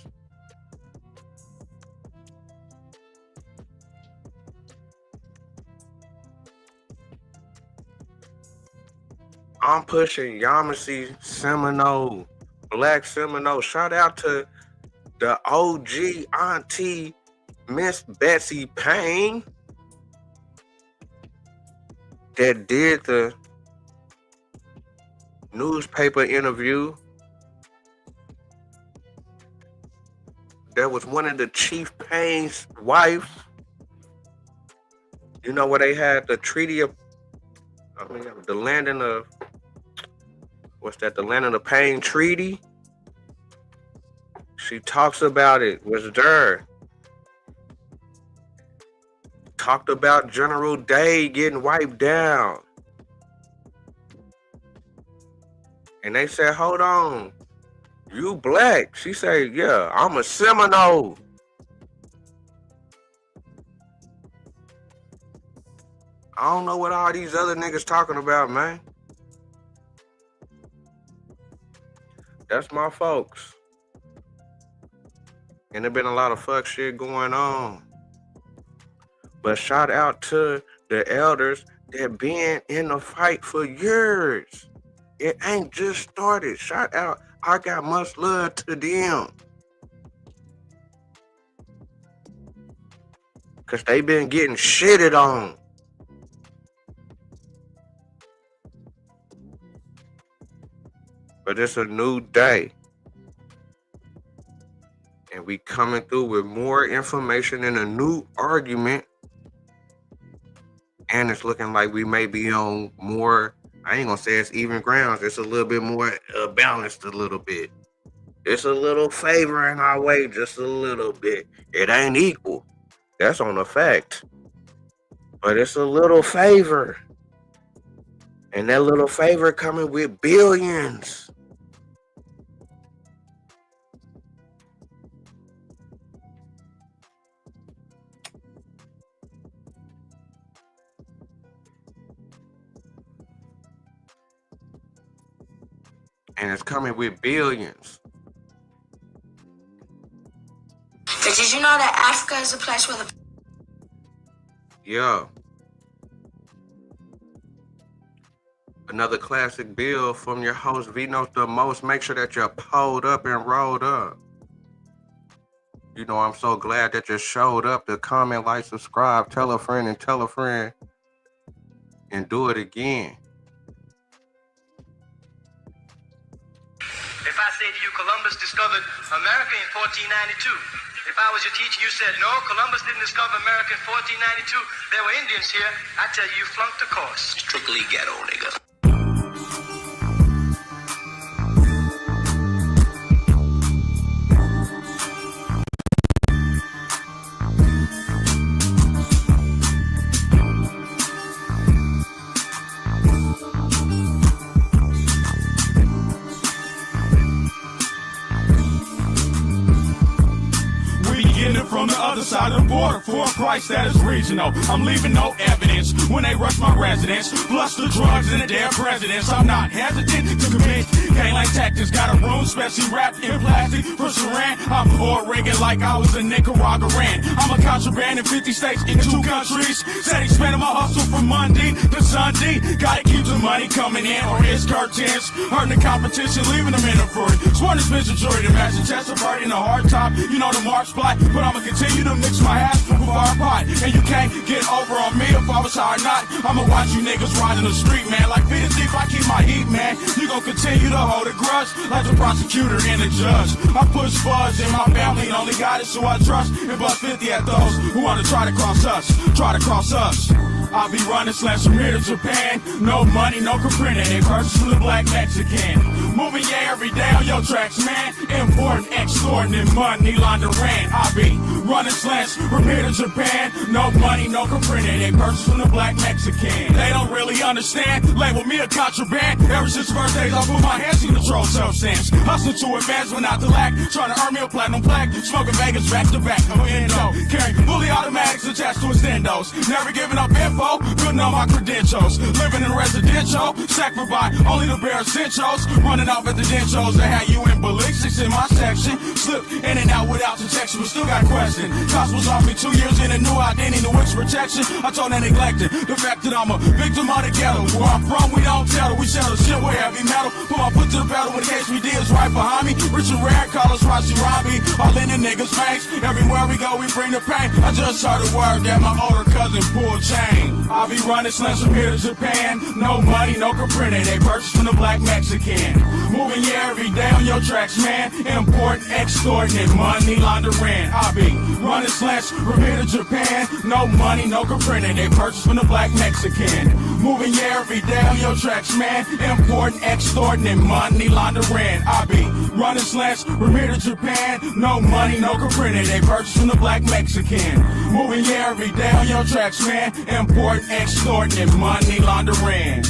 I'm pushing Yamasee Seminole, Black Seminole. Shout out to the OG auntie, Miss Betsy Payne, that did the newspaper interview. There was one of the Chief Payne's wives. You know where they had the treaty of, the landing of, the landing of Payne Treaty? She talks about it, was there. Talked about General Day getting wiped down. And they said, hold on, you black? She said, yeah, I'm a Seminole. I don't know what all these other niggas talking about, man. That's my folks. And there been a lot of fuck shit going on. But shout out to the elders that been in the fight for years. It ain't just started. Shout out. I got much love to them. Because they been getting shitted on. But it's a new day. And we coming through with more information and a new argument. And it's looking like we may be on more, I ain't gonna say it's even grounds. It's a little bit more balanced a little bit. It's a little favor in our way, just a little bit. It ain't equal. That's on a fact. But it's a little favor. And that little favor coming with billions. And it's coming with billions. But did you know that Africa is a place where the... Yeah. Another classic bill from your host, Vino the Most. Make sure that you're pulled up and rolled up. You know, I'm so glad that you showed up to comment, like, subscribe, tell a friend, and do it again. If I say to you, Columbus discovered America in 1492, if I was your teacher, you said, no, Columbus didn't discover America in 1492. There were Indians here. I tell you, you flunked the course. Strictly ghetto, nigga. From the other side of the border for a price that is regional. I'm leaving no evidence when they rush my residence. Plus the drugs and the damn presidents. I'm not hesitant to commit gang-like tactics. Got a room specially wrapped in plastic for Saran. I'm Oregon like I was a Nicaraguan. I'm a contraband in 50 states in 2 countries. Steady spending my hustle from Monday to Sunday. Gotta keep the money coming in or it's curtains. Hurting the competition, leaving them in a furry. Sworn to spend majority to match the chest of in the hard top. You know the march plot, but I'ma continue to mix my ass from far apart. And you can't get over on me if I was hard not. I'ma watch you niggas riding the street, man. Like feet deep, I keep my heat, man. You gon' continue to hold a grudge like the prosecutor and the judge. I push fuzz and my family only got it, so I trust and bust 50 at those who wanna try to cross us. I'll be running slash from here to Japan. No money, no Capri, they purchase from the black Mexican. Moving yeah every day on your tracks, man. Important, extorting money laundering. I'll be running slash from here to Japan. No money, no Capri, they purchase from the black Mexican. They don't really understand. Label me a contraband. Ever since first days, I put my hands in control substance. Hustling to advance when not to lack. Trying to earn me a platinum plaque. Smoking Vegas back to back. No endo. Carrying fully automatics attached to extendos. Never giving up info. Good on my credentials. Living in residential. Sacrifice only the bare essentials. Running off at the dentals. They had you in ballistics in my section. Slip in and out without protection, but still got question. Cost was off me 2 years in a new identity, the which protection. I told that neglected. The fact that I'm a victim of the ghetto. Where I'm from, we don't tell we settle shit with heavy metal. Put my foot to the pedal when the HBD is right behind me. Rich and rare, call us Rashi Robbie. All in the niggas' face. Everywhere we go, we bring the pain. I just heard a word that my older cousin pulled chain. I'll be running slams from here to Japan. No money, no comprende. They purchase from the black Mexican. Moving you every day on your tracks, man. Importing, extorting, and money laundering. I'll be running slams from here to Japan. No money, no comprende. They purchase from the black Mexican. Moving you every day on your tracks, man. Importing, extorting, and money laundering. I'll be running slams from here to Japan. No money, no comprende. They purchase from the black Mexican. Moving you every day on your tracks, man. Importing, extorting, and money laundering.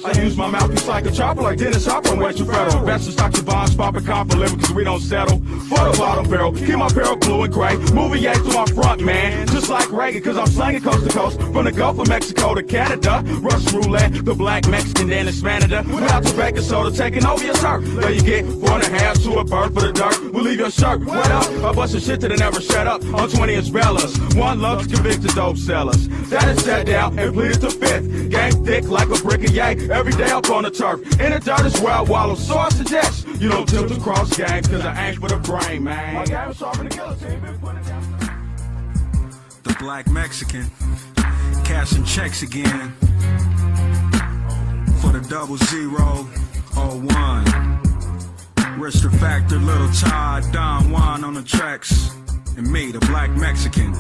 I use my mouthpiece like a chopper, like Dennis Hopper and Western Federal. Investors stock your bonds, pop and copper living, cause we don't settle for the bottom barrel. Keep my barrel blue and gray, moving yank to my front, man. Just like Reagan, cause I'm slanging coast to coast, from the Gulf of Mexico to Canada. Russian roulette, the black Mexican, then it's Canada. Without the bacon soda, taking over your turf. There you get 4.5 to a bird for the dirt. We'll leave your shirt wet up. I bust a shit till they never shut up. On 20-inch Bellas, one love to convicted dope sellers. That is sat down and pleaded to fifth. Gang thick like a brick of yay. Every day up on the turf. In the dirt is where I wallow. So I suggest you don't tilt to cross gangs, cause I ain't for the brain, man. My game is sharp in the guillotine, been putting it down. The black Mexican, cashing checks again. For the 0001. Rich the Factor, Little Todd, Don Juan on the tracks. And me, the black Mexican.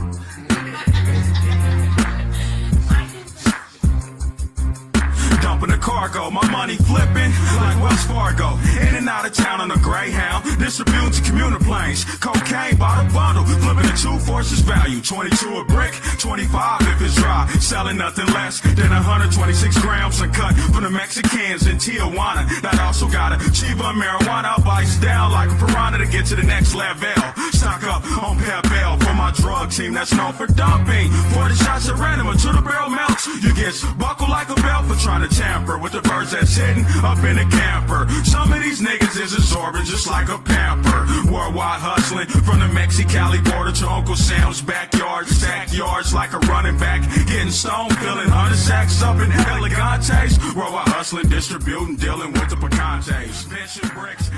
Dumping the cargo, my money flipping like Wells Fargo. In and out of town on a Greyhound, distributing to commuter planes. Cocaine by the bundle, flipping the 2 forces value. 22 a brick, 25 if it's dry. Selling nothing less than 126 grams uncut from the Mexicans in Tijuana. That also got a Chiva marijuana bites down like a piranha to get to the next level. Stock up on Pebble for my drug team that's known for dumping. 40 shots at random until the barrel melts. You get buckled like a belt for trying to tamper with the birds that's hidden up in the camper. Some of these niggas is absorbing just like a pamper. Worldwide hustling from the Mexicali border to Uncle Sam's backyard. Stack yards like a running back. Getting stoned, filling 100 sacks up in Elegantes. Worldwide hustling, distributing, dealing with the Picantes. Benching bricks.